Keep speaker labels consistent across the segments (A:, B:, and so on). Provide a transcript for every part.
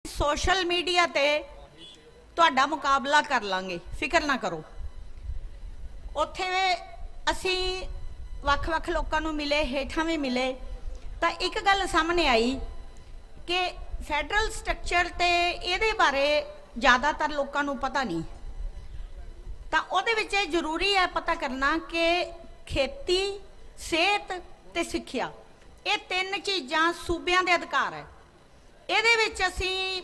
A: Social media ते तुहाडा मुकाबला कर लांगे, फिक्र ना करो। उत्थे असी वख-वख लोकां नूं मिले, हेठां भी मिले, तो एक गल सामने आई कि फैडरल स्ट्रक्चर ते इहदे बारे ज़्यादातर लोकां नूं पता नहीं। तो उहदे विच जरूरी है पता करना कि खेती, सेहत ते सिक्ख्या ये तीन चीज़ां सूबियां दे अधिकार है। ਇਹਦੇ ਵਿੱਚ ਅਸੀਂ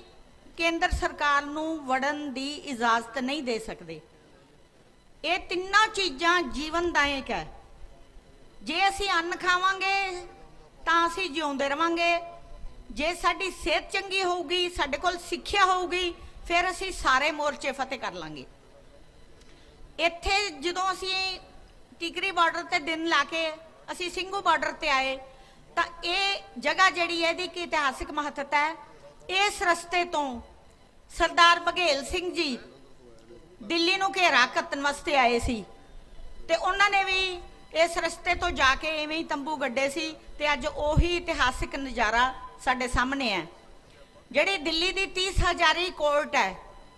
A: ਕੇਂਦਰ ਸਰਕਾਰ ਨੂੰ ਵੜਨ ਦੀ ਇਜਾਜ਼ਤ ਨਹੀਂ ਦੇ ਸਕਦੇ। ਇਹ ਤਿੰਨਾਂ ਚੀਜ਼ਾਂ ਜੀਵਨਦਾਇਕ ਹੈ। ਜੇ ਅਸੀਂ ਅੰਨ ਖਾਵਾਂਗੇ ਤਾਂ ਅਸੀਂ ਜਿਉਂਦੇ ਰਵਾਂਗੇ, ਜੇ ਸਾਡੀ ਸਿਹਤ ਚੰਗੀ ਹੋਊਗੀ, ਸਾਡੇ ਕੋਲ ਸਿੱਖਿਆ ਹੋਊਗੀ, ਫਿਰ ਅਸੀਂ ਸਾਰੇ ਮੋਰਚੇ ਫਤਿਹ ਕਰ ਲਾਂਗੇ। ਇੱਥੇ ਜਦੋਂ ਅਸੀਂ ਟਿਕਰੀ ਬਾਰਡਰ ਤੇ ਦਿਨ ਲਾ ਕੇ ਅਸੀਂ ਸਿੰਘੂ ਬਾਰਡਰ ਤੇ ਆਏ ਤਾਂ ਇਹ ਜਗ੍ਹਾ ਜਿਹੜੀ ਹੈ ਇਹਦੀ ਇਤਿਹਾਸਿਕ ਮਹੱਤਤਾ ਹੈ। ਇਸ ਰਸਤੇ ਤੋਂ ਸਰਦਾਰ ਬਘੇਲ ਸਿੰਘ ਜੀ ਦਿੱਲੀ ਨੂੰ ਘੇਰਾ ਕੱਤਣ ਵਾਸਤੇ ਆਏ ਸੀ ਤੇ ਉਹਨਾਂ ਨੇ ਵੀ ਇਸ ਰਸਤੇ ਤੋਂ ਜਾ ਕੇ ਐਵੇਂ ਹੀ ਤੰਬੂ ਗੱਡੇ ਸੀ ਤੇ ਅੱਜ ਉਹੀ ਇਤਿਹਾਸਿਕ ਨਜ਼ਾਰਾ ਸਾਡੇ ਸਾਹਮਣੇ ਹੈ। ਜਿਹੜੀ ਦਿੱਲੀ ਦੀ 30 ਹਜ਼ਾਰੀ ਕੋਰਟ ਹੈ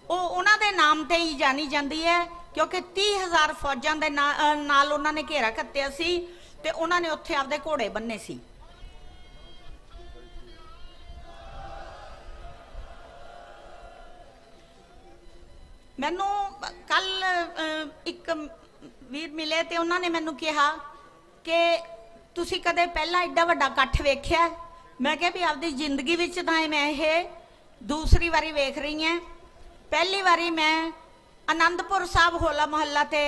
A: ਉਹ ਉਹਨਾਂ ਦੇ ਨਾਮ ਤੇ ਹੀ ਜਾਣੀ ਜਾਂਦੀ ਹੈ ਕਿਉਂਕਿ 30,000 ਫੌਜਾਂ ਦੇ ਨਾਲ ਉਹਨਾਂ ਨੇ ਘੇਰਾ ਕੱਤਿਆ ਸੀ ਤੇ ਉਹਨਾਂ ਨੇ ਉੱਥੇ ਆਪਦੇ ਘੋੜੇ ਬੰਨੇ ਸੀ। मैनू कल एक वीर मिले तो उन्होंने मैनू कहा कि तुसी कदे पहला एडा वड्डा इकट्ठ वेख्या? मैं क्या भी आपकी जिंदगी विच तां मैं ये दूसरी बारी वेख रही हैं। पहली बारी मैं आनंदपुर साहब होला मोहल्ला ते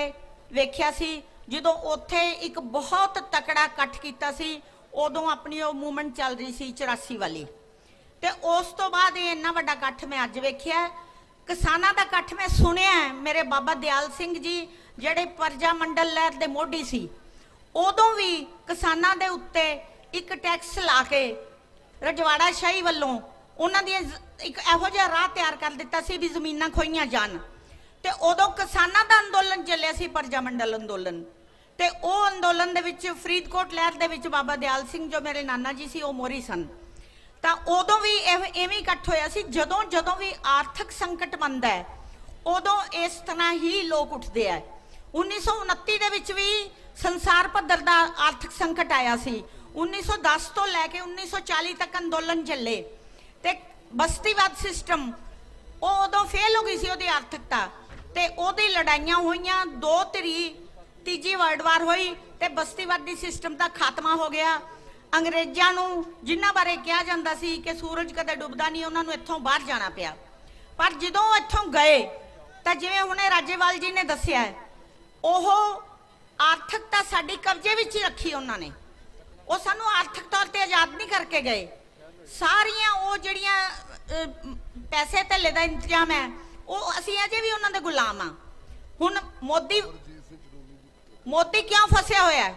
A: वेख्या सी जदों उत्थे एक बहुत तकड़ा इकट्ठ कीता सी। उदों अपनी वो मूवमेंट चल रही सी 84 वाली ते उस तो बाद ये इन्ना वड्डा इकट्ठ मैं अज वेख्या। किसानां दा इकट्ठ मैं सुनिया मेरे बाबा दयाल सिंह जी जिहड़े प्रजा मंडल लहर दे मोढी सी उदों भी किसानां दे उत्ते एक टैक्स ला के रजवाड़ा शाही वालों उन्हां दी एक इहो जिहा राह तैयार कर दिता सी भी जमीनां खोईयां जान ते उदों किसानां दा अंदोलन चलिया सी प्रजा मंडल अंदोलन ते ओह अंदोलन दे विच फरीदकोट लहर दे विच बाबा दयाल सिंह जो मेरे नाना जी सी ओह मोहरी सन। तो उदों भी इवें इकट्ठ होया सी। जदों जदों भी आर्थिक संकट बनता है उदों इस तरह ही लोग उठते हैं। 1929 दे विच भी संसार पद्धर दा आर्थिक संकट आया सी। 1910 तो लैके 1940 तक अंदोलन चले ते बस्तीवाद सिस्टम उदों फेल हो गई सी उहदी आर्थिकता ते उहदी लड़ाइयां होईयां। दो तीजी वर्ल्ड वार हुई ते बस्तीवादी सिस्टम का खात्मा हो गया। अंग्रेज़ों नूं जिन्हां बारे कहा जाता सी कि सूरज कदे डुबदा नहीं उन्होंने इत्थों बाहर जाना पिया। पर जदों इत्थों गए तो जिवें हुणे राजेवाल जी ने दस्सिया ओह आर्थिकता साडी कब्जे विच ही रखी उन्होंने। वो सानू आर्थिक तौर पर आज़ाद नहीं करके गए। सारियां वो जिहड़ियां पैसे धल्ले का इंतजाम है वो असीं अजे भी उन्हां दे गुलाम हाँ। हुण मोदी क्यों फसिया होया?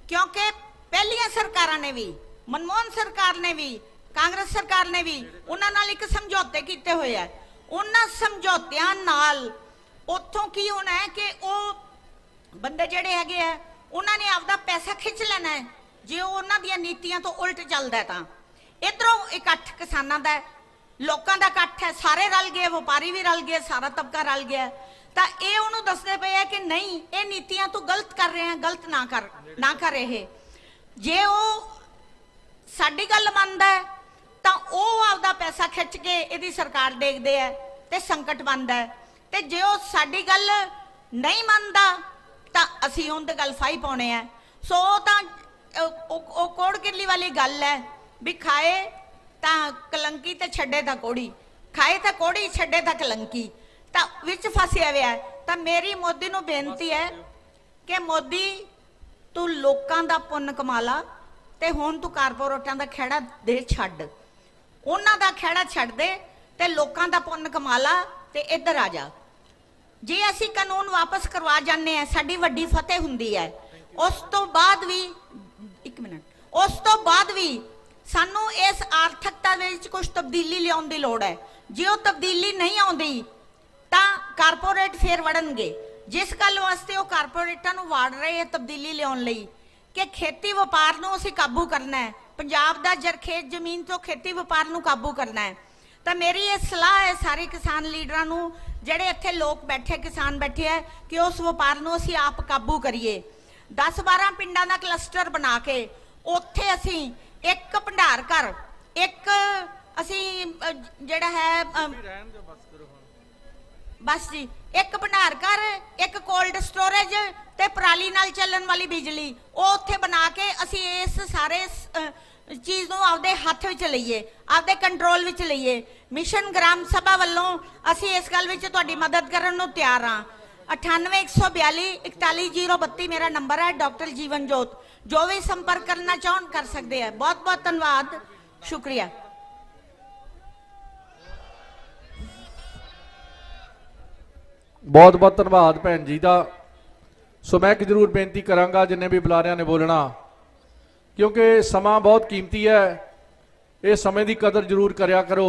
A: क्योंकि पहलियां सरकारां ने भी, मनमोहन सरकार ने भी, कांग्रेस सरकार ने भी उन्हां नाल एक समझौते कीते होए है। उन्हां समझौतियां नाल उत्थों की होना है कि वो बंदे जिहड़े हैगे है उन्हां ने आपदा पैसा खिंच लेना है जे उन्हां दीयां नीतियां तो उल्ट चलदा है। तां इधरों इकट्ठ किसानां दा लोकां दा इकट्ठ है, सारे रल गए, व्यापारी भी रल गए, सारा तबका रल गया। तां ये उहनूं दसदे पए है कि नहीं ये नीतियां तू गलत कर रहे हैं, गलत ना कर रहे। जे वो साडी गल मनदा है तो वह आपदा पैसा खिंच के इहदी सरकार देखदे है ते संकट बनदा है ते जे वो साडी गल नहीं मनदा तो असीं उहदी गल फाही पाउणे है। सो तां कोड़ किरली वाली गल है भी खाए तां कलंकी ते छड्डे तां कोड़ी, खाए तां कोड़ी छड्डे तां कलंकी, तां विच फसिया होया है। तां मेरी मोदी नूं बेनती है कि मोदी तू लोकां दा पुन्न कमा ला ते हुण तू कारपोरेटां दा खैड़ा दे छड्ड, उन्हां दा खैड़ा छड्ड दे ते लोकां दा पुन्न कमा ला ते इधर आ जा। जे असीं कानून वापस करवा जाने हैं साडी वड्डी फतेह हुंदी है। उस तो बाद भी एक मिनट उस तो बाद भी सानू इस आर्थिकता विच कुछ तब्दीली लियाउण दी लोड़ है। जे वो तब्दीली नहीं आउंदी तां कारपोरेट फेर वड़नगे। जिस गल वास्ते वो कारपोरेटां नूं वाड़ रहे हैं तब्दीली लियाउण लई कि खेती व्यापार नूं असीं काबू करना है, पंजाब दा जरखेज जमीन तो खेती व्यापार नूं काबू करना है ਤਾਂ ਮੇਰੀ ਇਹ ਸਲਾਹ ਹੈ ਸਾਰੇ ਕਿਸਾਨ ਲੀਡਰਾਂ ਨੂੰ, ਜਿਹੜੇ ਇੱਥੇ ਲੋਕ ਬੈਠੇ ਕਿਸਾਨ ਬੈਠੇ ਹੈ, ਕਿ ਉਸ ਵਪਾਰ ਨੂੰ ਅਸੀਂ ਆਪ ਕਾਬੂ ਕਰੀਏ। 10-12 ਪਿੰਡਾਂ ਦਾ ਕਲਸਟਰ ਬਣਾ ਕੇ ਉੱਥੇ ਅਸੀਂ ਇੱਕ ਭੰਡਾਰ ਘਰ, ਇੱਕ ਅਸੀਂ ਜਿਹੜਾ ਹੈ ਬਸ ਜੀ, ਇੱਕ ਭੰਡਾਰ ਘਰ, ਇੱਕ ਕੋਲਡ ਸਟੋਰੇਜ ਤੇ ਪਰਾਲੀ ਨਾਲ ਚੱਲਣ ਵਾਲੀ ਬਿਜਲੀ, ਉਹ ਉੱਥੇ ਬਣਾ ਕੇ ਅਸੀਂ ਇਸ ਸਾਰੇ ਚੀਜ਼ ਨੂੰ ਆਪਦੇ ਹੱਥ ਵਿੱਚ ਲਈਏ, ਆਪਦੇ ਕੰਟਰੋਲ ਵਿੱਚ ਲਈਏ। ਮਿਸ਼ਨ ਗ੍ਰਾਮ ਸਭਾ ਵੱਲੋਂ ਅਸੀਂ ਇਸ ਗੱਲ ਵਿੱਚ ਤੁਹਾਡੀ ਮਦਦ ਕਰਨ ਨੂੰ ਤਿਆਰ ਹਾਂ। 98 142 41 032 ਮੇਰਾ ਨੰਬਰ ਹੈ। ਡਾਕਟਰ ਜੀਵਨ ਜੋਤ, ਜੋ ਵੀ ਸੰਪਰਕ ਕਰਨਾ ਚਾਹਣ ਕਰ ਸਕਦੇ हैं। बहुत बहुत धन्यवाद, शुक्रिया।
B: बहुत बहुत धन्यवाद भैन जी का। सो मैं एक जरूर बेनती करांगा जिन्हें भी बुलारिया ने बोलना, क्योंकि समा बहुत कीमती है, ये समय की कदर जरूर करया करो।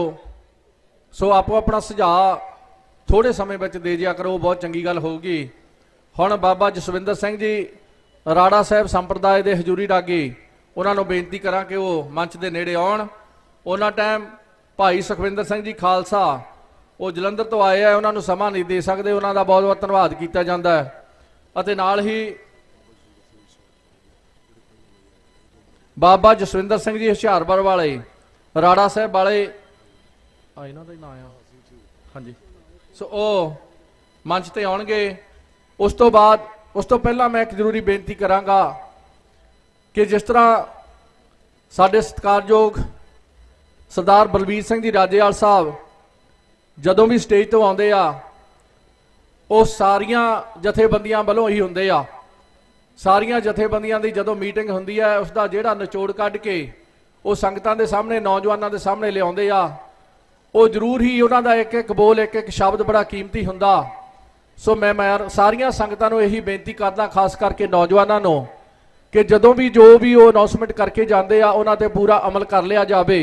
B: सो आपो अपना सुझाव थोड़े समय में दे दिया करो, बहुत चंगी गल होगी। हुण बाबा जसविंदर सिंह जी राड़ा साहब संप्रदाय के हजूरी डागी, उन्होंने बेनती करा कि वो मंच के नेड़े आउण। उन्होंने टाइम भाई सुखविंदर सिंह जी खालसा वो जलंधर तो आए हैं, उन्होंने समा नहीं दे सकते, उन्होंने बहुत बहुत धन्यवाद किया जाता है। अते नाल ही बाबा जसविंदर सिंह जी हुशियारपुर वाले, राड़ा साहब वाले, इन्हों का ही नाम आ, हाँ जी। सो वो मंच ते आउणगे। उस तो बाद उस तो पहला मैं एक जरूरी बेनती करांगा कि जिस तरह साडे सत्कारयोग सरदार बलबीर सिंह जी राजेवाल साहब जदों भी स्टेज तो आउंदे आ, वो सारियां जथेबंदियां वालों ही हुंदे आ। सारियां जथेबंदियां दी जदों मीटिंग हुंदी है, उसका जिहड़ा निचोड़ कढ के वो संगतां दे सामने, नौजवानों के सामने लियाउंदे आ, वो जरूर ही उन्हां दा एक एक बोल, एक एक शब्द बड़ा कीमती हुंदा। सो मैं सारियां संगतां नूं यही बेनती करदा, खास करके नौजवानों नूं, कि जदों भी जो भी वो अनाउंसमेंट करके जाते आ, उन्हां ते पूरा अमल कर लिया जाए,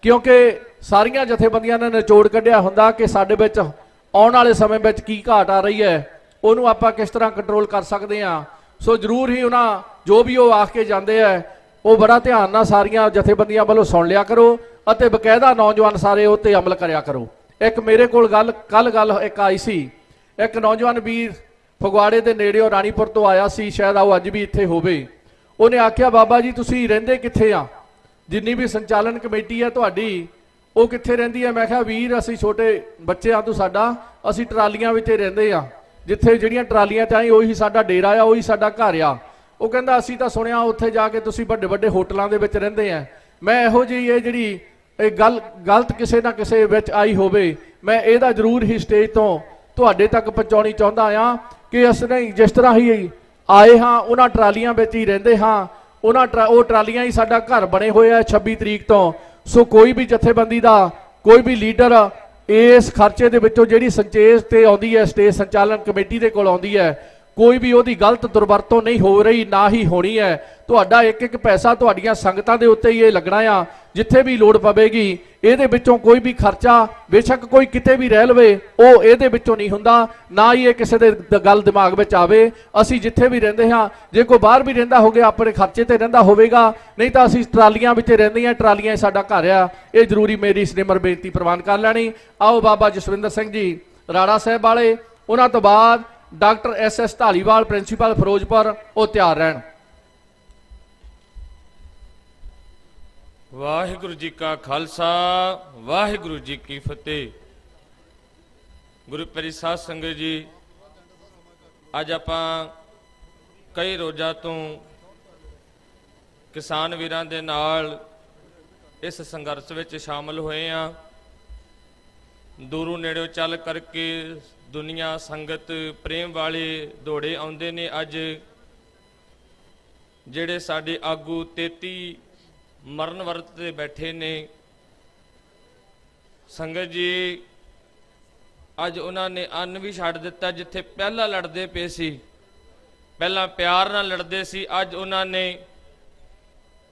B: क्योंकि सारियां जथेबंदियां ने निचोड़ कढ़िया हुंदा कि साडे विच आउण वाले समय में की घाट आ रही है, उन्होंने आपां किस तरह कंट्रोल कर सकते हैं। सो जरूर ही उन्हां जो भी वो आके जाते हैं, वो बड़ा ध्यान नाल सारियां जथेबंदियां वालों सुन लिया करो, अते बकायदा नौजवान सारे उत्ते अमल करिया करो। एक मेरे कोल कल गल एक आई सी, एक नौजवान वीर फगवाड़े के नेड़े राणीपुर तो आया सी, शायद आओ अज भी इत्थे होवे। उन्हें आख्या बाबा जी तुसीं रहिंदे कित्थे आ, जिन्नी भी संचालन कमेटी है तुहाडी वो कित्थे रहिंदी है। मैं कहा वीर असीं छोटे बच्चे आ, तू साडा, असीं ट्रालियां विच रहिंदे आ, जिथे जिहड़ियां ट्रालियां चाही उही साडा डेरा आ, उही साडा घर आ। वो कहंदा असीं तां सुणिया उत्थे जाके तुसीं वड्डे वड्डे होटलां दे विच रहिंदे आ। मैं इहो जी ये जिहड़ी गल गलत किसे ना किसे विच आई होवे, मैं इहदा जरूर ही स्टेज तो तुहाडे तक पहुंचाउणी चाहुंदा आ कि असने जिस तरह ही आए हाँ उन्हां ट्रालियां विच ही रहिंदे हाँ, वो ट्रालियां ही साडा घर बने हुए है 26 तरीक तो। सो कोई भी जथेबंदी का कोई भी लीडर इस खर्चे दे विचों जिहड़ी संचेज ते आउंदी है, स्टेज संचालन कमेटी दे कोल आउंदी है, कोई भी उहदी गलत दुरवरतों नहीं हो रही, ना ही होनी है। तुहाडा एक एक पैसा तुहाडीआं संगतां दे उत्ते ही ये लगना आ, जिथे भी लोड़ पवेगी इहदे विचों कोई भी खर्चा बेशक कोई किते भी रह लवे वो इहदे विचों नहीं हुंदा, ना ही ये किसी दे गल दिमाग विच आवे। असीं जिथे भी रहिंदे हां, जे कोई बाहर भी रहिंदा होगे अपने खर्चे ते रहिंदा होवेगा, नहीं तां असीं ट्रालियां विच रहिंदे हां, ट्रालियां साडा घर आ। ये जरूरी मेरी सिमर बेनती प्रवान कर लैणी। आओ बाबा जसविंदर सिंह जी राड़ा साहब वाले, उन्हां तो बाद doctor SS Dhaliwal principal Firozpur वो तैयार रहन।
C: वाहिगुरु जी का खालसा, वाहिगुरु जी की फतेह। गुरु प्यारी साध संगत जी, अज आपां कई रोज़ां तो किसान वीरां दे नाल इस संघर्ष विच शामिल होए हां। दूरों नेड़ों चल करके दुनिया संगत प्रेम वाले दौड़े आउंदे ने। अज जिहड़े साडे आगू 33 मरण वरत ते बैठे ने संगत जी, अज उन्होंने अन्न भी छड्ड दिता। जिथे पहला लड़दे पे सी, पहला प्यार नाल लड़दे सी, अज उन्होंने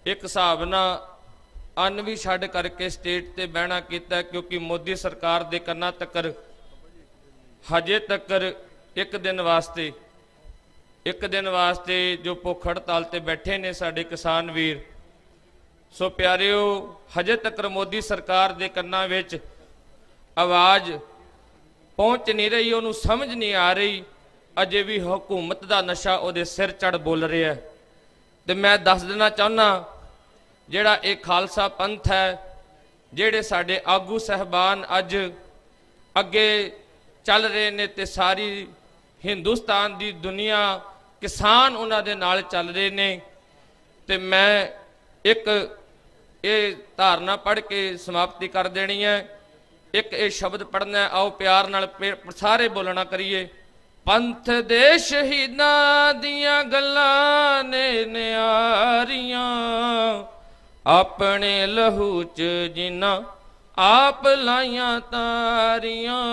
C: एक हिसाब नाल अन्न भी छड्ड करके स्टेट ते बहना कीता, क्योंकि मोदी सरकार दे कन्ना तक्कर हजे तक्कर एक दिन वास्ते जो भुख हड़ताल ते बैठे ने साडे किसान वीर। सो प्यारिओ, हजे तक मोदी सरकार दे कन्ना विच ਆਵਾਜ਼ ਪਹੁੰਚ ਨਹੀਂ ਰਹੀ, ਉਹਨੂੰ ਸਮਝ ਨਹੀਂ ਆ ਰਹੀ, ਅਜੇ ਵੀ ਹਕੂਮਤ ਦਾ ਨਸ਼ਾ ਉਹਦੇ ਸਿਰ ਚੜ ਬੋਲ ਰਿਹਾ। ਤੇ ਮੈਂ ਦੱਸ ਦੇਣਾ ਚਾਹੁੰਦਾ, ਜਿਹੜਾ ਇਹ ਖਾਲਸਾ ਪੰਥ ਹੈ, ਜਿਹੜੇ ਸਾਡੇ ਆਗੂ ਸਹਿਬਾਨ ਅੱਜ ਅੱਗੇ ਚੱਲ ਰਹੇ ਨੇ ਤੇ ਸਾਰੀ ਹਿੰਦੁਸਤਾਨ ਦੀ ਦੁਨੀਆ ਕਿਸਾਨ ਉਹਨਾਂ ਦੇ ਨਾਲ ਚੱਲ ਰਹੇ ਨੇ। ਤੇ ਮੈਂ ਇੱਕ ਇਹ ਧਾਰਨਾ ਪੜ੍ਹ ਕੇ ਸਮਾਪਤੀ ਕਰ ਦੇਣੀ ਹੈ। ਇੱਕ ਇਹ ਸ਼ਬਦ ਪੜ੍ਹਨਾ, ਆਓ ਪਿਆਰ ਨਾਲ ਸਾਰੇ ਬੋਲਣਾ ਕਰੀਏ। ਪੰਥ ਦੇ ਸ਼ਹੀਦਾਂ ਦੀਆਂ ਗੱਲਾਂ ਨੇ ਨਿਆਰੀਆਂ, ਆਪਣੇ ਲਹੂ ਚ ਜਿਨ੍ਹਾਂ ਆਪ ਲਾਈਆਂ ਤਾਰੀਆਂ,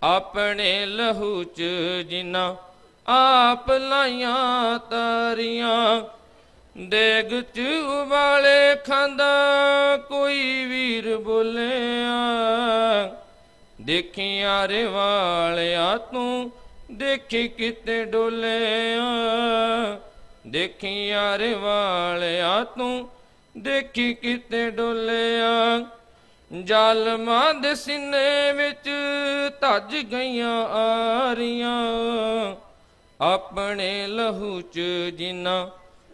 C: ਆਪਣੇ ਲਹੂ ਚ ਜਿਨ੍ਹਾਂ ਆਪ ਲਾਈਆਂ ਤਾਰੀਆਂ। ਦੇਗ ਚ ਉਬਾਲੇ ਖਾਂਦਾ ਕੋਈ ਵੀਰ ਬੋਲਿਆ, ਦੇਖੀਆਂ ਰੇ ਵਾਲਿਆ ਤੂੰ ਦੇਖੀ ਕਿਤੇ ਡੋਲਿਆ, ਦੇਖੀਆਂ ਰੇ ਵਾਲਿਆ ਤੂੰ ਦੇਖੀ ਕਿਤੇ ਡੋਲਿਆ। ਜ਼ਾਲਮਾਂ ਦੇ ਸੀਨੇ ਵਿੱਚ ਧੱਜ ਗਈਆਂ ਆਰੀਆਂ, ਆਪਣੇ ਲਹੂ ਚ ਜਿਨ੍ਹਾਂ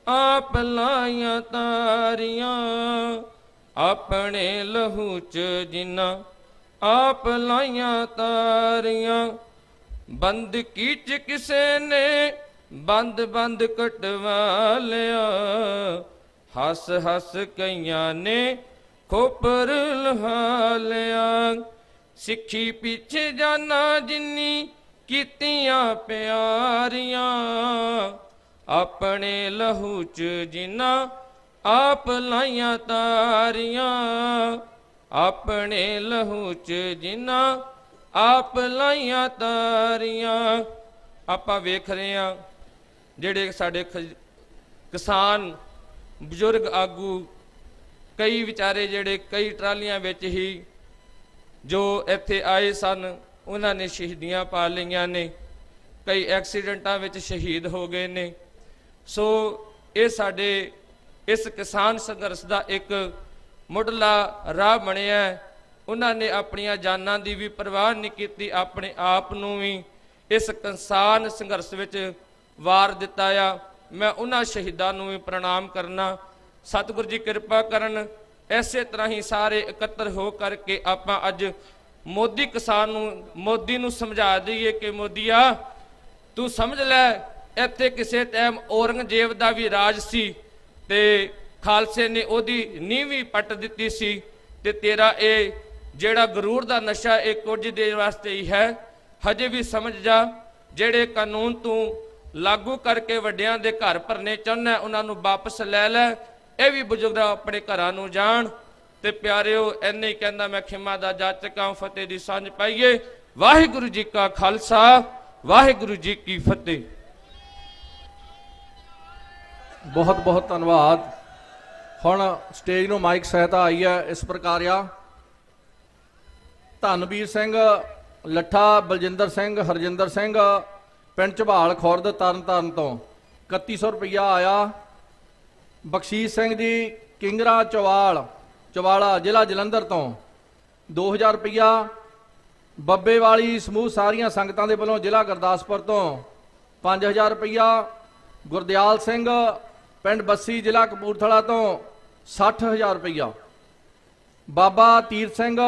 C: ਆਪ ਲਾਈਆਂ ਤਾਰੀਆਂ, ਆਪਣੇ ਲਹੂ ਚ ਜਿਨ੍ਹਾਂ ਆਪ ਲਾਈਆਂ ਤਾਰੀਆਂ। ਬੰਦ ਕੀਚ ਕਿਸੇ ਨੇ ਬੰਦ ਬੰਦ ਕਟਵਾ ਲਿਆ, ਹੱਸ ਹੱਸ ਕਈਆਂ ਨੇ ਖੋਪਰ ਲਹਾ ਲਿਆ। ਸਿੱਖੀ ਪਿੱਛੇ ਜਾਨਾ ਜਿੰਨੀ ਕੀਤੀਆਂ ਪਿਆਰੀਆਂ, ਆਪਣੇ ਲਹੂ ਚ ਜਿਨ੍ਹਾਂ ਆਪ ਲਾਈਆਂ ਤਾਰੀਆਂ, ਆਪਣੇ ਲਹੂ ਚ ਜਿਨ੍ਹਾਂ ਆਪ ਲਾਈਆਂ ਤਾਰੀਆਂ। ਆਪਾਂ ਵੇਖ ਰਹੇ ਹਾਂ ਜਿਹੜੇ ਸਾਡੇ ਕਿਸਾਨ ਬਜ਼ੁਰਗ ਆਗੂ, ਕਈ ਵਿਚਾਰੇ ਜਿਹੜੇ ਕਈ ਟਰਾਲੀਆਂ ਵਿੱਚ ਹੀ ਜੋ ਇੱਥੇ ਆਏ ਸਨ, ਉਹਨਾਂ ਨੇ ਸ਼ਹੀਦੀਆਂ ਪਾ ਲਈਆਂ ਨੇ, ਕਈ ਐਕਸੀਡੈਂਟਾਂ ਵਿੱਚ ਸ਼ਹੀਦ ਹੋ ਗਏ ਨੇ। ਸੋ ਇਹ ਸਾਡੇ ਇਸ ਕਿਸਾਨ ਸੰਘਰਸ਼ ਦਾ ਇੱਕ ਮੁੱਢਲਾ ਰਾਹ ਬਣਿਆ। ਉਹਨਾਂ ਨੇ ਆਪਣੀਆਂ ਜਾਨਾਂ ਦੀ ਵੀ ਪਰਵਾਹ ਨਹੀਂ ਕੀਤੀ, ਆਪਣੇ ਆਪ ਨੂੰ ਵੀ ਇਸ ਕਿਸਾਨ ਸੰਘਰਸ਼ ਵਿੱਚ ਵਾਰ ਦਿੱਤਾ ਆ। ਮੈਂ ਉਹਨਾਂ ਸ਼ਹੀਦਾਂ ਨੂੰ ਵੀ ਪ੍ਰਣਾਮ ਕਰਨਾ। ਸਤਿਗੁਰੂ ਜੀ ਕਿਰਪਾ ਕਰਨ, ਇਸੇ ਤਰ੍ਹਾਂ ਹੀ ਸਾਰੇ ਇਕੱਤਰ ਹੋ ਕਰਕੇ ਆਪਾਂ ਅੱਜ ਮੋਦੀ ਨੂੰ ਸਮਝਾ ਦਈਏ ਕਿ ਮੋਦੀਆ ਤੂੰ ਸਮਝ ਲੈ, ਇੱਥੇ ਕਿਸੇ ਟਾਈਮ ਔਰੰਗਜ਼ੇਬ ਦਾ ਵੀ ਰਾਜ ਸੀ ਤੇ ਖਾਲਸੇ ਨੇ ਉਹਦੀ ਨੀਂਹ ਵੀ ਪੱਟ ਦਿੱਤੀ ਸੀ, ਤੇ ਤੇਰਾ ਇਹ ਜਿਹੜਾ ਗਰੂਰ ਦਾ ਨਸ਼ਾ ਇਹ ਕੁਝ ਦੇਰ ਵਾਸਤੇ ਹੀ ਹੈ। ਹਜੇ ਵੀ ਸਮਝ ਜਾ, ਜਿਹੜੇ ਕਾਨੂੰਨ ਤੂੰ ਲਾਗੂ ਕਰਕੇ ਵੱਡਿਆਂ ਦੇ ਘਰ ਭਰਨੇ ਚਾਹੁੰਦਾ, ਉਹਨਾਂ ਨੂੰ ਵਾਪਸ ਲੈ ਲੈ। ਇਹ ਵੀ ਬਜ਼ੁਰਗ ਆਪਣੇ ਘਰਾਂ ਨੂੰ ਜਾਣ। ਤੇ ਪਿਆਰਿਓ, ਇੰਨੇ ਹੀ ਕਹਿੰਦਾ ਮੈਂ ਖਿਮਾ ਦਾ ਜਾਚਕਾਂ, ਫਤਿਹ ਦੀ ਸਾਂਝ ਪਾਈਏ। ਵਾਹਿਗੁਰੂ ਜੀ ਕਾ ਖਾਲਸਾ, ਵਾਹਿਗੁਰੂ ਜੀ ਕੀ ਫਤਿਹ।
B: ਬਹੁਤ ਬਹੁਤ ਧੰਨਵਾਦ। ਹੁਣ ਸਟੇਜ ਨੂੰ ਮਾਈਕ ਸਹਾਇਤਾ ਆਈ ਹੈ ਇਸ ਪ੍ਰਕਾਰ ਆ। ਧੰਨਵੀਰ ਸਿੰਘ ਲੱਠਾ, ਬਲਜਿੰਦਰ ਸਿੰਘ, ਹਰਜਿੰਦਰ ਸਿੰਘ, ਪਿੰਡ ਝਬਾਲ ਖੁਰਦ, ਤਰਨਤਾਰਨ ਤੋਂ 3100 ਰੁਪਇਆ ਆਇਆ। ਬਖਸ਼ੀਸ਼ ਸਿੰਘ ਜੀ ਕਿੰਗਰਾ ਚਵਾਲਾ ਜ਼ਿਲ੍ਹਾ ਜਲੰਧਰ ਤੋਂ 2000 ਰੁਪਇਆ। ਬੱਬੇ ਵਾਲੀ ਸਮੂਹ ਸਾਰੀਆਂ ਸੰਗਤਾਂ ਦੇ ਵੱਲੋਂ ਜ਼ਿਲ੍ਹਾ ਗੁਰਦਾਸਪੁਰ ਤੋਂ 5000 ਰੁਪਇਆ। ਗੁਰਦਿਆਲ ਸਿੰਘ ਪਿੰਡ ਬੱਸੀ ਜ਼ਿਲ੍ਹਾ ਕਪੂਰਥਲਾ ਤੋਂ 60000 ਰੁਪਇਆ। ਬਾਬਾ ਤੀਰਥ ਸਿੰਘ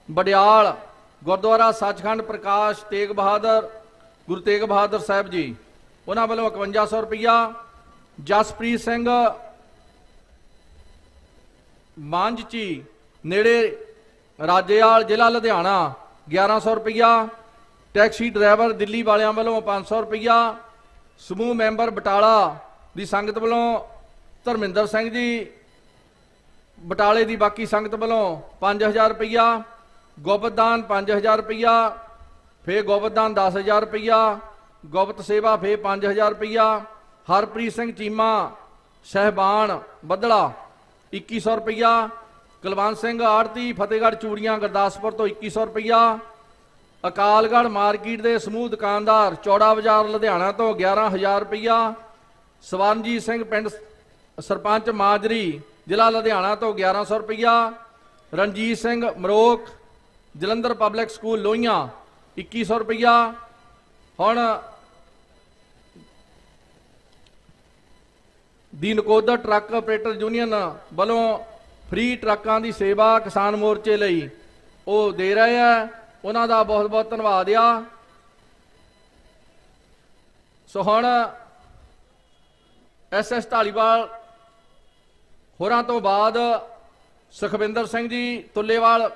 B: ਬਡਿਆਲ ਗੁਰਦੁਆਰਾ ਸੱਚਖੰਡ ਪ੍ਰਕਾਸ਼ ਤੇਗ ਬਹਾਦਰ ਗੁਰੂ ਤੇਗ ਬਹਾਦਰ ਸਾਹਿਬ ਜੀ, ਉਹਨਾਂ ਵੱਲੋਂ 5100 ਰੁਪਇਆ। ਜਸਪ੍ਰੀਤ ਸਿੰਘ ਮਾਂਝਚੀ ਨੇੜੇ ਰਾਜੇਵਾਲ ਜ਼ਿਲ੍ਹਾ ਲੁਧਿਆਣਾ 1100 ਰੁਪਇਆ। ਟੈਕਸੀ ਡਰਾਈਵਰ ਦਿੱਲੀ ਵਾਲਿਆਂ ਵੱਲੋਂ 500 ਰੁਪਇਆ। ਸਮੂਹ ਮੈਂਬਰ ਬਟਾਲਾ ਦੀ ਸੰਗਤ ਵੱਲੋਂ ਧਰਮਿੰਦਰ ਸਿੰਘ ਜੀ ਬਟਾਲੇ ਦੀ ਬਾਕੀ ਸੰਗਤ ਵੱਲੋਂ 5000 ਰੁਪਇਆ। ਗੋਬਤਦਾਨ 5000 ਰੁਪਇਆ। ਫੇ ਗੋਬਤਦਾਨ 10000 ਰੁਪਇਆ। ਗੁਪਤ ਸੇਵਾ ਫੇ 5000 ਰੁਪਇਆ। ਹਰਪ੍ਰੀਤ ਸਿੰਘ ਚੀਮਾ ਸਹਿਬਾਨ ਬੱਦਲਾ 2100 ਰੁਪਇਆ। ਕੁਲਵੰਤ ਸਿੰਘ ਆੜਤੀ ਫਤਿਹਗੜ੍ਹ ਚੂੜੀਆਂ ਗੁਰਦਾਸਪੁਰ ਤੋਂ 2100 ਰੁਪਇਆ। ਅਕਾਲਗੜ੍ਹ ਮਾਰਕੀਟ ਦੇ ਸਮੂਹ ਦੁਕਾਨਦਾਰ ਚੌੜਾ ਬਾਜ਼ਾਰ ਲੁਧਿਆਣਾ ਤੋਂ 11000 ਰੁਪਇਆ। ਸਵਰਨਜੀਤ ਸਿੰਘ ਪਿੰਡ ਸਰਪੰਚ ਮਾਜਰੀ ਜ਼ਿਲ੍ਹਾ ਲੁਧਿਆਣਾ ਤੋਂ 1100 ਰੁਪਇਆ। ਰਣਜੀਤ ਸਿੰਘ ਮਰੋਕ ਜਲੰਧਰ ਪਬਲਿਕ ਸਕੂਲ ਲੋਹੀਆਂ 2100 ਰੁਪਈਆ। ਹੁਣ ਦੀ ਨਕੋਦਰ ਟਰੱਕ ਆਪਰੇਟਰ ਯੂਨੀਅਨ ਵੱਲੋਂ ਫ੍ਰੀ ਟਰੱਕਾਂ ਦੀ ਸੇਵਾ ਕਿਸਾਨ ਮੋਰਚੇ ਲਈ ਉਹ ਦੇ ਰਹੇ ਆ, ਉਹਨਾਂ ਦਾ ਬਹੁਤ ਬਹੁਤ ਧੰਨਵਾਦ ਆ। ਸੋ ਹੁਣ SS ਢਾਲੀਵਾਲ ਹੋਰਾਂ ਤੋਂ ਬਾਅਦ ਸੁਖਵਿੰਦਰ ਸਿੰਘ ਜੀ ਤੁੱਲੇਵਾਲ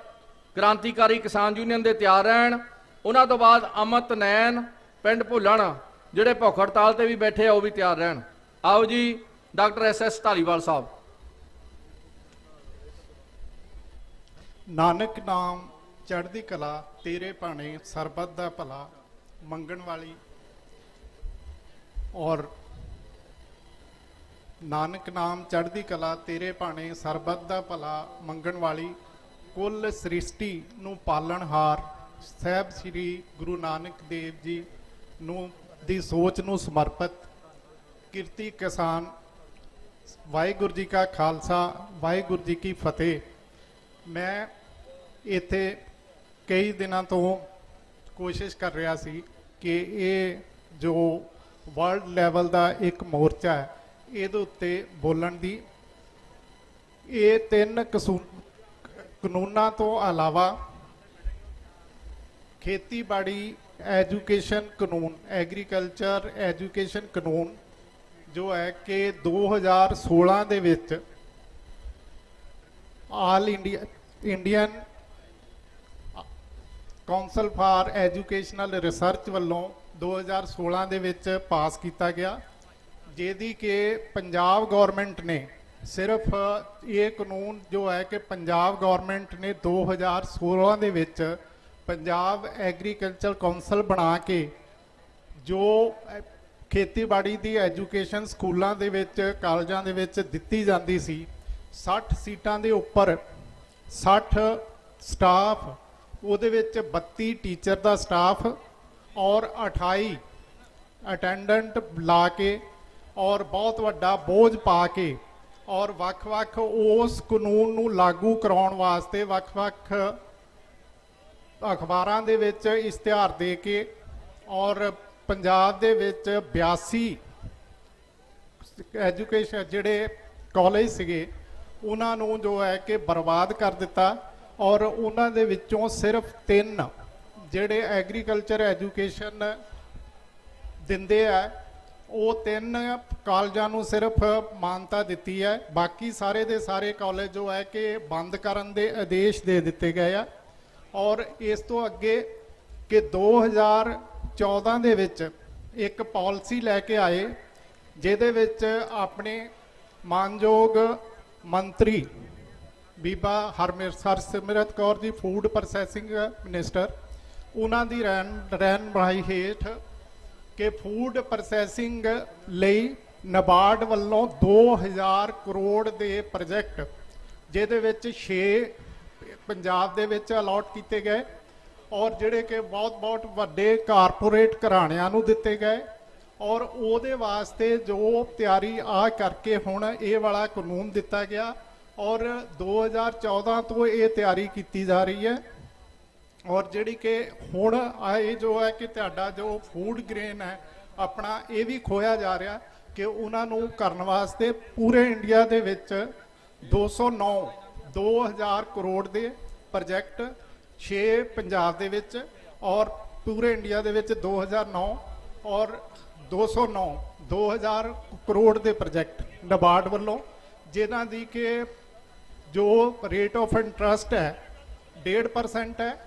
B: ਕ੍ਰਾਂਤੀਕਾਰੀ ਕਿਸਾਨ ਯੂਨੀਅਨ ਦੇ ਤਿਆਰ ਰਹਿਣ। ਉਹਨਾਂ ਤੋਂ ਬਾਅਦ ਅਮਿਤ ਨੈਣ ਪਿੰਡ ਭੁੱਲਣ ਜਿਹੜੇ ਭੁੱਖ ਹੜਤਾਲ ਤੇ ਵੀ ਬੈਠੇ ਆ ਉਹ ਵੀ ਤਿਆਰ ਰਹਿਣ। ਆਓ ਜੀ ਡਾਕਟਰ SS ਢਾਲੀਵਾਲ ਸਾਹਿਬ।
D: ਨਾਨਕ ਨਾਮ ਚੜ੍ਹਦੀ ਕਲਾ ਤੇਰੇ ਭਾਣੇ ਸਰਬੱਤ ਦਾ ਭਲਾ ਮੰਗਣ ਵਾਲੀ, ਔਰ ਨਾਨਕ ਨਾਮ ਚੜ੍ਹਦੀ ਕਲਾ ਤੇਰੇ ਭਾਣੇ ਸਰਬੱਤ ਦਾ ਭਲਾ ਮੰਗਣ ਵਾਲੀ ਕੁੱਲ ਸ੍ਰਿਸ਼ਟੀ ਨੂੰ ਪਾਲਣਹਾਰ ਸਾਹਿਬ ਸ੍ਰੀ ਗੁਰੂ ਨਾਨਕ ਦੇਵ ਜੀ ਨੂੰ ਦੀ ਸੋਚ ਨੂੰ ਸਮਰਪਿਤ ਕਿਰਤੀ ਕਿਸਾਨ, ਵਾਹਿਗੁਰੂ ਜੀ ਕਾ ਖਾਲਸਾ ਵਾਹਿਗੁਰੂ ਜੀ ਕੀ ਫਤਿਹ। ਮੈਂ ਇੱਥੇ ਕਈ ਦਿਨਾਂ ਤੋਂ ਕੋਸ਼ਿਸ਼ ਕਰ ਰਿਹਾ ਸੀ ਕਿ ਇਹ ਜੋ ਵਰਲਡ ਲੈਵਲ ਦਾ ਇੱਕ ਮੋਰਚਾ ਹੈ ਇਹਦੇ ਉੱਤੇ ਬੋਲਣ ਦੀ। ਇਹ 3 ਕਾਨੂੰਨਾਂ ਤੋਂ ਇਲਾਵਾ ਖੇਤੀਬਾੜੀ ਐਜੂਕੇਸ਼ਨ ਕਾਨੂੰਨ, ਐਗਰੀਕਲਚਰ ਐਜੂਕੇਸ਼ਨ ਕਾਨੂੰਨ ਜੋ ਹੈ ਕਿ 2016 ਦੇ ਵਿੱਚ all Indian council for educational research ਵੱਲੋਂ 2016 ਦੇ ਵਿੱਚ ਪਾਸ ਕੀਤਾ ਗਿਆ, ਜਿਹਦੀ ਕਿ ਪੰਜਾਬ ਗਵਰਨਮੈਂਟ ਨੇ ਸਿਰਫ ਇਹ ਕਾਨੂੰਨ ਜੋ ਹੈ ਕਿ ਪੰਜਾਬ ਗਵਰਨਮੈਂਟ ਨੇ 2016 ਦੇ ਵਿੱਚ ਪੰਜਾਬ ਐਗਰੀਕਲਚਰ ਕੌਂਸਲ ਬਣਾ ਕੇ ਜੋ ਖੇਤੀਬਾੜੀ ਦੀ ਐਜੂਕੇਸ਼ਨ ਸਕੂਲਾਂ ਦੇ ਵਿੱਚ ਕਾਲਜਾਂ ਦੇ ਵਿੱਚ ਦਿੱਤੀ ਜਾਂਦੀ ਸੀ, 60 ਸੀਟਾਂ ਦੇ ਉੱਪਰ 60 ਸਟਾਫ, ਉਹਦੇ ਵਿੱਚ 32 ਟੀਚਰ ਦਾ ਸਟਾਫ ਔਰ 28 ਅਟੈਂਡੈਂਟ ਲਾ ਕੇ ਔਰ ਬਹੁਤ ਵੱਡਾ ਬੋਝ ਪਾ ਕੇ ਔਰ ਵੱਖ-ਵੱਖ ਉਸ ਕਾਨੂੰਨ ਨੂੰ ਲਾਗੂ ਕਰਾਉਣ ਵਾਸਤੇ ਵੱਖ-ਵੱਖ ਅਖਬਾਰਾਂ ਦੇ ਵਿੱਚ ਇਸ਼ਤਿਹਾਰ ਦੇ ਕੇ ਔਰ ਪੰਜਾਬ ਦੇ ਵਿੱਚ 82 ਐਜੂਕੇਸ਼ਨ ਜਿਹੜੇ ਕਾਲਜ ਸੀਗੇ ਉਹਨਾਂ ਨੂੰ ਜੋ ਹੈ ਕਿ ਬਰਬਾਦ ਕਰ ਦਿੱਤਾ, ਔਰ ਉਹਨਾਂ ਦੇ ਵਿੱਚੋਂ ਸਿਰਫ 3 ਜਿਹੜੇ ਐਗਰੀਕਲਚਰ ਐਜੂਕੇਸ਼ਨ ਦਿੰਦੇ ਆ ਉਹ 3 ਕਾਲਜਾਂ ਨੂੰ ਸਿਰਫ ਮਾਨਤਾ ਦਿੱਤੀ ਹੈ। ਬਾਕੀ ਸਾਰੇ ਦੇ ਸਾਰੇ ਕਾਲਜ ਜੋ ਹੈ ਕਿ ਬੰਦ ਕਰਨ ਦੇ ਆਦੇਸ਼ ਦੇ ਦਿੱਤੇ ਗਏ ਆ। ਔਰ ਇਸ ਤੋਂ ਅੱਗੇ ਕਿ 2014 ਦੇ ਵਿੱਚ ਇੱਕ ਪਾਲਿਸੀ ਲੈ ਕੇ ਆਏ ਜਿਹਦੇ ਵਿੱਚ ਆਪਣੇ ਮਾਨਯੋਗ ਮੰਤਰੀ ਬੀਬਾ Harsimrat Kaur ji food processing minister, ਉਹਨਾਂ ਦੀ ਰਹਿਨੁਮਾਈ ਹੇਠ ਕਿ ਫੂਡ ਪ੍ਰੋਸੈਸਿੰਗ ਲਈ ਨਬਾਰਡ ਵੱਲੋਂ 2000 ਕਰੋੜ ਦੇ ਪ੍ਰੋਜੈਕਟ ਜਿਹਦੇ ਵਿੱਚ 6 ਪੰਜਾਬ ਦੇ ਵਿੱਚ ਅਲਾਟ ਕੀਤੇ ਗਏ ਔਰ ਜਿਹੜੇ ਕਿ ਬਹੁਤ ਵੱਡੇ ਕਾਰਪੋਰੇਟ ਘਰਾਣਿਆਂ ਨੂੰ ਦਿੱਤੇ ਗਏ, ਔਰ ਉਹਦੇ ਵਾਸਤੇ ਜੋ ਤਿਆਰੀ ਆ ਕਰਕੇ ਹੁਣ ਇਹ ਵਾਲਾ ਕਾਨੂੰਨ ਦਿੱਤਾ ਗਿਆ ਔਰ 2014 ਤੋਂ ਇਹ ਤਿਆਰੀ ਕੀਤੀ ਜਾ ਰਹੀ ਹੈ। ਔਰ ਜਿਹੜੀ ਕਿ ਹੁਣ ਆਏ ਜੋ ਹੈ ਕਿ ਤੁਹਾਡਾ ਜੋ ਫੂਡ ਗ੍ਰੇਨ ਹੈ ਆਪਣਾ ਇਹ ਵੀ ਖੋਇਆ ਜਾ ਰਿਹਾ ਕਿ ਉਹਨਾਂ ਨੂੰ ਕਰਨ ਵਾਸਤੇ ਪੂਰੇ ਇੰਡੀਆ ਦੇ ਵਿੱਚ 2000 ਕਰੋੜ ਦੇ ਪ੍ਰੋਜੈਕਟ 6 ਪੰਜਾਬ ਦੇ ਵਿੱਚ ਔਰ ਪੂਰੇ ਇੰਡੀਆ ਦੇ ਵਿੱਚ 2009 ਔਰ 2000 ਕਰੋੜ ਦੇ ਪ੍ਰੋਜੈਕਟ ਨਬਾਰਡ ਵੱਲੋਂ, ਜਿਨ੍ਹਾਂ ਦੀ ਕਿ ਜੋ ਰੇਟ ਆਫ ਇੰਟਰਸਟ ਹੈ 1.5% ਹੈ,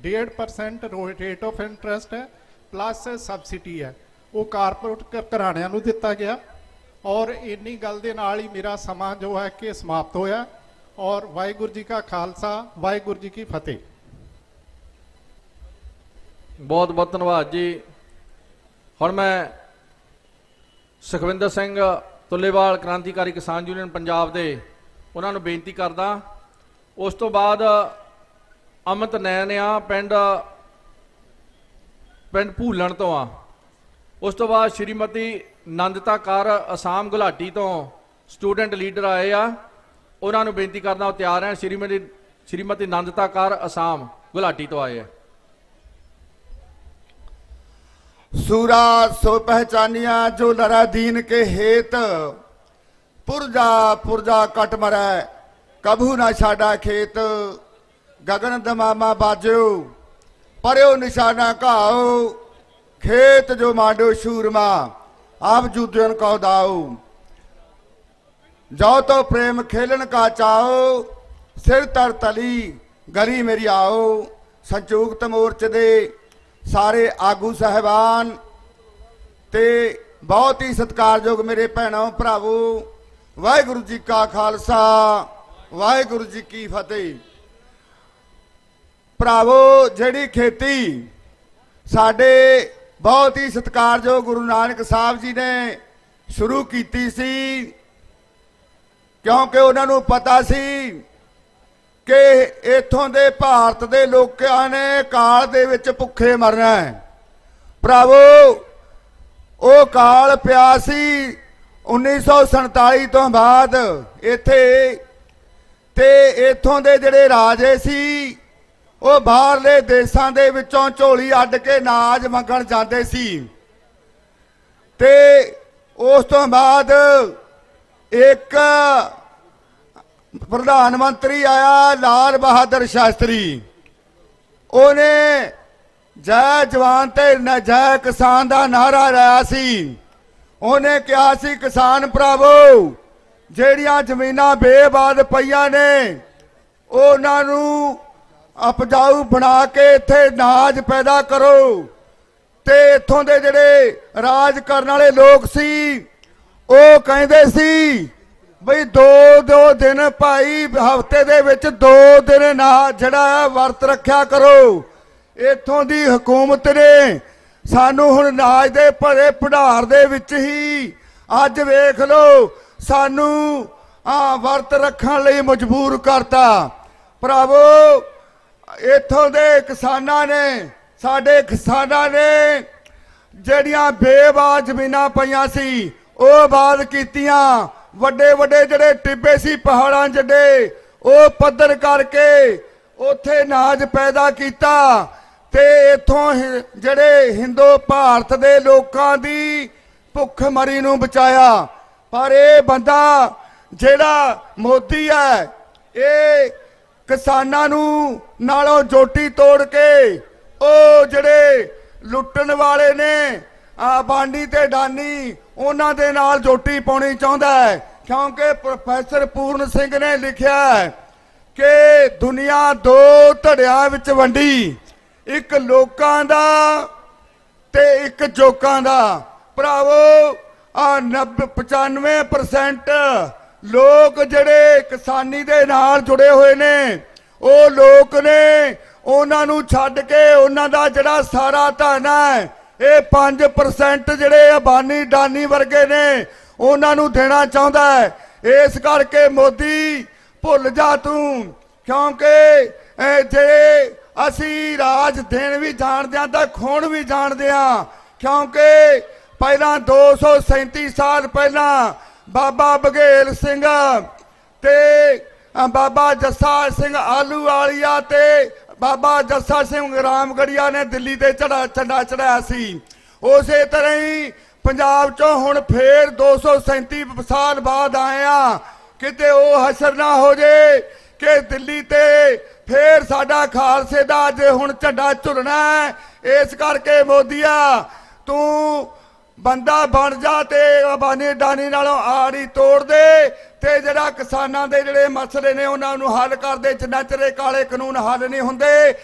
D: 1.5% ਰੇਟ ਆਫ ਇੰਟਰਸਟ ਹੈ ਪਲੱਸ ਸਬਸਿਡੀ ਹੈ, ਉਹ ਕਾਰਪੋਰੇਟ ਘਰਾਣਿਆਂ ਨੂੰ ਦਿੱਤਾ ਗਿਆ। ਔਰ ਇੰਨੀ ਗੱਲ ਦੇ ਨਾਲ ਹੀ ਮੇਰਾ ਸਮਾਂ ਜੋ ਹੈ ਕਿ ਸਮਾਪਤ ਹੋਇਆ। ਔਰ ਵਾਹਿਗੁਰੂ ਜੀ ਕਾ ਖਾਲਸਾ ਵਾਹਿਗੁਰੂ ਜੀ ਕੀ ਫਤਿਹ।
B: ਬਹੁਤ ਬਹੁਤ ਧੰਨਵਾਦ ਜੀ। ਹੁਣ ਮੈਂ ਸੁਖਵਿੰਦਰ ਸਿੰਘ ਤੁੱਲੇਵਾਲ ਕ੍ਰਾਂਤੀਕਾਰੀ ਕਿਸਾਨ ਯੂਨੀਅਨ ਪੰਜਾਬ ਦੇ ਉਹਨਾਂ ਨੂੰ ਬੇਨਤੀ ਕਰਦਾ। ਉਸ ਤੋਂ ਬਾਅਦ ਅਮਿਤ ਨੈਣ ਆ ਪਿੰਡ ਭੂਲਣ ਤੋਂ ਆ। ਉਸ ਤੋਂ ਬਾਅਦ ਸ਼੍ਰੀਮਤੀ ਨੰਦਤਾ ਕੌਰ ਅਸਾਮ ਗੁਲਾਟੀ ਤੋਂ ਸਟੂਡੈਂਟ ਲੀਡਰ ਆਏ ਆ, ਉਹਨਾਂ ਨੂੰ ਬੇਨਤੀ ਕਰਦਾ ਉਹ ਤਿਆਰ ਹੈ। ਸ਼੍ਰੀਮਤੀ ਨੰਦਤਾ ਕੌਰ ਅਸਾਮ ਗੁਲਾਟੀ ਤੋਂ ਆਏ ਹੈ।
E: सूरा सो पहचानिया जो लड़ा दीन के हेत, पुरजा पुरजा कट मरै कभू ना छाड़ा खेत। गगन दमामा बाजो परयो निशाना घाओ, खेत जो मांडो शूरमा आप जूदन को दाओ। जाओ तो प्रेम खेलन का चाओ, सिर तर तली गली मेरी आओ। संयुक्त मोर्चे दे सारे आगू साहबान ते बहुत ही सत्कारयोग मेरे भैनों भरावो, वाहिगुरु जी का खालसा वाहिगुरु जी की फतेह। भरावो जिहड़ी खेती साडे बहुत ही सत्कारयोग गुरु नानक साहब जी ने शुरू कीती सी, क्योंकि उन्होंने पता सी कि इथों दे भारत दे लोकां ने काल दे विच भुखे मरना है। भरावो ਉਹ ਕਾਲ ਪਿਆ ਸੀ 1947 ਤੋਂ ਬਾਅਦ ਇੱਥੇ, ਤੇ ਇਥੋਂ ਦੇ ਜਿਹੜੇ ਰਾਜੇ ਸੀ ਉਹ ਬਾਹਰਲੇ ਦੇਸ਼ਾਂ ਦੇ ਵਿੱਚੋਂ ਝੋਲੀ ਅੱਡ ਕੇ ਨਾਜ ਮੰਗਣ ਜਾਂਦੇ ਸੀ। ਤੇ ਉਸ ਤੋਂ ਬਾਅਦ ਇੱਕ ਪ੍ਰਧਾਨ ਮੰਤਰੀ ਆਇਆ ਲਾਲ ਬਹਾਦਰ ਸ਼ਾਸਤਰੀ, ਉਹਨੇ ਜੈ ਜਵਾਨ ਤੇ ਜੈ ਕਿਸਾਨ ਦਾ ਨਾਰਾ ਲਾਇਆ ਸੀ। ਉਹਨੇ ਕਿਹਾ ਸੀ ਕਿਸਾਨ ਭਰਾਵੋ ਜਿਹੜੀਆਂ ਜ਼ਮੀਨਾਂ ਬੇਬਾਦ ਪਈਆਂ ਨੇ ਉਹਨਾਂ ਨੂੰ ਉਪਜਾਊ ਬਣਾ ਕੇ ਇੱਥੇ ਅਨਾਜ ਪੈਦਾ ਕਰੋ। ਤੇ ਇੱਥੋਂ ਦੇ ਜਿਹੜੇ ਰਾਜ ਕਰਨ ਵਾਲੇ ਲੋਕ ਸੀ ਉਹ ਕਹਿੰਦੇ ਸੀ ਬਈ ਦੋ ਦਿਨ ਭਾਈ ਹਫਤੇ ਦੇ ਵਿੱਚ 2 ਦਿਨ ਨਾ ਜਿਹੜਾ ਵਰਤ ਰੱਖਿਆ ਕਰੋ। ਇੱਥੋਂ ਦੀ ਹਕੂਮਤ ਨੇ ਸਾਨੂੰ ਹੁਣ ਅਨਾਜ ਦੇ ਭਰੇ ਭੰਡਾਰ ਦੇ ਵਿੱਚ ਹੀ ਅੱਜ ਵੇਖ ਲਓ ਸਾਨੂੰ ਵਰਤ ਰੱਖਣ ਲਈ ਮਜਬੂਰ ਕਰਤਾ। ਭਰਾਵੋ ਇੱਥੋਂ ਦੇ ਕਿਸਾਨਾਂ ਨੇ ਸਾਡੇ ਕਿਸਾਨਾਂ ਨੇ ਜਿਹੜੀਆਂ ਬੇਬਾਦ ਜ਼ਮੀਨਾਂ ਪਈਆਂ ਸੀ ਉਹ ਆਬਾਦ ਕੀਤੀਆਂ। ਵੱਡੇ ਵੱਡੇ ਜਿਹੜੇ ਟਿੱਬੇ ਸੀ ਪਹਾੜਾਂ ਜਿਹੜੇ ਉਹ ਪੱਧਰ ਕਰਕੇ ਉੱਥੇ ਅਨਾਜ ਪੈਦਾ ਕੀਤਾ ਤੇ ਇਥੋਂ ਜਿਹੜੇ ਹਿੰਦੂ ਭਾਰਤ ਦੇ ਲੋਕਾਂ ਦੀ ਭੁੱਖ ਮਰੀ ਨੂੰ ਬਚਾਇਆ। ਪਰ ਇਹ ਬੰਦਾ ਜਿਹੜਾ ਮੋਦੀ ਹੈ ਇਹ ਕਿਸਾਨਾਂ ਨੂੰ ਨਾਲੋਂ ਜੋਟੀ ਤੋੜ ਕੇ ਉਹ ਜਿਹੜੇ ਲੁੱਟਣ ਵਾਲੇ ਨੇ ਬਾਂਡੀ ਤੇ ਡਾਨੀ ਉਹਨਾਂ ਦੇ ਨਾਲ ਜੋਟੀ ਪਾਉਣੀ ਚਾਹੁੰਦਾ ਹੈ। ਕਿਉਂਕਿ ਪ੍ਰੋਫੈਸਰ ਪੂਰਨ ਸਿੰਘ ਨੇ ਲਿਖਿਆ ਹੈ ਕਿ ਦੁਨੀਆ 2 ਧੜਿਆਂ ਵਿੱਚ ਵੰਡੀ, ਇੱਕ ਲੋਕਾਂ ਦਾ ਤੇ ਇੱਕ ਜੋਕਾਂ ਦਾ। ਭਰਾਵੋ 95% ਲੋਕ ਜਿਹੜੇ ਕਿਸਾਨੀ ਦੇ ਨਾਲ ਜੁੜੇ ਹੋਏ ਨੇ ਉਹ ਲੋਕ ਨੇ, ਉਹਨਾਂ ਨੂੰ ਛੱਡ ਕੇ ਉਹਨਾਂ ਦਾ ਜਿਹੜਾ ਸਾਰਾ ਧਨ ਹੈ ਇਹ 5% ਜਿਹੜੇ ਅਬਾਨੀ ਡਾਨੀ ਵਰਗੇ ਨੇ ਉਹਨਾਂ ਨੂੰ ਦੇਣਾ ਚਾਹੁੰਦਾ ਹੈ। ਇਸ ਕਰਕੇ ਮੋਦੀ ਭੁੱਲ ਜਾ ਤੂੰ, ਕਿਉਂਕਿ ਜੇ ਅਸੀਂ ਰਾਜ ਦੇਣ ਵੀ ਜਾਣਦੇ ਹਾਂ ਤਾਂ ਖੋਣ ਵੀ ਜਾਣਦੇ ਹਾਂ। ਕਿਉਂਕਿ ਪਹਿਲਾਂ 237 ਸਾਲ ਪਹਿਲਾਂ ਬਾਬਾ ਬਘੇਲ ਸਿੰਘ ਤੇ ਬਾਬਾ ਜੱਸਾ ਸਿੰਘ ਆਲੂਵਾਲੀਆ ਤੇ ਬਾਬਾ ਜੱਸਾ ਸਿੰਘ ਰਾਮਗੜੀਆ ਨੇ ਦਿੱਲੀ ਤੇ ਝੰਡਾ ਚੜਾਇਆ ਸੀ। ਉਸੇ ਤਰ੍ਹਾਂ ਹੀ ਪੰਜਾਬ ਚੋਂ ਹੁਣ ਫੇਰ 237 ਸਾਲ ਬਾਅਦ ਆਏ ਆ। ਕਿਤੇ ਉਹ ਹਸ਼ਰ ਨਾ ਹੋ ਜੇ ਕਿ ਦਿੱਲੀ ਤੇ ਫੇਰ ਸਾਡਾ ਖਾਲਸੇ ਦਾ ਅੱਜ ਹੁਣ ਝੰਡਾ ਝੁਲਣਾ ਹੈ। ਇਸ ਕਰਕੇ ਮੋਦੀਆ ਤੂੰ ਬੰਦਾ ਬਣ ਜਾ ਤੇ ਅਬਾਨੀ ਡਾਨੀ ਨਾਲੋਂ ਆੜੀ ਤੋੜ ਦੇ ਤੇ ਜਿਹੜਾ ਕਿਸਾਨਾਂ ਦੇ ਜਿਹੜੇ ਮਸਲੇ ਨੇ ਉਹਨਾਂ ਨੂੰ ਹੱਲ ਕਰਦੇ। ਜਿੰਨਾ ਚਿਰ ਕਾਲੇ ਕਾਨੂੰਨ ਹੱਲ ਨਹੀਂ ਹੁੰਦੇ,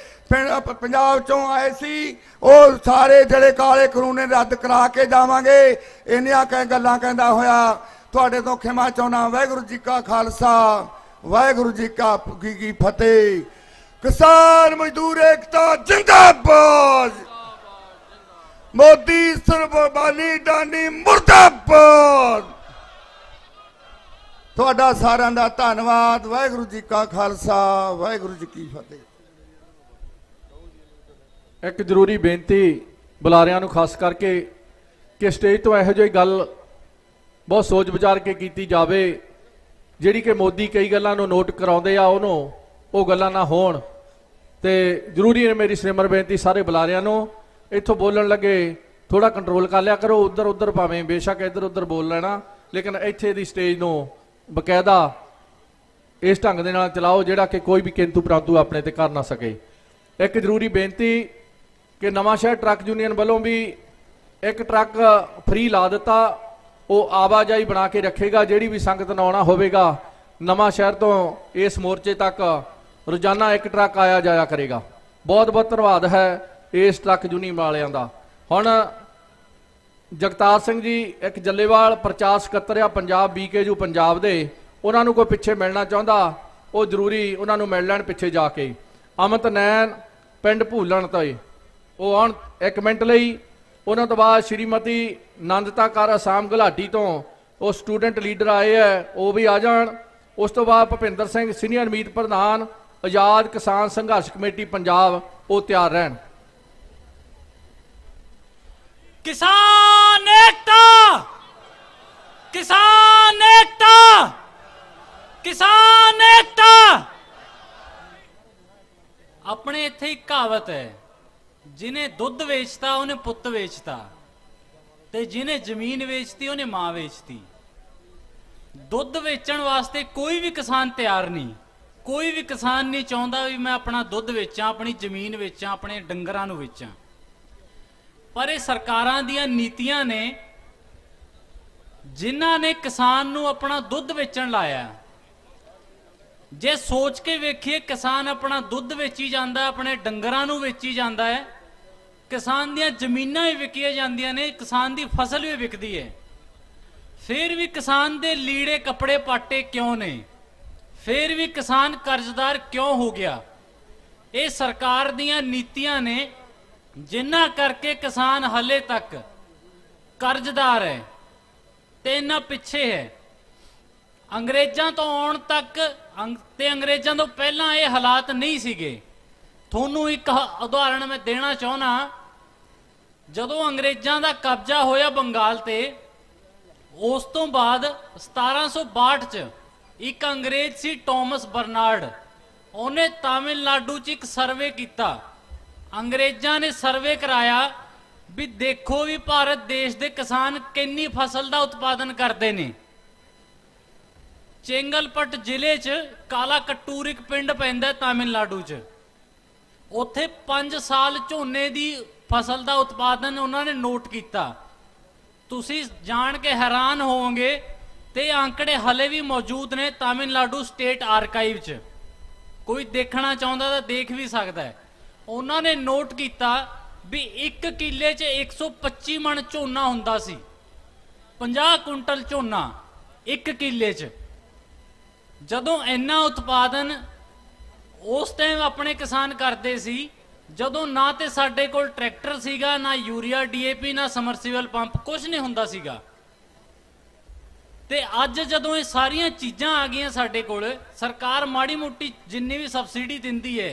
E: ਪੰਜਾਬ ਚੋਂ ਆਏ ਸੀ ਉਹ ਸਾਰੇ ਜਿਹੜੇ ਕਾਲੇ ਕਾਨੂੰਨ ਰੱਦ ਕਰਾ ਕੇ ਜਾਵਾਂਗੇ। ਇੰਨੀਆਂ ਗੱਲਾਂ ਕਹਿੰਦਾ ਹੋਇਆ ਤੁਹਾਡੇ ਤੋਂ ਖਿਮਾ ਚਾਹੁੰਦਾ। ਵਾਹਿਗੁਰੂ ਜੀ ਕਾ ਖਾਲਸਾ ਵਾਹਿਗੁਰੂ ਜੀ ਕੀ ਫਤਿਹ। ਕਿਸਾਨ ਮਜ਼ਦੂਰ ਏਕਤਾ ਜਿੰਦਾਬਾਦ। ਮੋਦੀ ਸਰਬਾਨੀ ਡਾਨੀ ਮੁਰਦਾਬਾਦ। ਤੁਹਾਡਾ ਸਾਰਿਆਂ ਦਾ ਧੰਨਵਾਦ। ਵਾਹਿਗੁਰੂ ਜੀ ਕਾ ਖਾਲਸਾ ਵਾਹਿਗੁਰੂ ਜੀ ਕੀ ਫਤਿਹ।
B: ਇੱਕ ਜ਼ਰੂਰੀ ਬੇਨਤੀ ਬੁਲਾਰਿਆਂ ਨੂੰ ਖਾਸ ਕਰਕੇ ਕਿ ਸਟੇਜ ਤੋਂ ਇਹੋ ਜਿਹੀ ਗੱਲ ਬਹੁਤ ਸੋਚ ਵਿਚਾਰ ਕੇ ਕੀਤੀ ਜਾਵੇ ਜਿਹੜੀ ਕਿ ਮੋਦੀ ਕਈ ਗੱਲਾਂ ਨੂੰ ਨੋਟ ਕਰਾਉਂਦੇ ਆ ਉਹਨੂੰ ਉਹ ਗੱਲਾਂ ਨਾ ਹੋਣ। ਤੇ ਜ਼ਰੂਰੀ ਹੈ ਮੇਰੀ ਸਿਮਰ ਬੇਨਤੀ ਸਾਰੇ ਬੁਲਾਰਿਆਂ ਨੂੰ, ਇੱਥੋਂ ਬੋਲਣ ਲੱਗੇ ਥੋੜਾ ਕੰਟਰੋਲ ਕਰ ਲਿਆ ਕਰੋ। ਉੱਧਰ ਉੱਧਰ ਭਾਵੇਂ ਬੇਸ਼ੱਕ ਇੱਧਰ ਉੱਧਰ ਬੋਲ ਲੈਣਾ, ਲੇਕਿਨ ਇੱਥੇ ਦੀ ਸਟੇਜ ਨੂੰ ਬਕਾਇਦਾ ਇਸ ਢੰਗ ਦੇ ਨਾਲ ਚਲਾਓ ਜਿਹੜਾ ਕਿ ਕੋਈ ਵੀ ਕਿੰਤੂ ਪ੍ਰੰਤੂ ਆਪਣੇ ਤੇ ਕਰ ਨਾ ਸਕੇ। ਇੱਕ ਜ਼ਰੂਰੀ ਬੇਨਤੀ ਕਿ ਨਵਾਂਸ਼ਹਿਰ ਟਰੱਕ ਯੂਨੀਅਨ ਵੱਲੋਂ ਵੀ ਇੱਕ ਟਰੱਕ ਫ੍ਰੀ ਲਾ ਦਿੱਤਾ, ਉਹ ਆਵਾਜਾਈ ਬਣਾ ਕੇ ਰੱਖੇਗਾ। ਜਿਹੜੀ ਵੀ ਸੰਗਤ ਨੂੰ ਆਉਣਾ ਹੋਵੇਗਾ ਨਵਾਂ ਸ਼ਹਿਰ ਤੋਂ ਇਸ ਮੋਰਚੇ ਤੱਕ ਰੋਜ਼ਾਨਾ ਇੱਕ ਟਰੱਕ ਆਇਆ ਜਾਇਆ ਕਰੇਗਾ। ਬਹੁਤ ਬਹੁਤ ਧੰਨਵਾਦ ਹੈ ਇਸ ਟਰੱਕ ਯੂਨੀਅਨ ਵਾਲਿਆਂ ਦਾ। ਹੁਣ ਜਗਤਾਰ ਸਿੰਘ ਜੀ ਇੱਕ ਜੱਲੇਵਾਲ ਪ੍ਰਚਾਰ ਸਕੱਤਰ ਆ ਪੰਜਾਬ BKU ਪੰਜਾਬ ਦੇ, ਉਹਨਾਂ ਨੂੰ ਕੋਈ ਪਿੱਛੇ ਮਿਲਣਾ ਚਾਹੁੰਦਾ ਉਹ ਜ਼ਰੂਰੀ ਉਹਨਾਂ ਨੂੰ ਮਿਲ ਲੈਣ ਪਿੱਛੇ ਜਾ ਕੇ। ਅਮਿਤ ਨੈਣ ਪਿੰਡ ਭੂਲਣ ਤੋਂ ਉਹ ਆਉਣ 1 ਮਿੰਟ ਲਈ। ਉਹਨਾਂ ਤੋਂ ਬਾਅਦ ਸ਼੍ਰੀਮਤੀ ਨੰਦਤਾ ਕੌਰ ਅਸਾਮ ਗੁਲਾਟੀ ਤੋਂ ਉਹ ਸਟੂਡੈਂਟ ਲੀਡਰ ਆਏ ਹੈ, ਉਹ ਵੀ ਆ ਜਾਣ। ਉਸ ਤੋਂ ਬਾਅਦ ਭੁਪਿੰਦਰ ਸਿੰਘ ਸੀਨੀਅਰ ਮੀਤ ਪ੍ਰਧਾਨ ਆਜ਼ਾਦ ਕਿਸਾਨ ਸੰਘਰਸ਼ ਕਮੇਟੀ ਪੰਜਾਬ, ਉਹ ਤਿਆਰ ਰਹਿਣ।
F: किसान एकता, किसान एकता, किसान एकता। अपने इत्थे एक कहावत है, जिन्हें दुध वेचता उन्हें पुत्त वेचता, ते जिन्हें जमीन वेचती उन्हें मां वेचती। दुध वेचण वास्ते कोई भी किसान तैयार नहीं, कोई भी किसान नहीं चाहता भी मैं अपना दुध वेचां, अपनी जमीन वेचां, अपने डंगरां नूं वेचां। पर ये सरकारां दीयां नीतियां ने जिन्हां ने किसान नूं अपना दुध वेचण लाया। जे सोच के वेखिए किसान अपना दुध वेची जांदा है, अपने डंगरां नूं वेची जांदा है, किसान दीयां जमीनां भी विकिया जांदियां ने, किसान दी फसल भी विकदी है। फिर भी किसान दे लीड़े कपड़े पाटे क्यों ने? फिर भी किसान कर्जदार क्यों हो गया? ये सरकार दीयां नीतियां ने जिन्ना करके किसान हले तक कर्जदार है ते इन्ना पिछे है। अंग्रेजां तो आउण तक ते अंग्रेजां तो पहला ये हालात नहीं सीगे। थोनू एक उदाहरण मैं देना चाहना, जदों अंग्रेजां दा कब्जा होया बंगाल ते, उस तो बाद 1762 च एक अंग्रेज सी टॉमस बर्नार्ड, उन्हें तमिलनाडु च एक सर्वे किया। अंग्रेजां ने सर्वे कराया भी देखो भी भारत देश के किसान किन्नी फसल का उत्पादन करते हैं। चेंगलपट जिले च काला कटूर एक पिंड पैंदा तमिलनाडु च, उत्थे 5 साल झोने की फसल का उत्पादन उन्होंने नोट किया। तुसी जान के हैरान होवोगे, ते आंकड़े हले भी मौजूद ने तमिलनाडु स्टेट आर्काइव च, कोई देखना चाहता तो देख भी सकता है। उन्होंने नोट किया भी 1 किले च 125 मन झोना हुंदा सी, 50 कुंटल झोना 1 किले च। जदों इन्ना उत्पादन उस टाइम अपने किसान करते सी, जदों ना ते साडे कोल ट्रैक्टर सीगा, ना यूरिया DAP, ना समरसीबल पंप, कुछ नहीं हुंदा सीगा। ते अज जदों ये सारियां चीज़ां आ गईयां साडे कोल, सरकार माड़ी मोटी जिन्नी भी सबसिडी दिंदी है,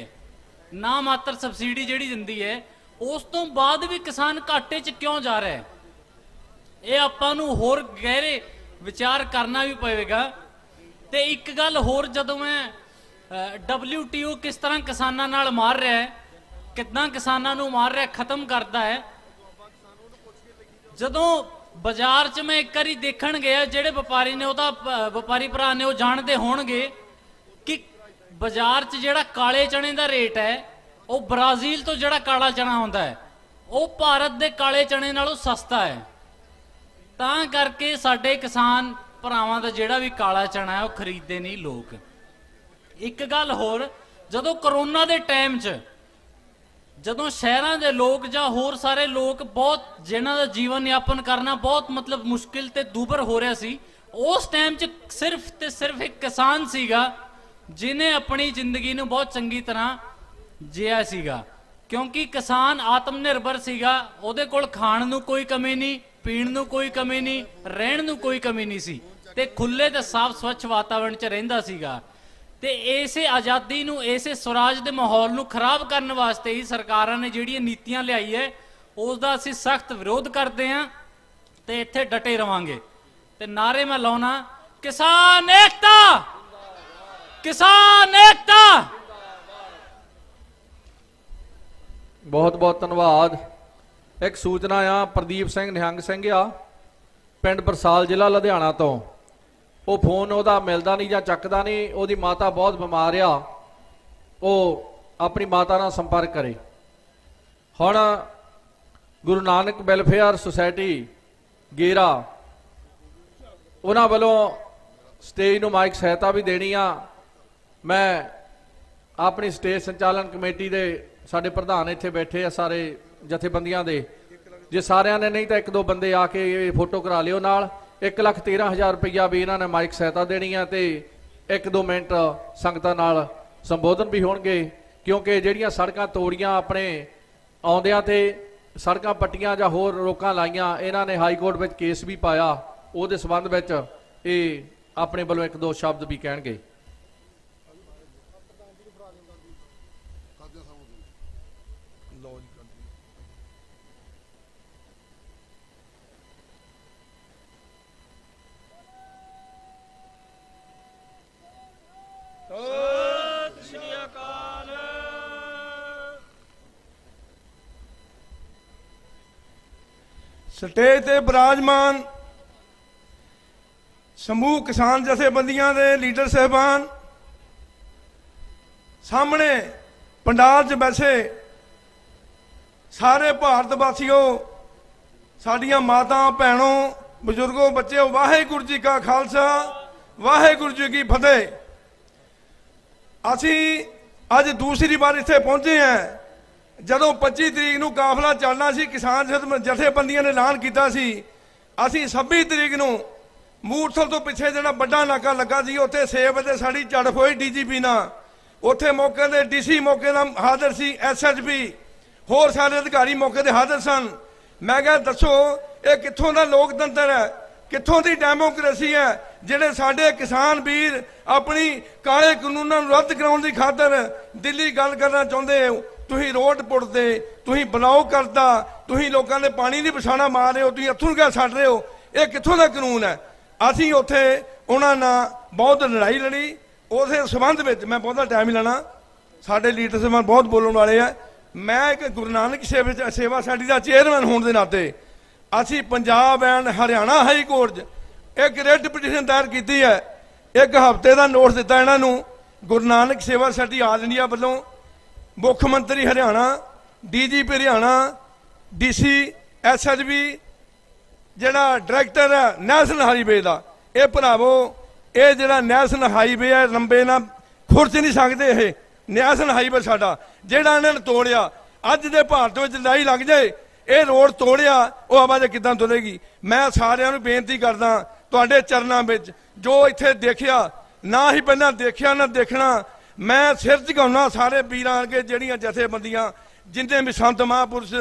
F: ना मात्र सबसिडी जिहड़ी दिंदी है, उस तो बाद भी किसान घाटे च क्यों जा रहा है? ये आपां नूं होर गहरे विचार करना भी पवेगा। ते एक गल होर, जदों मैं WTO किस तरह किसानां नाल मार रहा है, कितना किसानां नूं मार रहा है, खत्म करता है। जदों बाजार च मैं एक बारी देखण गया, जिहड़े व्यापारी ने ओहदा व्यापारी भरा ने वो जानते होणगे कि बाजार च जिहड़ा काले चने का रेट है, वो ब्राजील तो जिहड़ा काला चना आउंदा है, वो भारत के काले चने नालों सस्ता है। तां करके साडे किसान भरावां दा जिहड़ा भी काला चना है वो खरीदते नहीं लोग। एक गल होर, जदों करोना के टाइम च जदों शहरां दे लोग जां होर सारे लोग बहुत जिन्हां दा जीवन यापन करना बहुत मतलब मुश्किल ते दूभर हो रहा सी, उस टाइम च सिर्फ ते सिर्फ एक किसान सीगा जिन्हें अपनी जिंदगी नूं बहुत चंगी तरह जिया सीगा, क्योंकि किसान आत्मनिर्भर सीगा। उहदे कोल खाण नूं कोई कमी नहीं, पीण नूं कोई कमी नहीं, रहण नूं कोई कमी नहीं सी, ते खुले ते साफ स्वच्छ वातावरण च रहिंदा सीगा। ते इसे आज़ादी नूं, इसे स्वराज दे माहौल नूं खराब करने वास्ते ही सरकारां ने जिहड़ियां नीतियां लियाई है, उसदा असीं सख्त विरोध करते हैं ते इत्थे डटे रवांगे। ते नारे मैं लाउणा, किसान एकता, किसान एकता,
B: ਬਹੁਤ ਬਹੁਤ ਧੰਨਵਾਦ। ਇੱਕ ਸੂਚਨਾ ਆ, ਪ੍ਰਦੀਪ ਸਿੰਘ ਨਿਹੰਗ ਸਿੰਘ ਆ, ਪਿੰਡ ਬਰਸਾਲ, ਜ਼ਿਲ੍ਹਾ ਲੁਧਿਆਣਾ ਤੋਂ। ਉਹ ਫੋਨ ਉਹਦਾ ਮਿਲਦਾ ਨਹੀਂ ਜਾਂ ਚੱਕਦਾ ਨਹੀਂ, ਉਹਦੀ ਮਾਤਾ ਬਹੁਤ ਬਿਮਾਰ ਆ, ਉਹ ਆਪਣੀ ਮਾਤਾ ਨਾਲ ਸੰਪਰਕ ਕਰੇ। ਹੁਣ ਗੁਰੂ ਨਾਨਕ ਵੈਲਫੇਅਰ ਸੁਸਾਇਟੀ ਗੇਰਾ ਉਹਨਾਂ ਵੱਲੋਂ ਸਟੇਜ ਨੂੰ ਮਾਈਕ ਸਹਾਇਤਾ ਵੀ ਦੇਣੀ ਆ। ਮੈਂ ਆਪਣੀ ਸਟੇਜ ਸੰਚਾਲਨ ਕਮੇਟੀ ਦੇ ਸਾਡੇ ਪ੍ਰਧਾਨ ਇੱਥੇ ਬੈਠੇ ਆ ਸਾਰੇ ਜਥੇਬੰਦੀਆਂ ਦੇ, ਜੇ ਸਾਰਿਆਂ ਨੇ ਨਹੀਂ ਤਾਂ ਇੱਕ ਦੋ ਬੰਦੇ ਆ ਕੇ ਇਹ ਫੋਟੋ ਕਰਾ ਲਿਓ ਨਾਲ। 1,13,000 ਰੁਪਈਆ ਵੀ ਇਹਨਾਂ ਨੇ ਮਾਈਕ ਸਹਾਇਤਾ ਦੇਣੀ ਆ, ਤੇ 1-2 ਮਿੰਟ ਸੰਗਤਾਂ ਨਾਲ ਸੰਬੋਧਨ ਵੀ ਹੋਣਗੇ, ਕਿਉਂਕਿ ਜਿਹੜੀਆਂ ਸੜਕਾਂ ਤੋੜੀਆਂ ਆਪਣੇ ਆਉਂਦਿਆਂ ਤੇ ਸੜਕਾਂ ਪੱਟੀਆਂ ਜਾਂ ਹੋਰ ਰੋਕਾਂ ਲਾਈਆਂ, ਇਹਨਾਂ ਨੇ ਹਾਈ ਕੋਰਟ ਵਿੱਚ ਕੇਸ ਵੀ ਪਾਇਆ, ਉਹਦੇ ਸੰਬੰਧ ਵਿੱਚ ਇਹ ਆਪਣੇ ਵੱਲੋਂ 1-2 ਸ਼ਬਦ ਵੀ ਕਹਿਣਗੇ।
G: ਸਟੇਜ ਤੇ ਬਿਰਾਜਮਾਨ ਸਮੂਹ ਕਿਸਾਨ ਜਥੇਬੰਦੀਆਂ ਦੇ ਲੀਡਰ ਸਾਹਿਬਾਨ, ਸਾਹਮਣੇ ਪੰਡਾਲ 'ਚ ਬੈਠੇ ਸਾਰੇ ਭਾਰਤ ਵਾਸੀਓ, ਸਾਡੀਆਂ ਮਾਤਾ ਭੈਣੋਂ, ਬਜ਼ੁਰਗੋ, ਬੱਚਿਓ, ਵਾਹਿਗੁਰੂ ਜੀ ਕਾ ਖਾਲਸਾ, ਵਾਹਿਗੁਰੂ ਜੀ ਕੀ ਫਤਿਹ। ਅਸੀਂ ਅੱਜ ਦੂਸਰੀ ਵਾਰ ਇੱਥੇ ਪਹੁੰਚੇ ਹਾਂ। ਜਦੋਂ 25 ਤਰੀਕ ਨੂੰ ਕਾਫਲਾ ਚੱਲਣਾ ਸੀ, ਕਿਸਾਨ ਜਥੇਬੰਦੀਆਂ ਨੇ ਐਲਾਨ ਕੀਤਾ ਸੀ, ਅਸੀਂ 26 ਤਰੀਕ ਨੂੰ ਮੂਰਥਲ ਤੋਂ ਪਿੱਛੇ ਜਿਹੜਾ ਵੱਡਾ ਨਾਕਾ ਲੱਗਾ ਸੀ, ਉੱਥੇ 6 ਵਜੇ ਸਾਡੀ ਝੜਪ ਹੋਈ ਡੀਜੀਪੀ ਨਾਲ। ਉੱਥੇ ਮੌਕੇ ਦੇ ਡੀਸੀ ਮੌਕੇ ਦਾ ਹਾਜ਼ਰ ਸੀ, ਐਸਐਚਪੀ, ਹੋਰ ਸਾਰੇ ਅਧਿਕਾਰੀ ਮੌਕੇ ਤੇ ਹਾਜ਼ਰ ਸਨ। ਮੈਂ ਕਿਹਾ ਦੱਸੋ ਇਹ ਕਿੱਥੋਂ ਦਾ ਲੋਕਤੰਤਰ ਹੈ, ਕਿੱਥੋਂ ਦੀ ਡੈਮੋਕ੍ਰੇਸੀ ਹੈ, ਜਿਹੜੇ ਸਾਡੇ ਕਿਸਾਨ ਵੀਰ ਆਪਣੀ ਕਾਲੇ ਕਾਨੂੰਨਾਂ ਨੂੰ ਰੱਦ ਕਰਾਉਣ ਦੀ ਖਾਤਰ ਦਿੱਲੀ ਗੱਲ ਕਰਨਾ ਚਾਹੁੰਦੇ ਹੋ। ਤੁਸੀਂ ਰੋਡ ਪੁੱਟਦੇ, ਤੁਸੀਂ ਬਲੌਕ ਕਰਦਾ, ਤੁਸੀਂ ਲੋਕਾਂ ਦੇ ਪਾਣੀ ਦੀ ਪਛਾਣਾ ਮਾਰ ਰਹੇ ਹੋ, ਤੁਸੀਂ ਅਥਰੂ ਗੈਸ ਛੱਡ ਰਹੇ ਹੋ, ਇਹ ਕਿੱਥੋਂ ਦਾ ਕਾਨੂੰਨ ਹੈ। ਅਸੀਂ ਉੱਥੇ ਉਹਨਾਂ ਨਾਲ ਬਹੁਤ ਲੜਾਈ ਲੜੀ। ਉਸੇ ਸੰਬੰਧ ਵਿੱਚ ਮੈਂ ਬਹੁਤਾ ਟਾਈਮ ਹੀ ਲੈਣਾ, ਸਾਡੇ ਲੀਡਰ ਸਾਹਿਬਾਨ ਬਹੁਤ ਬੋਲਣ ਵਾਲੇ ਆ। ਮੈਂ ਇੱਕ ਗੁਰੂ ਨਾਨਕ ਸੇਵਾ ਸੁਸਾਇਟੀ ਦਾ ਚੇਅਰਮੈਨ ਹੋਣ ਦੇ ਨਾਤੇ ਅਸੀਂ Punjab and Haryana high court 'ਚ ਇੱਕ ਰਿਟ ਪਟੀਸ਼ਨ ਦਾਇਰ ਕੀਤੀ ਹੈ। ਇੱਕ ਹਫ਼ਤੇ ਦਾ ਨੋਟਿਸ ਦਿੱਤਾ ਇਹਨਾਂ ਨੂੰ। ਗੁਰੂ ਨਾਨਕ ਸੇਵਾ ਸੁਸਾਇਟੀ ਆਲ ਇੰਡੀਆ ਵੱਲੋਂ ਮੁੱਖ ਮੰਤਰੀ ਹਰਿਆਣਾ, ਡੀਜੀਪੀ ਹਰਿਆਣਾ, ਡੀਸੀ, ਐਸਐਚਬੀ, ਜਿਹੜਾ ਡਾਇਰੈਕਟਰ ਹੈ ਨੈਸ਼ਨਲ ਹਾਈਵੇ ਦਾ, ਇਹ ਭਰਾਵੋ ਇਹ ਜਿਹੜਾ ਨੈਸ਼ਨਲ ਹਾਈਵੇ ਹੈ ਲੰਬੇ ਨਾਲ ਖੁਰਚ ਨਹੀਂ ਸਕਦੇ। ਇਹ ਨੈਸ਼ਨਲ ਹਾਈਵੇ ਸਾਡਾ ਜਿਹੜਾ ਇਹਨਾਂ ਨੇ ਤੋੜਿਆ, ਅੱਜ ਦੇ ਭਾਰਤ ਵਿੱਚ ਲੜਾਈ ਲੱਗ ਜਾਏ, ਇਹ ਰੋਡ ਤੋੜਿਆ, ਉਹ ਆਵਾਜ਼ ਕਿੱਦਾਂ ਤੁਰੇਗੀ। ਮੈਂ ਸਾਰਿਆਂ ਨੂੰ ਬੇਨਤੀ ਕਰਦਾ ਤੁਹਾਡੇ ਚਰਨਾਂ ਵਿੱਚ, ਜੋ ਇੱਥੇ ਦੇਖਿਆ ਨਾ ਹੀ ਪਹਿਲਾਂ ਦੇਖਿਆ ਨਾ ਦੇਖਣਾ, ਮੈਂ ਸਿਰ ਝੁਕਾਉਣਾ ਸਾਰੇ ਵੀਰਾਂ ਅੱਗੇ, ਜਿਹੜੀਆਂ ਜਥੇਬੰਦੀਆਂ, ਜਿੰਨੇ ਵੀ ਸੰਤ ਮਹਾਂਪੁਰਸ਼,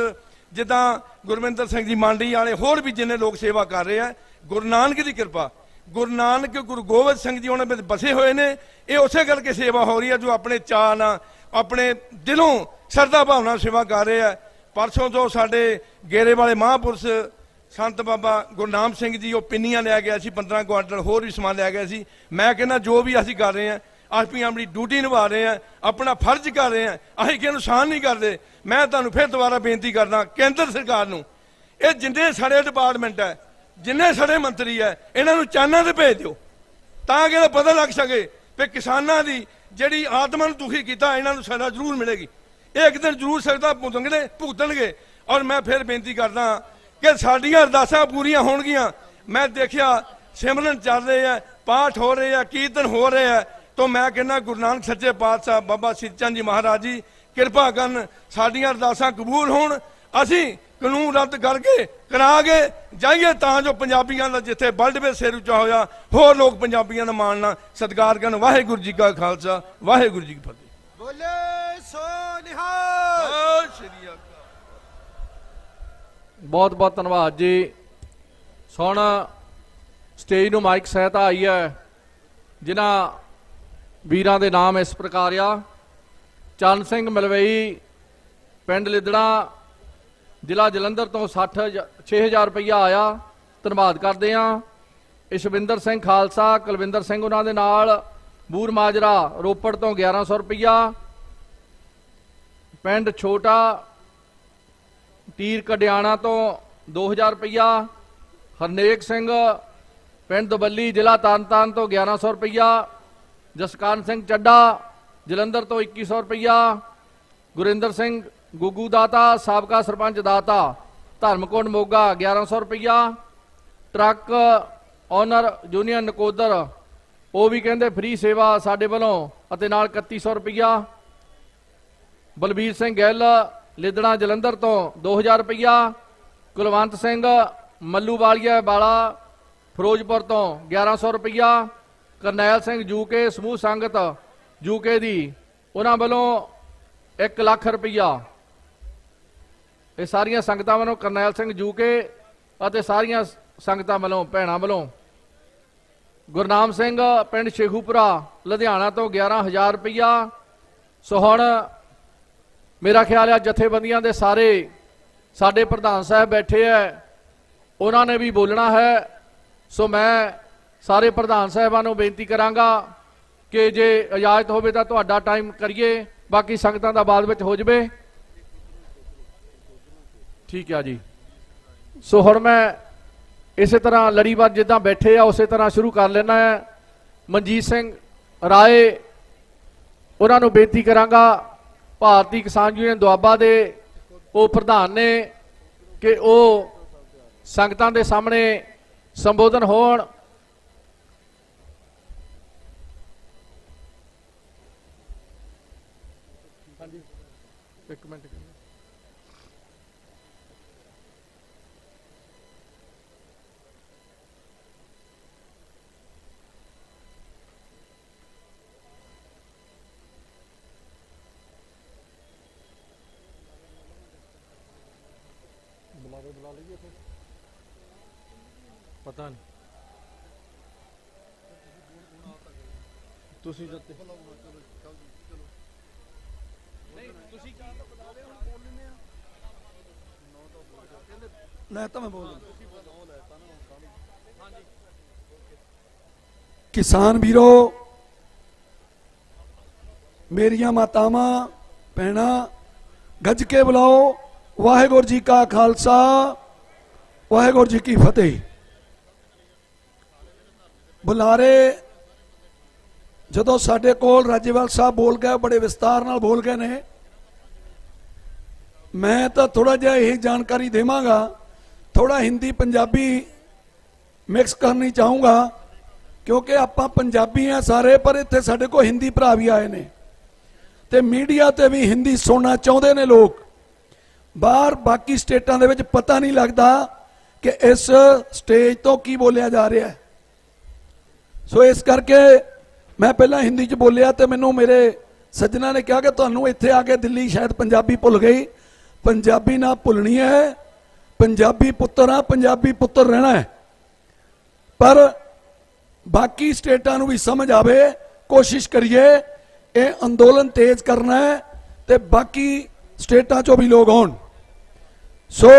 G: ਜਿੱਦਾਂ ਗੁਰਵਿੰਦਰ ਸਿੰਘ ਜੀ ਮੰਡੀ ਵਾਲੇ, ਹੋਰ ਵੀ ਜਿੰਨੇ ਲੋਕ ਸੇਵਾ ਕਰ ਰਹੇ ਆ, ਗੁਰੂ ਨਾਨਕ ਦੀ ਕਿਰਪਾ, ਗੁਰੂ ਨਾਨਕ ਗੁਰੂ ਗੋਬਿੰਦ ਸਿੰਘ ਜੀ ਉਹਨਾਂ ਵਿੱਚ ਬਸੇ ਹੋਏ ਨੇ। ਇਹ ਉਸੇ ਕਰਕੇ ਸੇਵਾ ਹੋ ਰਹੀ ਹੈ ਜੋ ਆਪਣੇ ਚਾਅ ਨਾਲ, ਆਪਣੇ ਦਿਲੋਂ ਸ਼ਰਧਾ ਭਾਵਨਾ ਸੇਵਾ ਕਰ ਰਹੇ ਆ। ਪਰਸੋਂ ਤੋਂ ਸਾਡੇ ਗੇਰੇ ਵਾਲੇ ਮਹਾਂਪੁਰਸ਼ ਸੰਤ ਬਾਬਾ ਗੁਰਨਾਮ ਸਿੰਘ ਜੀ, ਉਹ ਪਿੰਨੀਆਂ ਲਿਆ ਗਿਆ ਸੀ, 15 ਕੁਆਂਟਲ ਹੋਰ ਵੀ ਸਮਾਨ ਲਿਆ ਗਿਆ ਸੀ। ਮੈਂ ਕਹਿੰਦਾ ਜੋ ਵੀ ਅਸੀਂ ਕਰ ਰਹੇ ਹਾਂ, ਅਸੀਂ ਆਪਣੀ ਡਿਊਟੀ ਨਿਭਾ ਰਹੇ ਹਾਂ, ਆਪਣਾ ਫਰਜ਼ ਕਰ ਰਹੇ ਹਾਂ, ਅਸੀਂ ਕਿਸੇ ਨੂੰ ਨੁਕਸਾਨ ਨਹੀਂ ਕਰਦੇ। ਮੈਂ ਤੁਹਾਨੂੰ ਫਿਰ ਦੁਬਾਰਾ ਬੇਨਤੀ ਕਰਦਾ ਕੇਂਦਰ ਸਰਕਾਰ ਨੂੰ, ਇਹ ਜਿੰਨੇ ਸਾਡੇ ਡਿਪਾਰਟਮੈਂਟ ਹੈ, ਜਿੰਨੇ ਸਾਡੇ ਮੰਤਰੀ ਹੈ, ਇਹਨਾਂ ਨੂੰ ਚਾਨਾਂ ਤੇ ਭੇਜ ਦਿਓ ਤਾਂ ਕਿ ਇਹਦਾ ਪਤਾ ਲੱਗ ਸਕੇ ਵੀ ਕਿਸਾਨਾਂ ਦੀ ਜਿਹੜੀ ਆਤਮਾ ਨੂੰ ਦੁਖੀ ਕੀਤਾ, ਇਹਨਾਂ ਨੂੰ ਸਜ਼ਾ ਜ਼ਰੂਰ ਮਿਲੇਗੀ। ਇਹ ਇੱਕ ਦਿਨ ਜ਼ਰੂਰ ਸਜ਼ਾ ਭੁਗਤਣਗੇ। ਔਰ ਮੈਂ ਫਿਰ ਬੇਨਤੀ ਕਰਦਾ ਕਿ ਸਾਡੀਆਂ ਅਰਦਾਸਾਂ ਪੂਰੀਆਂ ਹੋਣਗੀਆਂ। ਮੈਂ ਦੇਖਿਆ ਸਿਮਰਨ ਚੱਲ ਰਹੇ ਆ, ਪਾਠ ਹੋ ਰਹੇ ਆ, ਕੀਰਤਨ ਹੋ ਰਹੇ ਆ, ਤਾਂ ਮੈਂ ਕਹਿੰਦਾ ਗੁਰੂ ਨਾਨਕ ਸੱਚੇ ਪਾਤਸ਼ਾਹ ਬਾਬਾ ਸ਼੍ਰੀ ਚੰਦ ਜੀ ਮਹਾਰਾਜ ਜੀ ਕਿਰਪਾ ਕਰਨ, ਸਾਡੀਆਂ ਅਰਦਾਸਾਂ ਕਬੂਲ ਹੋਣ, ਅਸੀਂ ਕਾਨੂੰਨ ਰੱਦ ਕਰਕੇ ਕਰਾ ਕੇ ਜਾਈਏ, ਤਾਂ ਜੋ ਪੰਜਾਬੀਆਂ ਦਾ ਜਿੱਥੇ ਵਰਲਡ ਵਿੱਚ ਸਿਰ ਉੱਚਾ ਹੋਇਆ, ਹੋਰ ਲੋਕ ਪੰਜਾਬੀਆਂ ਦਾ ਮਾਣਨਾ ਸਤਿਕਾਰ ਕਰਨ। ਵਾਹਿਗੁਰੂ ਜੀ ਕਾ ਖਾਲਸਾ, ਵਾਹਿਗੁਰੂ ਜੀ ਕੀ ਫਤਿਹ।
E: ਬੋਲੇ ਸੋ ਨਿਹਾਲ।
G: ਸ਼੍ਰੀ ਅਕਾਲ।
B: ਬਹੁਤ ਬਹੁਤ ਧੰਨਵਾਦ ਜੀ। ਹੁਣ ਸਟੇਜ ਨੂੰ ਮਾਈਕ ਸਹਾਇਤਾ ਆਈ ਹੈ, ਜਿਨ੍ਹਾਂ ਵੀਰਾਂ ਦੇ ਨਾਮ ਇਸ ਪ੍ਰਕਾਰ ਆ। ਚਰਨ ਸਿੰਘ ਮਲਵਈ, ਪਿੰਡ ਲਿੱਦੜਾ, ਜ਼ਿਲ੍ਹਾ ਜਲੰਧਰ ਤੋਂ 6,000 ਰੁਪਈਆ ਆਇਆ, ਧੰਨਵਾਦ ਕਰਦੇ ਹਾਂ। ਇਸ਼ਵਿੰਦਰ ਸਿੰਘ ਖਾਲਸਾ, ਕੁਲਵਿੰਦਰ ਸਿੰਘ ਉਹਨਾਂ ਦੇ ਨਾਲ, ਬੂਰ ਮਾਜਰਾ ਰੋਪੜ ਤੋਂ 1100 ਰੁਪਈਆ, ਪਿੰਡ ਛੋਟਾ ਟੀਰ ਕਡਿਆਣਾ ਤੋਂ 2000 ਰੁਪਇਆ। ਹਰਨੇਕ ਸਿੰਘ ਪਿੰਡ ਦੁਬੱਲੀ ਜ਼ਿਲ੍ਹਾ ਤਰਨਤਾਰਨ ਤੋਂ 1100 ਰੁਪਇਆ। ਜਸਕਾਰਨ ਸਿੰਘ ਚੱਡਾ ਜਲੰਧਰ ਤੋਂ 2100 ਰੁਪਇਆ। ਗੁਰਿੰਦਰ ਸਿੰਘ ਗੁੱਗੂ ਦਾਤਾ ਸਾਬਕਾ ਸਰਪੰਚ ਦਾਤਾ ਧਰਮਕੋਟ ਮੋਗਾ 1100 ਰੁਪਇਆ। ਟਰੱਕ ਓਨਰ ਯੂਨੀਅਨ ਨਕੋਦਰ ਉਹ ਵੀ ਕਹਿੰਦੇ ਫ੍ਰੀ ਸੇਵਾ ਸਾਡੇ ਵੱਲੋਂ ਅਤੇ ਨਾਲ 3100 ਰੁਪਇਆ। ਬਲਬੀਰ ਸਿੰਘ ਗਿੱਲ ਲਿਦੜਾ ਜਲੰਧਰ ਤੋਂ 2000 ਰੁਪਇਆ। ਕੁਲਵੰਤ ਸਿੰਘ ਮੱਲੂਵਾਲੀਆ ਵਾਲਾ ਫਿਰੋਜ਼ਪੁਰ ਤੋਂ 1100 ਰੁਪਇਆ। ਕਰਨੈਲ ਸਿੰਘ ਜੂਕੇ ਸਮੂਹ ਸੰਗਤ ਜੂਕੇ ਦੀ ਉਹਨਾਂ ਵੱਲੋਂ 1 ਲੱਖ ਰੁਪਇਆ। ਇਹ ਸਾਰੀਆਂ ਸੰਗਤਾਂ ਵੱਲੋਂ ਕਰਨੈਲ ਸਿੰਘ ਜੂਕੇ ਅਤੇ ਸਾਰੀਆਂ ਸੰਗਤਾਂ ਵੱਲੋਂ ਭੈਣਾਂ ਵੱਲੋਂ। ਗੁਰਨਾਮ ਸਿੰਘ ਪਿੰਡ ਸ਼ੇਖੂਪੁਰਾ ਲੁਧਿਆਣਾ ਤੋਂ 11000 ਰੁਪਇਆ। ਸੋ ਹੁਣ ਮੇਰਾ ਖਿਆਲ ਹੈ ਜਥੇਬੰਦੀਆਂ ਦੇ ਸਾਰੇ ਸਾਡੇ ਪ੍ਰਧਾਨ ਸਾਹਿਬ ਬੈਠੇ ਹੈ, ਉਹਨਾਂ ਨੇ ਵੀ ਬੋਲਣਾ ਹੈ। ਸੋ ਮੈਂ ਸਾਰੇ ਪ੍ਰਧਾਨ ਸਾਹਿਬਾਂ ਨੂੰ ਬੇਨਤੀ ਕਰਾਂਗਾ ਕਿ ਜੇ ਇਜਾਜ਼ਤ ਹੋਵੇ ਤਾਂ ਤੁਹਾਡਾ ਟਾਈਮ ਕਰੀਏ, ਬਾਕੀ ਸੰਗਤਾਂ ਦਾ ਬਾਅਦ ਵਿੱਚ ਹੋ ਜਾਵੇ। ਠੀਕ ਹੈ ਜੀ। ਸੋ ਹੁਣ ਮੈਂ ਇਸੇ ਤਰ੍ਹਾਂ ਲੜੀਵਾਰ ਜਿੱਦਾਂ ਬੈਠੇ ਆ ਉਸੇ ਤਰ੍ਹਾਂ ਸ਼ੁਰੂ ਕਰ ਲੈਣਾ ਹੈ। ਮਨਜੀਤ ਸਿੰਘ ਰਾਏ ਉਹਨਾਂ ਨੂੰ ਬੇਨਤੀ ਕਰਾਂਗਾ, ਭਾਰਤੀ ਕਿਸਾਨ ਯੂਨੀਅਨ ਦੁਆਬਾ ਦੇ ਉਹ ਪ੍ਰਧਾਨ ਨੇ, ਕਿ ਉਹ ਸੰਗਤਾਂ ਦੇ ਸਾਹਮਣੇ ਸੰਬੋਧਨ ਹੋਣ। ਇੱਕ ਮਿੰਟ ਪਤਾ ਨਹੀਂ ਤੁਸੀਂ ਜੱਤੇ
H: ਲੈ ਤਾਂ ਮੈਂ ਬੋਲ ਕਿਸਾਨ ਵੀਰੋ, ਮੇਰੀਆਂ ਮਾਤਾਵਾਂ ਭੈਣਾਂ, ਗੱਜ ਕੇ ਬੁਲਾਓ ਵਾਹਿਗੁਰੂ ਜੀ ਕਾ ਖਾਲਸਾ ਵਾਹਿਗੁਰੂ ਜੀ ਕੀ ਫਤਿਹ। ਬੁਲਾਰੇ ਜਦੋਂ ਸਾਡੇ ਕੋਲ ਰਾਜੇਵਾਲ ਸਾਹਿਬ ਬੋਲ ਗਏ, ਬੜੇ ਵਿਸਤਾਰ ਨਾਲ ਬੋਲ ਗਏ ਨੇ। ਮੈਂ ਤਾਂ ਥੋੜਾ ਜਿਹਾ ਇਹ ਜਾਣਕਾਰੀ ਦੇਵਾਂਗਾ, ਥੋੜਾ ਹਿੰਦੀ ਪੰਜਾਬੀ ਮਿਕਸ ਕਰਨੀ ਚਾਹੂੰਗਾ, ਕਿਉਂਕਿ ਆਪਾਂ ਪੰਜਾਬੀ ਆ ਸਾਰੇ, ਪਰ ਇੱਥੇ ਸਾਡੇ ਕੋਲ ਹਿੰਦੀ ਭਰਾ ਵੀ ਆਏ ਨੇ ਤੇ ਮੀਡੀਆ ਤੇ ਵੀ ਹਿੰਦੀ ਸੁਣਨਾ ਚਾਹੁੰਦੇ ਨੇ ਲੋਕ। ਬਾਹਰ ਬਾਕੀ ਸਟੇਟਾਂ ਦੇ ਵਿੱਚ ਪਤਾ ਨਹੀਂ ਲੱਗਦਾ ਕਿ ਇਸ ਸਟੇਜ ਤੋਂ ਕੀ ਬੋਲਿਆ ਜਾ ਰਿਹਾ ਹੈ। ਸੋ ਇਸ ਕਰਕੇ ਮੈਂ ਪਹਿਲਾਂ ਹਿੰਦੀ 'ਚ ਬੋਲਿਆ ਤੇ ਮੈਨੂੰ ਮੇਰੇ ਸੱਜਣਾ ਨੇ ਕਿਹਾ ਕਿ ਤੁਹਾਨੂੰ ਇੱਥੇ ਆ ਕੇ ਦਿੱਲੀ ਸ਼ਾਇਦ ਪੰਜਾਬੀ ਭੁੱਲ ਗਈ। ਪੰਜਾਬੀ ਨਾ ਭੁੱਲਣੀ ਹੈ, ਪੰਜਾਬੀ ਪੁੱਤਰ ਆ, ਪੰਜਾਬੀ ਪੁੱਤਰ ਰਹਿਣਾ ਹੈ। ਪਰ ਬਾਕੀ ਸਟੇਟਾਂ ਨੂੰ ਵੀ ਸਮਝ ਆਵੇ, ਕੋਸ਼ਿਸ਼ ਕਰੀਏ ਇਹ ਅੰਦੋਲਨ ਤੇਜ਼ ਕਰਨਾ ਹੈ ਤੇ ਬਾਕੀ ਸਟੇਟਾਂ 'ਚੋਂ ਵੀ ਲੋਕ ਆਉਣ। ਸੋ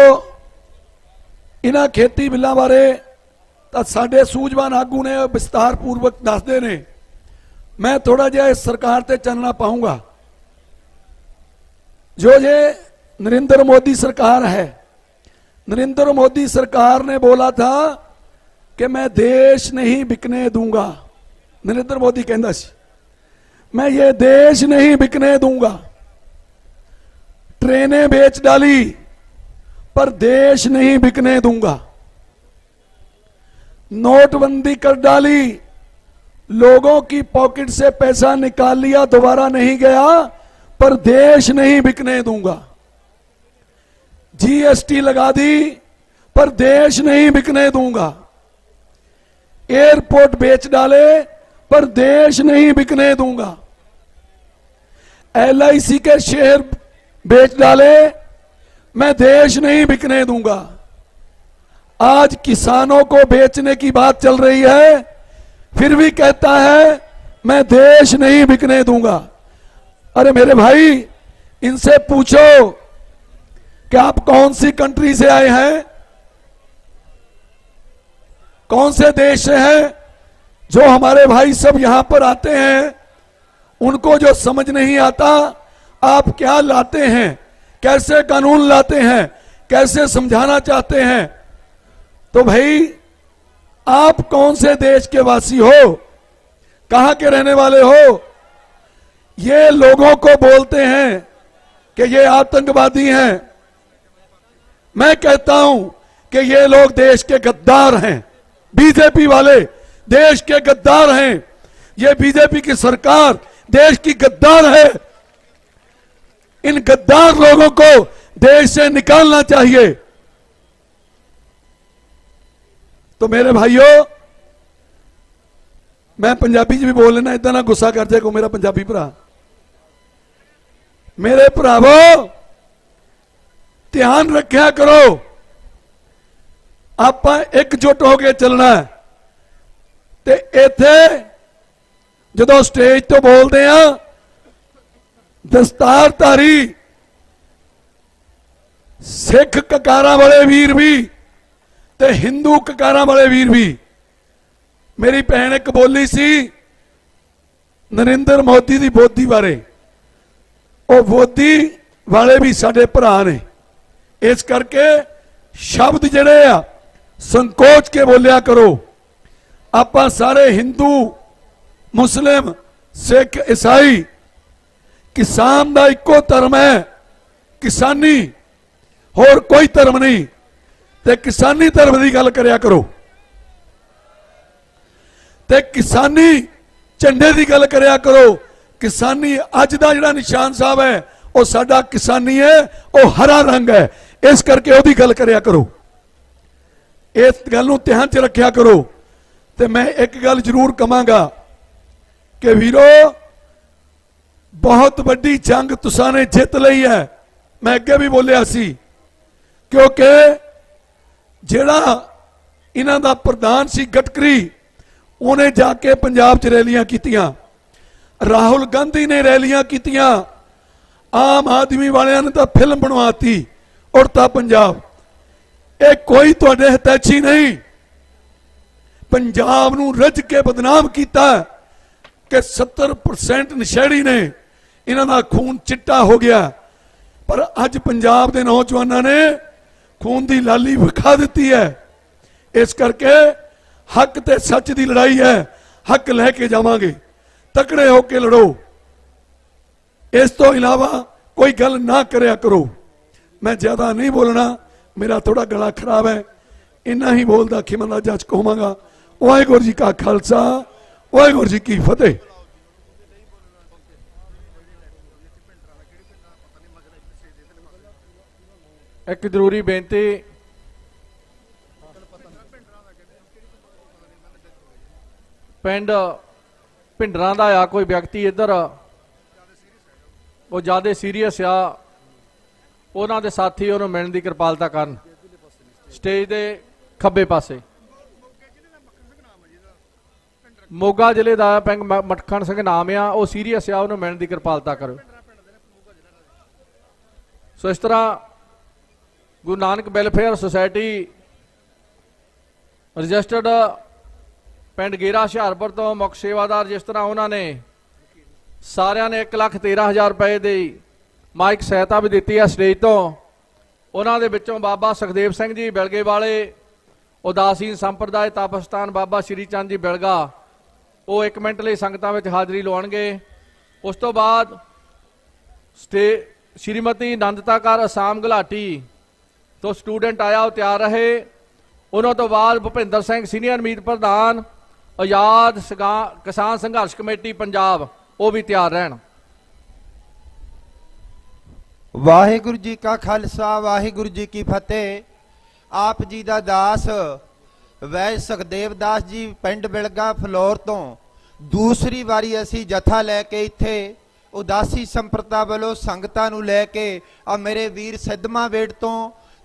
H: ਇਹਨਾਂ ਖੇਤੀ ਬਿੱਲਾਂ ਬਾਰੇ ਤਾਂ ਸਾਡੇ ਸੂਝਵਾਨ ਆਗੂ ਨੇ ਵਿਸਤਾਰ ਪੂਰਵਕ ਦੱਸਦੇ ਨੇ। ਮੈਂ ਥੋੜਾ ਜਿਹਾ ਇਸ ਸਰਕਾਰ ਤੇ ਚਾਨਣਾ ਪਾऊंगा। जो ये नरेंद्र मोदी सरकार है, नरेंद्र मोदी सरकार ने बोला था कि मैं देश नहीं बिकने दूंगा। नरेंद्र मोदी कहता सी मैं ये देश नहीं बिकने दूंगा। ट्रेनें बेच डाली पर देश नहीं बिकने दूंगा। नोटबंदी कर डाली, लोगों की पॉकेट से पैसा निकाल लिया, दोबारा नहीं गया, पर देश नहीं बिकने दूंगा। जीएसटी लगा दी पर देश नहीं बिकने दूंगा। एयरपोर्ट बेच डाले पर देश नहीं बिकने दूंगा। LIC के शेयर बेच डाले, मैं देश नहीं बिकने दूंगा। आज किसानों को बेचने की बात चल रही है, फिर भी कहता है मैं देश नहीं बिकने दूंगा। अरे मेरे भाई, इनसे पूछो कि आप कौन सी कंट्री से आए हैं, कौन से देश से हैं। जो हमारे भाई सब यहां पर आते हैं, उनको जो समझ नहीं आता आप क्या लाते हैं, कैसे कानून लाते हैं, कैसे समझाना चाहते हैं। तो भाई आप कौन से देश के वासी हो, कहां के रहने वाले हो? ये लोगों को बोलते हैं कि ये आतंकवादी हैं। मैं कहता हूं कि ये लोग देश के गद्दार हैं, बीजेपी वाले देश के गद्दार हैं। ये बीजेपी की सरकार देश की गद्दार है। इन गद्दार लोगों को देश से निकालना चाहिए। तो मेरे भाइयों, मैं पंजाबी च भी बोल लेना, इतना ना गुस्सा कर जाए को मेरा पंजाबी भरा। मेरे भरावो, ध्यान रखा करो, आप एकजुट होके चलना है। ते इथे जदों स्टेज तो बोलते हैं, दस्तारधारी सिख ककारां वाले वीर भी ते हिंदू ककारां वाले वीर भी, मेरी भैन एक बोली सी नरेंद्र मोदी दी बोधी बारे, वो बोधी वाले भी साडे भरा ने। इस करके शब्द जड़े आ संकोच के बोलिया करो। आपां सारे हिंदू, मुस्लिम, सिख, ईसाई, किसान दा इको धर्म है, किसानी, होर कोई धर्म नहीं। ते किसानी धर्म की गल करया करो, ते किसानी झंडे की गल करया करो। किसानी अज दा जिहड़ा निशान साहब है वो साडा किसानी है, वो हरा रंग है। इस करके उसकी गल करया करो, इस गल नूं ध्यान च रखा करो। ते मैं एक गल जरूर कहांगा कि वीरो, बहुत वड्डी जंग तुसां ने जित लई है। मैं अगे भी बोलिया सी, क्योंकि जिहड़ा इन्हां दा प्रधान सी गडकरी, उन्हें जाके पंजाब च रैलियां कीतियां, राहुल गांधी ने रैलियां कीतियां, आम आदमी वालियां ने तो फिल्म बनवाती उड़ता पंजाब। ये कोई तुहाडे हितैषी नहीं, पंजाब नूं रज के बदनाम किया कि 70% नशेड़ी ने, इन्हां दा खून चिट्टा हो गया। पर अज पंजाब के नौजवानों ने खून की लाली विखा दी है। इस करके हक ते सच की लड़ाई है, हक लैके जावांगे, तकड़े होके लड़ो। इस तो इलावा कोई गल ना करया करो। मैं ज्यादा नहीं बोलना, मेरा थोड़ा गला खराब है, इन्ना ही बोलदा खिमन जज कहवांगा। वाहिगुरू जी का खालसा, वाहिगुरू जी की फतेह।
B: एक जरूरी बेनती, पिंड भिंडरां दा आ कोई व्यक्ति इधर वो ज्यादा सीरीयस आ, उन्हां दे साथी उन्होंने मिलण दी किरपालता करन। स्टेज दे खब्बे पासे मोगा जिले का पिंड मटखण सिंह नाम आ, वो सीरीयस आ, उन्होंने मिलण दी किरपालता करो। सो इस तरह Guru Nanak welfare society registered पिंड गेरा हुशियारपुर तो मुख सेवादार, जिस तरह उन्होंने सारिਆਂ ने 1,13,000 रुपए की माइक सहायता भी दी है स्टेज तो। उन्होंने विचों बाबा सुखदेव सिंह जी बिलगे वाले उदासीन संप्रदाय तपस्तान बाबा श्री चंद जी बिलगा, वो 1 मिनट लिए संगतां विच हाज़री लवाउणगे। उस तो बाद श्रीमती नंदताकार असाम गुलाटी तो स्टूडेंट आया, वो तैयार रहे। उन्होंने तो बाद भुपिंदर सिंह सीनियर मीत प्रधान आजाद किसान संघर्ष कमेटी पंजाब, वो भी तैयार रहन।
I: वाहिगुरु जी का खालसा, वाहिगुरु जी की फतेह। आप जी दा दास वैद सुखदेव दास जी पिंड बिलगा फलोर तो दूसरी वारी असी जथा लैके इत्थे उदासी संप्रदा वालों संगतां नूं लैके आ मेरे वीर सिद्धमा वेड़ तो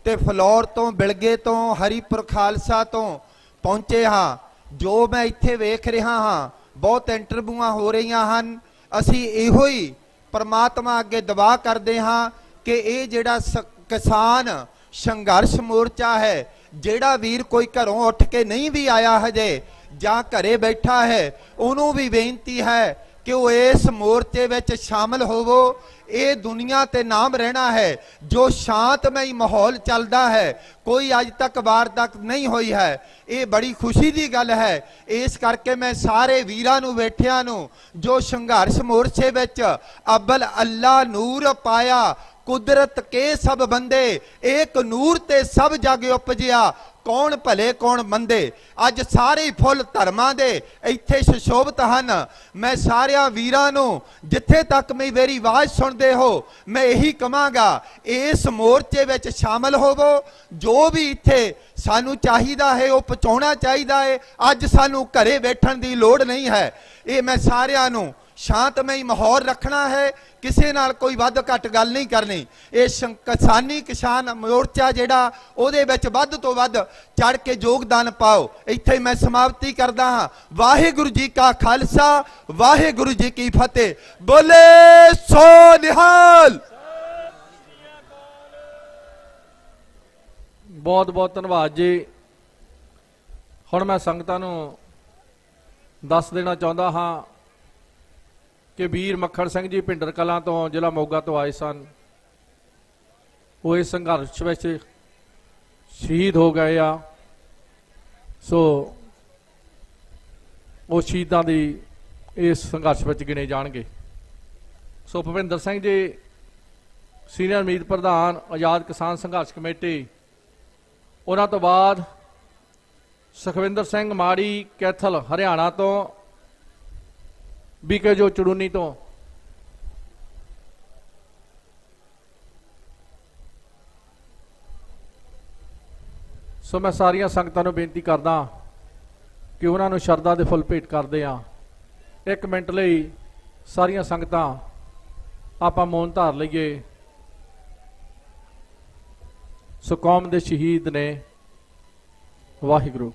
I: ते फलोर तो बिलगे तो हरीपुर खालसा तो पहुंचे हाँ। जो मैं इत्थे वेख रहा हाँ, बहुत इंटरव्यूआं हो रही हैं। असी इहो ही परमात्मा अगे दुआ करते हाँ कि ये जिहड़ा किसान संघर्ष मोर्चा है, जिहड़ा वीर कोई घरों उठ के नहीं भी आया हजे जां घरे बैठा है, उन्होंने भी बेनती है कि वो इस मोर्चे विच शामिल होवो, ਇਹ ਦੁਨੀਆ ਤੇ ਨਾਮ ਰਹਿਣਾ ਹੈ। ਜੋ ਸ਼ਾਂਤਮਈ ਮਾਹੌਲ ਚੱਲਦਾ ਹੈ, ਕੋਈ ਅੱਜ ਤੱਕ ਵਾਰਦਾਤ ਨਹੀਂ ਹੋਈ ਹੈ, ਇਹ ਬੜੀ ਖੁਸ਼ੀ ਦੀ ਗੱਲ ਹੈ। ਇਸ ਕਰਕੇ ਮੈਂ ਸਾਰੇ ਵੀਰਾਂ ਨੂੰ ਬੈਠਿਆਂ ਨੂੰ ਜੋ ਸੰਘਰਸ਼ ਮੋਰਚੇ ਵਿੱਚ ਅਬਲ ਅੱਲਾ ਨੂਰ ਪਾਇਆ, ਕੁਦਰਤ ਕੇ ਸਭ ਬੰਦੇ ਏਕ ਨੂਰ ਤੇ ਸਭ ਜਗ ਉਪਜਿਆ, ਕੌਣ ਭਲੇ ਕੌਣ ਮੰਦੇ। ਅੱਜ ਸਾਰੇ ਫੁੱਲ ਧਰਮਾਂ ਦੇ ਇੱਥੇ ਸੁਸ਼ੋਭਿਤ ਹਨ। ਮੈਂ ਸਾਰਿਆਂ ਵੀਰਾਂ ਨੂੰ ਜਿੱਥੇ ਤੱਕ ਮੇਰੀ ਆਵਾਜ਼ ਸੁਣਦੇ ਹੋ, ਮੈਂ ਇਹੀ ਕਹਾਂਗਾ, ਇਸ ਮੋਰਚੇ ਵਿੱਚ ਸ਼ਾਮਲ ਹੋਵੋ। ਜੋ ਵੀ ਇੱਥੇ ਸਾਨੂੰ ਚਾਹੀਦਾ ਹੈ ਉਹ ਪਹੁੰਚਾਉਣਾ ਚਾਹੀਦਾ ਹੈ। ਅੱਜ ਸਾਨੂੰ ਘਰੇ ਬੈਠਣ ਦੀ ਲੋੜ ਨਹੀਂ ਹੈ। ਇਹ ਮੈਂ ਸਾਰਿਆਂ ਨੂੰ ਸ਼ਾਂਤਮਈ ਮਾਹੌਲ ਰੱਖਣਾ ਹੈ, ਕਿਸੇ ਨਾਲ ਕੋਈ ਵੱਧ ਘੱਟ ਗੱਲ ਨਹੀਂ ਕਰਨੀ। ਇਹ ਕਿਸਾਨ ਮੋਰਚਾ ਜਿਹੜਾ, ਉਹਦੇ ਵਿੱਚ ਵੱਧ ਤੋਂ ਵੱਧ ਚੜ ਕੇ ਯੋਗਦਾਨ ਪਾਓ। ਇੱਥੇ ਮੈਂ ਸਮਾਪਤੀ ਕਰਦਾ ਹਾਂ। ਵਾਹਿਗੁਰੂ ਜੀ ਕਾ ਖਾਲਸਾ, ਵਾਹਿਗੁਰੂ ਜੀ ਕੀ ਫਤਿਹ। ਬੋਲੇ ਸੋ ਨਿਹਾਲ।
B: ਬਹੁਤ ਬਹੁਤ ਧੰਨਵਾਦ ਜੀ। ਹੁਣ ਮੈਂ ਸੰਗਤਾਂ ਨੂੰ ਦੱਸ ਦੇਣਾ ਚਾਹੁੰਦਾ ਹਾਂ ਕਿ ਵੀਰ ਮੱਖਣ ਸਿੰਘ ਜੀ ਭਿੰਡਰ ਕਲਾਂ ਤੋਂ, ਜ਼ਿਲ੍ਹਾ ਮੋਗਾ ਤੋਂ ਆਏ ਸਨ। ਉਹ ਇਸ ਸੰਘਰਸ਼ ਵਿੱਚ ਸ਼ਹੀਦ ਹੋ ਗਏ ਆ। ਸੋ ਉਹ ਸ਼ਹੀਦਾਂ ਦੀ ਇਸ ਸੰਘਰਸ਼ ਵਿੱਚ ਗਿਣੇ ਜਾਣਗੇ। ਸੋ ਭੁਪਿੰਦਰ ਸਿੰਘ ਜੀ ਸੀਨੀਅਰ ਮੀਤ ਪ੍ਰਧਾਨ ਆਜ਼ਾਦ ਕਿਸਾਨ ਸੰਘਰਸ਼ ਕਮੇਟੀ, ਉਹਨਾਂ ਤੋਂ ਬਾਅਦ ਸੁਖਵਿੰਦਰ ਸਿੰਘ ਮਾੜੀ ਕੈਥਲ ਹਰਿਆਣਾ ਤੋਂ, ਬੀਕੇ ਜੋ ਚੜੂਨੀ ਤੋਂ, ਸੋ ਮੈਂ ਸਾਰੀਆਂ ਸੰਗਤਾਂ ਨੂੰ ਬੇਨਤੀ ਕਰਦਾ ਕਿ ਉਹਨਾਂ ਨੂੰ ਸ਼ਰਧਾ ਦੇ ਫੁੱਲ ਭੇਟ ਕਰਦੇ ਆ। 1 ਮਿੰਟ ਲਈ ਸਾਰੀਆਂ ਸੰਗਤਾਂ ਆਪਾਂ ਮੌਨ ਧਾਰ ਲਈਏ। ਸੋ ਕੌਮ ਦੇ ਸ਼ਹੀਦ ਨੇ। ਵਾਹਿਗੁਰੂ।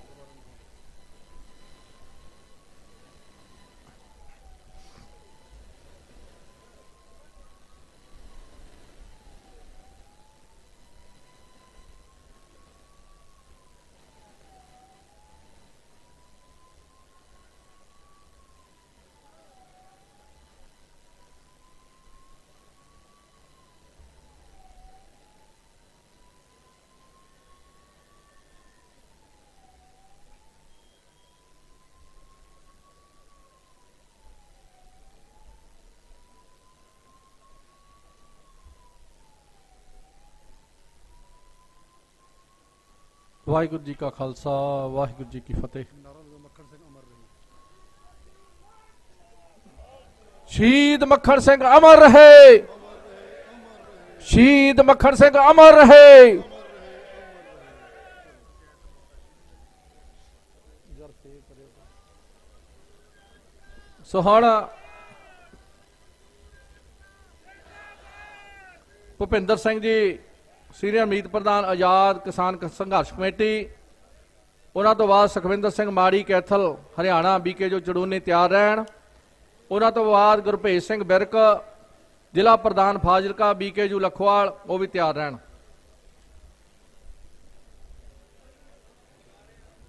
B: ਵਾਹਿਗੁਰੂ ਜੀ ਕਾ ਖਾਲਸਾ, ਵਾਹਿਗੁਰੂ ਜੀ ਕੀ ਫਤਿਹ। ਸ਼ਹੀਦ ਮੱਖਣ ਸਿੰਘ ਅਮਰ ਰਹੇ, ਸ਼ਹੀਦ ਮੱਖਣ ਸਿੰਘ ਅਮਰ ਰਹੇ। ਸੋ ਹੁਣ ਭੁਪਿੰਦਰ ਸਿੰਘ ਜੀ ਸੀਨੀਅਰ ਮੀਤ ਪ੍ਰਧਾਨ ਆਜ਼ਾਦ ਕਿਸਾਨ ਸੰਘਰਸ਼ ਕਮੇਟੀ, ਉਹਨਾਂ ਤੋਂ ਬਾਅਦ ਸੁਖਵਿੰਦਰ ਸਿੰਘ ਮਾੜੀ ਕੈਥਲ ਹਰਿਆਣਾ ਬੀਕੇ ਜੋ ਚੜੂਨੀ ਤਿਆਰ ਰਹਿਣ। ਉਹਨਾਂ ਤੋਂ ਬਾਅਦ ਗੁਰਭੇਜ ਸਿੰਘ ਬਿਰਕ ਜ਼ਿਲ੍ਹਾ ਪ੍ਰਧਾਨ ਫਾਜ਼ਿਲਕਾ ਬੀਕੇ ਜੂ ਲਖਵਾਲ, ਉਹ ਵੀ ਤਿਆਰ ਰਹਿਣ।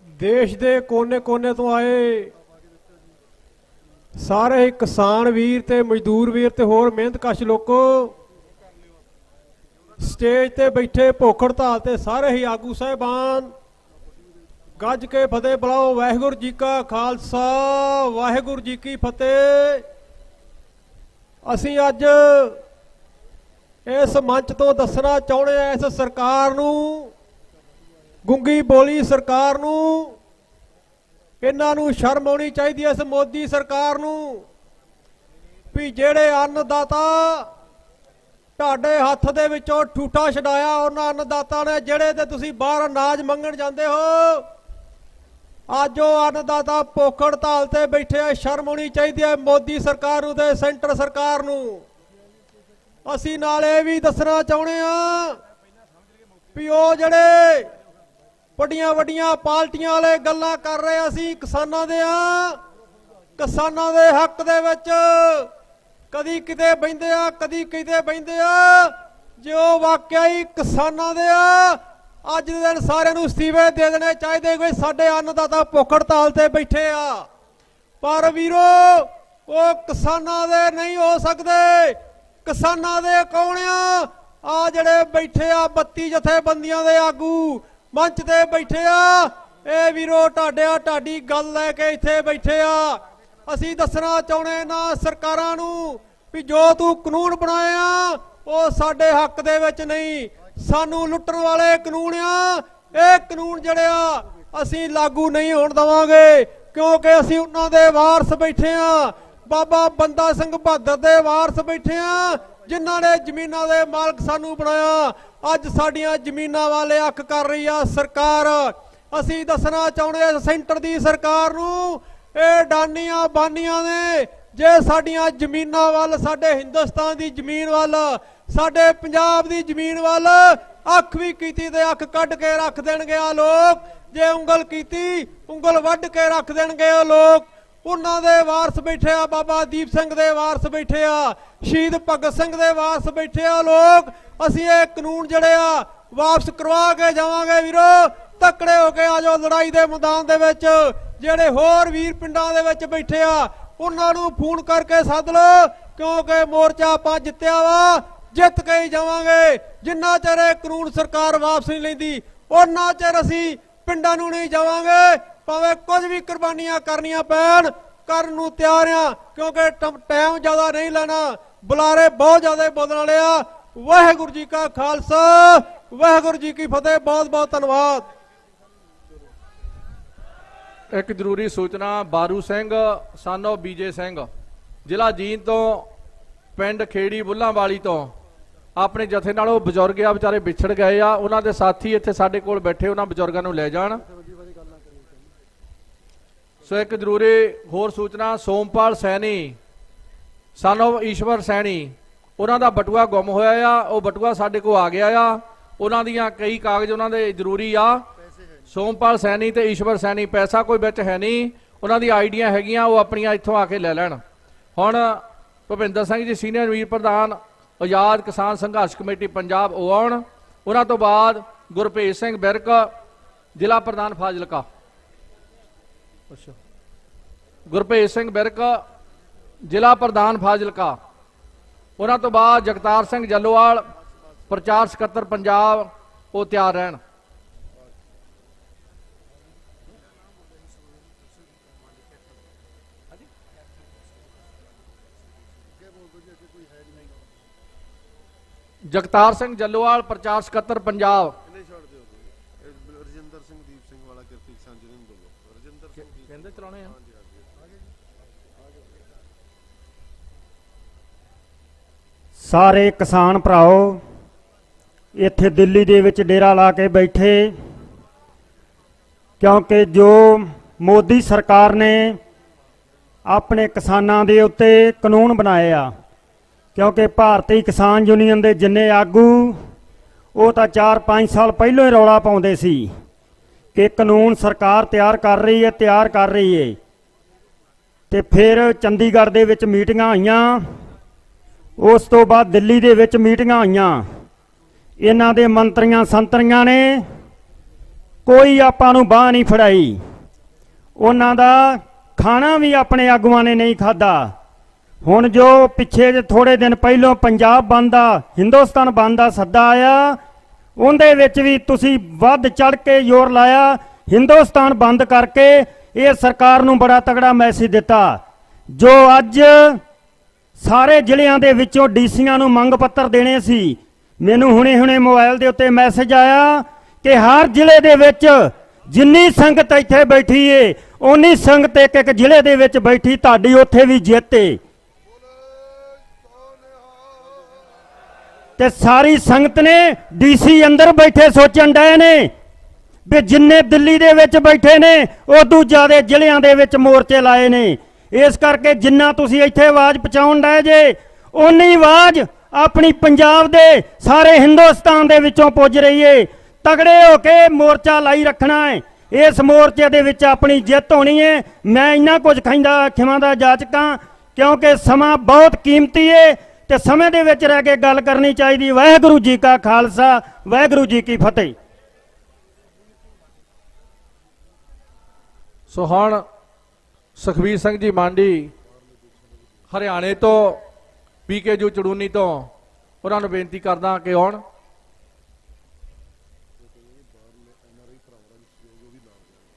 J: ਦੇਸ਼ ਦੇ ਕੋਨੇ-ਕੋਨੇ ਤੋਂ ਆਏ ਸਾਰੇ ਕਿਸਾਨ ਵੀਰ ਤੇ ਮਜ਼ਦੂਰ ਵੀਰ ਤੇ ਹੋਰ ਮਿਹਨਤਕਸ਼ ਲੋਕੋ, ਸਟੇਜ ਤੇ ਬੈਠੇ ਭੁੱਖ ਹੜਤਾਲ ਤੇ ਸਾਰੇ ਹੀ ਆਗੂ ਸਾਹਿਬਾਨ, ਗੱਜ ਕੇ ਫਤਿਹ ਬੁਲਾਓ। ਵਾਹਿਗੁਰੂ ਜੀ ਕਾ ਖਾਲਸਾ, ਵਾਹਿਗੁਰੂ ਜੀ ਕੀ ਫਤਿਹ। ਅਸੀਂ ਅੱਜ ਇਸ ਮੰਚ ਤੋਂ ਦੱਸਣਾ ਚਾਹੁੰਦੇ ਹਾਂ ਇਸ ਸਰਕਾਰ ਨੂੰ, ਗੁੰਗੀ ਬੋਲੀ ਸਰਕਾਰ ਨੂੰ, ਇਹਨਾਂ ਨੂੰ ਸ਼ਰਮ ਆਉਣੀ ਚਾਹੀਦੀ ਹੈ ਇਸ ਮੋਦੀ ਸਰਕਾਰ ਨੂੰ, ਵੀ ਜਿਹੜੇ ਅੰਨਦਾਤਾ ਤੁਹਾਡੇ ਹੱਥ ਦੇ ਵਿੱਚੋਂ ਠੂਠਾ ਛਡਾਇਆ, ਉਹਨਾਂ ਅੰਨਦਾਤਾ ਨੇ ਜਿਹੜੇ ਤੇ ਤੁਸੀਂ ਬਾਹਰ ਅਨਾਜ ਮੰਗਣ ਜਾਂਦੇ ਹੋ, ਅੱਜ ਉਹ ਅੰਨਦਾਤਾ ਭੁੱਖ ਹੜਤਾਲ ਤੇ ਬੈਠੇ ਆ। ਸ਼ਰਮ ਆਉਣੀ ਚਾਹੀਦੀ ਹੈ ਮੋਦੀ ਸਰਕਾਰ ਨੂੰ ਤੇ ਸੈਂਟਰ ਸਰਕਾਰ ਨੂੰ। ਅਸੀਂ ਨਾਲ ਇਹ ਵੀ ਦੱਸਣਾ ਚਾਹੁੰਦੇ ਆ ਵੀ ਉਹ ਜਿਹੜੇ ਵੱਡੀਆਂ ਵੱਡੀਆਂ ਪਾਰਟੀਆਂ ਵਾਲੇ ਗੱਲਾਂ ਕਰ ਰਹੇ, ਅਸੀਂ ਕਿਸਾਨਾਂ ਦੇ ਆ, ਕਿਸਾਨਾਂ ਦੇ ਹੱਕ ਦੇ ਵਿੱਚ ਕਦੀ ਕਿਤੇ ਬਹਿੰਦੇ ਆ, ਕਦੀ ਕਿਤੇ ਬਹਿੰਦੇ ਆ। ਜੋ ਵਾਕਿਆ ਹੀ ਕਿਸਾਨਾਂ ਦੇ ਆ, ਅੱਜ ਦੇ ਦਿਨ ਸਾਰਿਆਂ ਨੂੰ ਅਸਤੀਫੇ ਦੇ ਦੇਣੇ ਚਾਹੀਦੇ, ਕੋਈ ਸਾਡੇ ਅੰਨਦਾਤਾ ਭੁੱਖ ਹੜਤਾਲ ਤੇ ਬੈਠੇ ਆ। ਪਰ ਵੀਰੋ ਉਹ ਕਿਸਾਨਾਂ ਦੇ ਨਹੀਂ ਹੋ ਸਕਦੇ, ਕਿਸਾਨਾਂ ਦੇ ਕੌਣ ਆ ਜਿਹੜੇ ਬੈਠੇ ਆ 32 ਜਥੇਬੰਦੀਆਂ ਦੇ ਆਗੂ ਮੰਚ ਤੇ ਬੈਠੇ ਆ, ਇਹ ਵੀਰੋ ਤੁਹਾਡੀ ਗੱਲ ਲੈ ਕੇ ਇੱਥੇ ਬੈਠੇ ਆ। ਅਸੀਂ ਦੱਸਣਾ ਚਾਹੁੰਦੇ ਨਾ ਸਰਕਾਰਾਂ ਨੂੰ ਵੀ ਜੋ ਤੂੰ ਕਾਨੂੰਨ ਬਣਾਏ ਆ ਉਹ ਸਾਡੇ ਹੱਕ ਦੇ ਵਿੱਚ ਨਹੀਂ, ਸਾਨੂੰ ਲੁੱਟਣ ਵਾਲੇ ਕਾਨੂੰਨ ਆ। ਇਹ ਕਾਨੂੰਨ ਜਿਹੜੇ ਆ ਅਸੀਂ ਲਾਗੂ ਨਹੀਂ ਹੋਣ ਦੇਵਾਂਗੇ, ਕਿਉਂਕਿ ਅਸੀਂ ਉਹਨਾਂ ਦੇ ਵਾਰਸ ਬੈਠੇ ਆ, ਬਾਬਾ ਬੰਦਾ ਸਿੰਘ ਬਹਾਦਰ ਦੇ ਵਾਰਸ ਬੈਠੇ ਆ, ਜਿਨ੍ਹਾਂ ਨੇ ਜ਼ਮੀਨਾਂ ਦੇ ਮਾਲਕ ਸਾਨੂੰ ਬਣਾਇਆ। ਅੱਜ ਸਾਡੀਆਂ ਜ਼ਮੀਨਾਂ ਵਾਲੇ ਅੱਖ ਕਰ ਰਹੀ ਆ ਸਰਕਾਰ। ਅਸੀਂ ਦੱਸਣਾ ਚਾਹੁੰਦੇ ਸੈਂਟਰ ਦੀ ਸਰਕਾਰ ਨੂੰ, ਇਹ ਡਾਨੀਆਂ ਬਾਨੀਆਂ ਨੇ ਜੇ ਸਾਡੀਆਂ ਜ਼ਮੀਨਾਂ ਵੱਲ, ਸਾਡੇ ਹਿੰਦੁਸਤਾਨ ਦੀ ਜ਼ਮੀਨ ਵੱਲ, ਸਾਡੇ ਪੰਜਾਬ ਦੀ ਜ਼ਮੀਨ ਵੱਲ ਅੱਖ ਵੀ ਕੀਤੀ ਤੇ ਅੱਖ ਕੱਢ ਕੇ ਰੱਖ ਦੇਣਗੇ ਆ ਲੋਕ। ਜੇ ਉਂਗਲ ਕੀਤੀ ਉਂਗਲ ਵੱਢ ਕੇ ਰੱਖ ਦੇਣਗੇ ਉਹ ਲੋਕ। ਉਹਨਾਂ ਦੇ ਵਾਰਸ ਬੈਠੇ ਆ, ਬਾਬਾ ਦੀਪ ਸਿੰਘ ਦੇ ਵਾਰਸ ਬੈਠੇ ਆ, ਸ਼ਹੀਦ ਭਗਤ ਸਿੰਘ ਦੇ ਵਾਰਸ ਬੈਠੇ ਆ ਲੋਕ। ਅਸੀਂ ਇਹ ਕਾਨੂੰਨ ਜਿਹੜੇ ਆ ਵਾਪਸ ਕਰਵਾ ਕੇ ਜਾਵਾਂਗੇ ਵੀਰੋ। ਤਕੜੇ ਹੋ ਕੇ ਆ ਜਾਓ ਲੜਾਈ ਦੇ ਮੈਦਾਨ ਦੇ ਵਿੱਚ। ਜਿਹੜੇ ਹੋਰ ਵੀਰ ਪਿੰਡਾਂ ਦੇ ਵਿੱਚ ਬੈਠੇ ਆ ਉਹਨਾਂ ਨੂੰ ਫੋਨ ਕਰਕੇ ਸੱਦ ਲਓ, ਕਿਉਂਕਿ ਮੋਰਚਾ ਆਪਾਂ ਜਿੱਤਿਆ ਵਾ, ਜਿੱਤ ਕੇ ਹੀ ਜਾਵਾਂਗੇ। ਜਿੰਨਾ ਚਿਰ ਇਹ ਕਾਨੂੰਨ ਸਰਕਾਰ ਵਾਪਸ ਨਹੀਂ ਲੈਂਦੀ ਉਹਨਾਂ ਚਿਰ ਅਸੀਂ ਪਿੰਡਾਂ ਨੂੰ ਨਹੀਂ ਜਾਵਾਂਗੇ, ਭਾਵੇਂ ਕੁਝ ਵੀ ਕੁਰਬਾਨੀਆਂ ਕਰਨੀਆਂ ਪੈਣ, ਕਰਨ ਨੂੰ ਤਿਆਰ ਆ, ਕਿਉਂਕਿ ਟਾਈਮ ਜ਼ਿਆਦਾ ਨਹੀਂ ਲੈਣਾ। ਬੁਲਾਰੇ ਬਹੁਤ ਜ਼ਿਆਦਾ ਬੋਲਣ ਵਾਲੇ ਆ। ਵਾਹਿਗੁਰੂ ਜੀ ਕਾ ਖਾਲਸਾ, ਵਾਹਿਗੁਰੂ ਜੀ ਕੀ ਫਤਿਹ। ਬਹੁਤ ਬਹੁਤ ਧੰਨਵਾਦ।
B: ਇੱਕ ਜ਼ਰੂਰੀ ਸੂਚਨਾ, ਬਾਰੂ ਸਿੰਘ ਸਾਨੋ ਬੀਜੇ ਸਿੰਘ, ਜ਼ਿਲ੍ਹਾ ਜੀਂਦ ਤੋਂ, ਪਿੰਡ ਖੇੜੀ ਬੁੱਲਾਂਵਾਲੀ ਤੋਂ, ਆਪਣੇ ਜਥੇ ਨਾਲ ਉਹ ਬਜ਼ੁਰਗ ਆ ਵਿਚਾਰੇ ਵਿਛੜ ਗਏ ਆ, ਉਹਨਾਂ ਦੇ ਸਾਥੀ ਇੱਥੇ ਸਾਡੇ ਕੋਲ ਬੈਠੇ, ਉਹਨਾਂ ਬਜ਼ੁਰਗਾਂ ਨੂੰ ਲੈ ਜਾਣ। ਸੋ ਇੱਕ ਜ਼ਰੂਰੀ ਹੋਰ ਸੂਚਨਾ, ਸੋਮਪਾਲ ਸੈਣੀ ਸਾਨੋ ਈਸ਼ਵਰ ਸੈਣੀ, ਉਹਨਾਂ ਦਾ ਬਟੂਆ ਗੁੰਮ ਹੋਇਆ ਆ, ਉਹ ਬਟੂਆ ਸਾਡੇ ਕੋਲ ਆ ਗਿਆ ਆ। ਉਹਨਾਂ ਦੀਆਂ ਕਈ ਕਾਗਜ਼ ਉਹਨਾਂ ਦੇ ਜ਼ਰੂਰੀ ਆ। ਸੋਮਪਾਲ ਸੈਣੀ ਤੇ ਈਸ਼ਵਰ ਸੈਣੀ, ਪੈਸਾ ਕੋਈ ਵਿੱਚ ਹੈ ਨਹੀਂ, ਉਹਨਾਂ ਦੀ ਆਈਡੀਆਂ ਹੈਗੀਆਂ, ਉਹ ਆਪਣੀਆਂ ਇੱਥੋਂ ਆ ਕੇ ਲੈ ਲੈਣ। ਹੁਣ ਭੁਪਿੰਦਰ ਸਿੰਘ ਜੀ ਸੀਨੀਅਰ ਵੀਰ ਪ੍ਰਧਾਨ ਆਜ਼ਾਦ ਕਿਸਾਨ ਸੰਘਰਸ਼ ਕਮੇਟੀ ਪੰਜਾਬ ਉਹ ਆਉਣ। ਉਹਨਾਂ ਤੋਂ ਬਾਅਦ ਗੁਰਭੇਜ ਸਿੰਘ ਬਿਰਕ ਜ਼ਿਲ੍ਹਾ ਪ੍ਰਧਾਨ ਫਾਜ਼ਿਲਕਾ, ਗੁਰਭੇਜ ਸਿੰਘ ਬਿਰਕ ਜ਼ਿਲ੍ਹਾ ਪ੍ਰਧਾਨ ਫਾਜ਼ਿਲਕਾ। ਉਹਨਾਂ ਤੋਂ ਬਾਅਦ ਜਗਤਾਰ ਸਿੰਘ ਜੱਲੋਵਾਲ ਪ੍ਰਚਾਰ ਸਕੱਤਰ ਪੰਜਾਬ, ਉਹ ਤਿਆਰ ਰਹਿਣ। ਜਗਤਾਰ ਸਿੰਘ ਜੱਲੋਵਾਲ ਪ੍ਰਚਾਰ ਸਕੱਤਰ ਪੰਜਾਬ।
K: ਰਜਿੰਦਰ ਸਿੰਘ ਦੀਪ ਸਿੰਘ ਵਾਲਾ ਕਿਰਤੀ ਸਾਂਝੇ ਨੂੰ ਬੋਲੋ। ਰਜਿੰਦਰ ਸਿੰਘ
B: ਕਹਿੰਦੇ ਚਲਾਉਣੇ ਆ।
L: ਸਾਰੇ ਕਿਸਾਨ ਭਰਾਓ ਇੱਥੇ ਦਿੱਲੀ ਦੇ ਵਿੱਚ ਡੇਰਾ ਲਾ ਕੇ ਬੈਠੇ, ਕਿਉਂਕਿ ਜੋ ਮੋਦੀ ਸਰਕਾਰ ਨੇ ਆਪਣੇ ਕਿਸਾਨਾਂ ਦੇ ਉੱਤੇ ਕਾਨੂੰਨ ਬਣਾਏ ਆ, ਕਿਉਂਕਿ ਭਾਰਤੀ ਕਿਸਾਨ ਯੂਨੀਅਨ ਦੇ ਜਿੰਨੇ ਆਗੂ ਉਹ ਤਾਂ 4-5 ਸਾਲ ਪਹਿਲਾਂ ਹੀ ਰੌਲਾ ਪਾਉਂਦੇ ਸੀ ਕਿ ਕਾਨੂੰਨ ਸਰਕਾਰ ਤਿਆਰ ਕਰ ਰਹੀ ਹੈ ਤੇ ਫਿਰ ਚੰਡੀਗੜ੍ਹ ਦੇ ਵਿੱਚ ਮੀਟਿੰਗਾਂ ਹੋਈਆਂ, ਉਸ ਤੋਂ ਬਾਅਦ ਦਿੱਲੀ ਦੇ ਵਿੱਚ ਮੀਟਿੰਗਾਂ ਹੋਈਆਂ। ਇਹਨਾਂ ਦੇ ਮੰਤਰੀਆਂ ਸੰਤਰੀਆਂ ਨੇ ਕੋਈ ਆਪਾਂ ਨੂੰ ਬਾਹ ਨਹੀਂ ਫੜਾਈ, ਉਹਨਾਂ ਦਾ ਖਾਣਾ ਵੀ ਆਪਣੇ ਆਗੂਆਂ ਨੇ ਨਹੀਂ ਖਾਧਾ। ਹੁਣ ਜੋ ਪਿੱਛੇ ਜੇ ਥੋੜੇ ਦਿਨ ਪਹਿਲਾਂ ਪੰਜਾਬ ਬੰਦ ਦਾ, ਹਿੰਦੁਸਤਾਨ ਬੰਦ ਦਾ ਸੱਦਾ ਆਇਆ, ਉਹਦੇ ਵਿੱਚ ਵੀ ਤੁਸੀਂ ਵੱਧ ਚੜ ਕੇ ਜ਼ੋਰ ਲਾਇਆ। ਹਿੰਦੁਸਤਾਨ ਬੰਦ ਕਰਕੇ ਇਹ ਸਰਕਾਰ ਨੂੰ ਬੜਾ ਤਗੜਾ ਮੈਸੇਜ ਦਿੱਤਾ। ਜੋ ਅੱਜ ਸਾਰੇ ਜ਼ਿਲ੍ਹਿਆਂ ਦੇ ਵਿੱਚੋਂ ਡੀਸੀਆਂ ਨੂੰ ਮੰਗ ਪੱਤਰ ਦੇਣੇ ਸੀ, ਮੈਨੂੰ ਹੁਣੇ ਮੋਬਾਈਲ ਦੇ ਉੱਤੇ ਮੈਸੇਜ ਆਇਆ ਕਿ ਹਰ ਜ਼ਿਲ੍ਹੇ ਦੇ ਵਿੱਚ ਜਿੰਨੀ ਸੰਗਤ ਇੱਥੇ ਬੈਠੀ ਏ ਉਨੀ ਸੰਗਤ ਇੱਕ ਜ਼ਿਲ੍ਹੇ ਦੇ ਵਿੱਚ ਬੈਠੀ, ਤੁਹਾਡੀ ਉੱਥੇ ਵੀ ਜਿੱਤ ਏ। ਤੇ ਸਾਰੀ ਸੰਗਤ ਨੇ ਡੀਸੀ ਅੰਦਰ ਬੈਠੇ ਸੋਚਣ ਡਏ ਨੇ ਵੀ ਜਿੰਨੇ ਦਿੱਲੀ ਦੇ ਵਿੱਚ ਬੈਠੇ ਨੇ ਉਦੋਂ ਜ਼ਿਆਦਾ ਜ਼ਿਲ੍ਹਿਆਂ ਦੇ ਵਿੱਚ ਮੋਰਚੇ ਲਾਏ ਨੇ। ਇਸ ਕਰਕੇ ਜਿੰਨਾ ਤੁਸੀਂ ਇੱਥੇ ਆਵਾਜ਼ ਪਹੁੰਚਾਉਣ ਡਏ ਜੇ, ਓਨੀ ਆਵਾਜ਼ ਆਪਣੀ ਪੰਜਾਬ ਦੇ ਸਾਰੇ ਹਿੰਦੁਸਤਾਨ ਦੇ ਵਿੱਚੋਂ ਪੁੱਜ ਰਹੀ ਏ। ਤਗੜੇ ਹੋ ਕੇ ਮੋਰਚਾ ਲਾਈ ਰੱਖਣਾ ਹੈ, ਇਸ ਮੋਰਚੇ ਦੇ ਵਿੱਚ ਆਪਣੀ ਜਿੱਤ ਹੋਣੀ ਹੈ। ਮੈਂ ਇੰਨਾ ਕੁਝ ਕਹਿੰਦਾ ਖਿਮਾ ਦਾ ਜਾਚਕਾਂ, ਕਿਉਂਕਿ ਸਮਾਂ ਬਹੁਤ ਕੀਮਤੀ ਏ ਤੇ ਸਮੇਂ ਦੇ ਵਿੱਚ ਰਹਿ ਕੇ ਗੱਲ ਕਰਨੀ ਚਾਹੀਦੀ। ਵਾਹਿਗੁਰੂ ਜੀ ਕਾ ਖਾਲਸਾ, ਵਾਹਿਗੁਰੂ ਜੀ ਕੀ ਫਤਿਹ।
B: ਸੋ ਹੁਣ ਸੁਖਬੀਰ ਸਿੰਘ ਜੀ ਮਾਂਡੀ ਹਰਿਆਣੇ ਤੋਂ ਪੀਕੇ ਜੂ ਚੜੂਨੀ ਤੋਂ ਉਹਨਾਂ ਨੂੰ ਬੇਨਤੀ ਕਰਦਾ ਕਿ ਆਉਣ।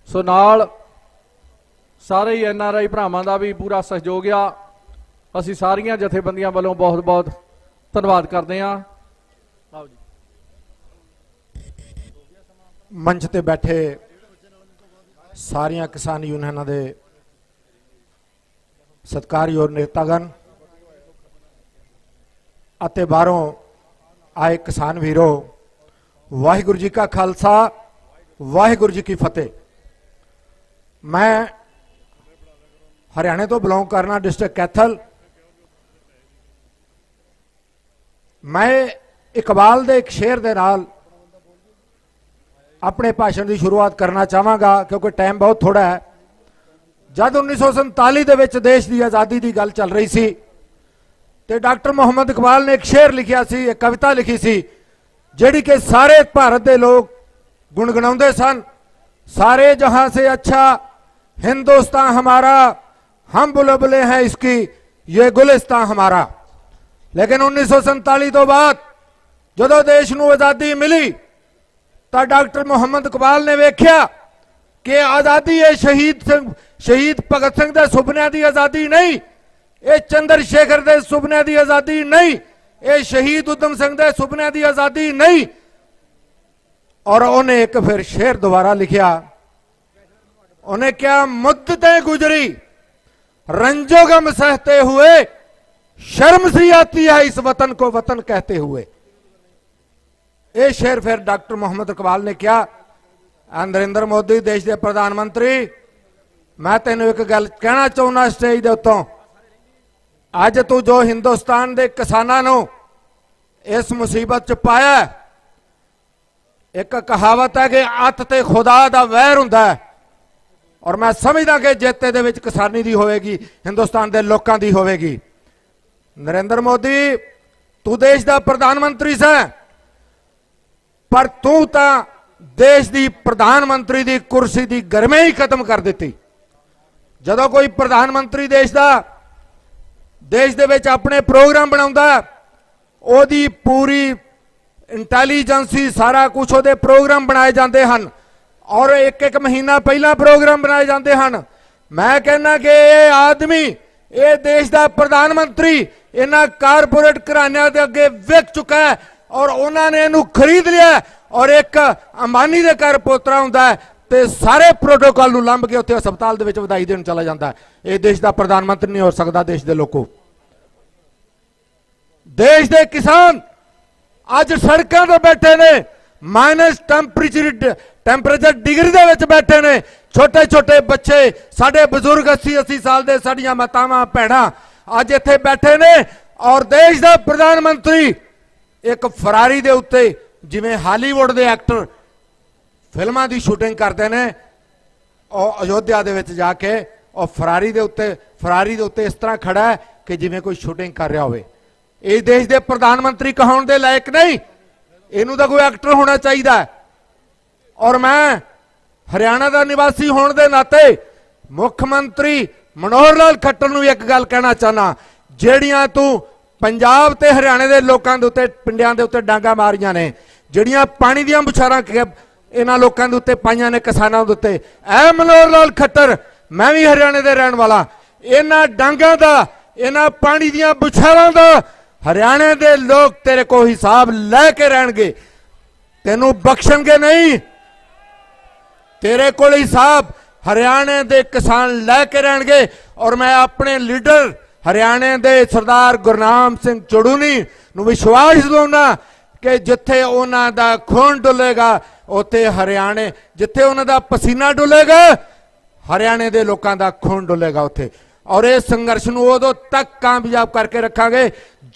B: ਸੋ ਨਾਲ ਸਾਰੇ ਹੀ NRI ਭਰਾਵਾਂ ਦਾ ਵੀ ਪੂਰਾ ਸਹਿਯੋਗ ਆ। ਅਸੀਂ ਸਾਰੀਆਂ ਜਥੇਬੰਦੀਆਂ ਵੱਲੋਂ ਬਹੁਤ ਬਹੁਤ ਧੰਨਵਾਦ ਕਰਦੇ ਹਾਂ।
M: ਮੰਚ ਤੇ ਬੈਠੇ ਸਾਰੀਆਂ ਕਿਸਾਨ ਯੂਨੀਅਨਾਂ ਦੇ ਸਤਿਕਾਰਯੋਗ ਨੇਤਾਗਣ ਅਤੇ ਬਾਹਰੋਂ ਆਏ ਕਿਸਾਨ ਵੀਰੋ, ਵਾਹਿਗੁਰੂ ਜੀ ਕਾ ਖਾਲਸਾ, ਵਾਹਿਗੁਰੂ ਜੀ ਕੀ ਫਤਿਹ। ਮੈਂ ਹਰਿਆਣੇ ਤੋਂ ਬਿਲੋਂਗ ਕਰਨਾ, ਡਿਸਟ੍ਰਿਕਟ ਕੈਥਲ। ਮੈਂ ਇਕਬਾਲ ਦੇ ਇੱਕ ਸ਼ੇਰ ਦੇ ਨਾਲ ਆਪਣੇ ਭਾਸ਼ਣ ਦੀ ਸ਼ੁਰੂਆਤ ਕਰਨਾ ਚਾਹਾਂਗਾ ਕਿਉਂਕਿ ਟਾਈਮ ਬਹੁਤ ਥੋੜਾ ਹੈ। ਜਦ 1947 ਦੇ ਵਿੱਚ ਦੇਸ਼ ਦੀ ਆਜ਼ਾਦੀ ਦੀ ਗੱਲ ਚੱਲ ਰਹੀ ਸੀ ਤੇ ਡਾਕਟਰ ਮੁਹੰਮਦ ਇਕਬਾਲ ਨੇ ਇੱਕ ਸ਼ੇਰ ਲਿਖਿਆ ਸੀ, ਇੱਕ ਕਵਿਤਾ ਲਿਖੀ ਸੀ ਜਿਹੜੀ ਕਿ ਸਾਰੇ ਭਾਰਤ ਦੇ ਲੋਕ ਗੁਣਗੁਣਾਉਂਦੇ ਸਨ। सारे जहां से अच्छा हिंदुस्तान हमारा, हम बुलबुले हैं इसकी, ये गुलिस्तान हमारा। लेकिन 1947 तो बाद ਜਦੋਂ ਦੇਸ਼ ਨੂੰ ਆਜ਼ਾਦੀ ਮਿਲੀ ਤਾਂ ਡਾਕਟਰ ਮੁਹੰਮਦ ਇਕਬਾਲ ਨੇ ਵੇਖਿਆ ਕਿ ਆਜ਼ਾਦੀ ਇਹ ਸ਼ਹੀਦ ਭਗਤ ਸਿੰਘ ਦੇ ਸੁਪਨਿਆਂ ਦੀ ਆਜ਼ਾਦੀ ਨਹੀਂ, ਇਹ ਚੰਦਰ ਸ਼ੇਖਰ ਦੇ ਸੁਪਨਿਆਂ ਦੀ ਆਜ਼ਾਦੀ ਨਹੀਂ, ਇਹ ਸ਼ਹੀਦ ਉਦਮ ਸਿੰਘ ਦੇ ਸੁਪਨਿਆਂ ਦੀ ਆਜ਼ਾਦੀ ਨਹੀਂ। और उन्हें एक फिर शेर दोबारा लिखा, उन्हें क्या मुद्दतें गुजरी रंजोगम सहते हुए, शर्म सी आती है इस वतन को वतन कहते हुए। ये शेर फिर डॉक्टर मुहम्मद इकबाल ने किया। नरेंद्र मोदी देश के प्रधानमंत्री, मैं तेन एक गल कहना चाहना स्टेज के उत्तों, अज तू जो हिंदुस्तान के किसानों को इस मुसीबत च पाया, एक कहावत है कि अत ते खुदा दा वैर हुंदा है, और मैं समझदा कि जेते दे विच किसानी दी होवेगी, हिंदुस्तान दे लोकां दी होवेगी। नरेंद्र मोदी तू देश दा प्रधानमंत्री से, पर तू तां देश दी प्रधानमंत्री दी कुर्सी दी गर्मी ही खत्म कर दी। जदों कोई प्रधानमंत्री देश दे विच अपने प्रोग्राम बनाउंदा, ओदी पूरी इंटैलीजेंसी सारा कुछ वो प्रोग्राम बनाए जाते हैं और एक एक महीना पहला प्रोग्राम बनाए जाते हैं। मैं कहना कि ये आदमी, ये देश का प्रधानमंत्री इन्होंने कारपोरेट घरानियां के अगे विक चुका है और उन्होंने इनू खरीद लिया, और एक अंबानी के घर पोतरा होंदा है ते सारे प्रोटोकॉल नू लंघ के उत्थे अस्पताल दे विच वधाई देण चला जाता है। ये देश का प्रधानमंत्री नहीं हो सकता। देश के लोगों, देश के किसान ਅੱਜ ਸੜਕਾਂ ਤੇ ਬੈਠੇ ਨੇ, ਮਾਈਨਸ ਟੈਂਪਰੇਚਰ ਡਿਗਰੀ ਦੇ ਵਿੱਚ ਬੈਠੇ ਨੇ। ਛੋਟੇ ਛੋਟੇ ਬੱਚੇ, ਸਾਡੇ ਬਜ਼ੁਰਗ 80 ਸਾਲ ਦੇ, ਸਾਡੀਆਂ ਮਾਤਾਵਾਂ ਭੈਣਾਂ ਅੱਜ ਇੱਥੇ ਬੈਠੇ ਨੇ, ਔਰ ਦੇਸ਼ ਦਾ ਪ੍ਰਧਾਨ ਮੰਤਰੀ ਇੱਕ ਫਰਾਰੀ ਦੇ ਉੱਤੇ, ਜਿਵੇਂ ਹਾਲੀਵੁੱਡ ਦੇ ਐਕਟਰ ਫਿਲਮਾਂ ਦੀ ਸ਼ੂਟਿੰਗ ਕਰਦੇ ਨੇ, ਉਹ ਅਯੋਧਿਆ ਦੇ ਵਿੱਚ ਜਾ ਕੇ ਉਹ ਫਰਾਰੀ ਦੇ ਉੱਤੇ ਇਸ ਤਰ੍ਹਾਂ ਖੜਾ ਹੈ ਕਿ ਜਿਵੇਂ ਕੋਈ ਸ਼ੂਟਿੰਗ ਕਰ ਰਿਹਾ ਹੋਵੇ। इस देश के प्रधानमंत्री कहने के लायक नहीं, इनू तो कोई एक्टर होना चाहिए। और मैं हरियाणा का निवासी होने के नाते मुख्यमंत्री मनोहर लाल खट्टर नूं एक गल कहना चाहना, ਜਿਹੜੀਆਂ तू पंजाब ते हरियाणे के लोगों के उत्ते पिंडियां दे उत्ते डांगा मारियां ने, ਜਿਹੜੀਆਂ पानी दीयां बुछारां इन्हां लोगों के उत्ते पाईयां ने, किसानां दे उत्ते, ऐ मनोहर लाल खट्टर, मैं भी हरियाणे दे रहण वाला, इन्हां डांगां दा, इन्हां पानी दीयां बुछारां दा हरियाणे दे लोग तेरे को हिसाब लैके रहणगे, तेनू बख्शणगे नहीं। तेरे को हिसाब हरियाणे दे किसान लैके रहणगे। और मैं अपने लीडर हरियाणे दे सरदार गुरनाम सिंह चड़ूनी नू विश्वास दिलाउणा कि जिथे उन्हां दा खून डुलेगा उत्थे हरियाणे, जिथे उन्हां दा पसीना डुलेगा हरियाणे दे लोकां दा खून डुलेगा उत्थे। और इस संघर्ष नू उदों तक कामयाब करके रखांगे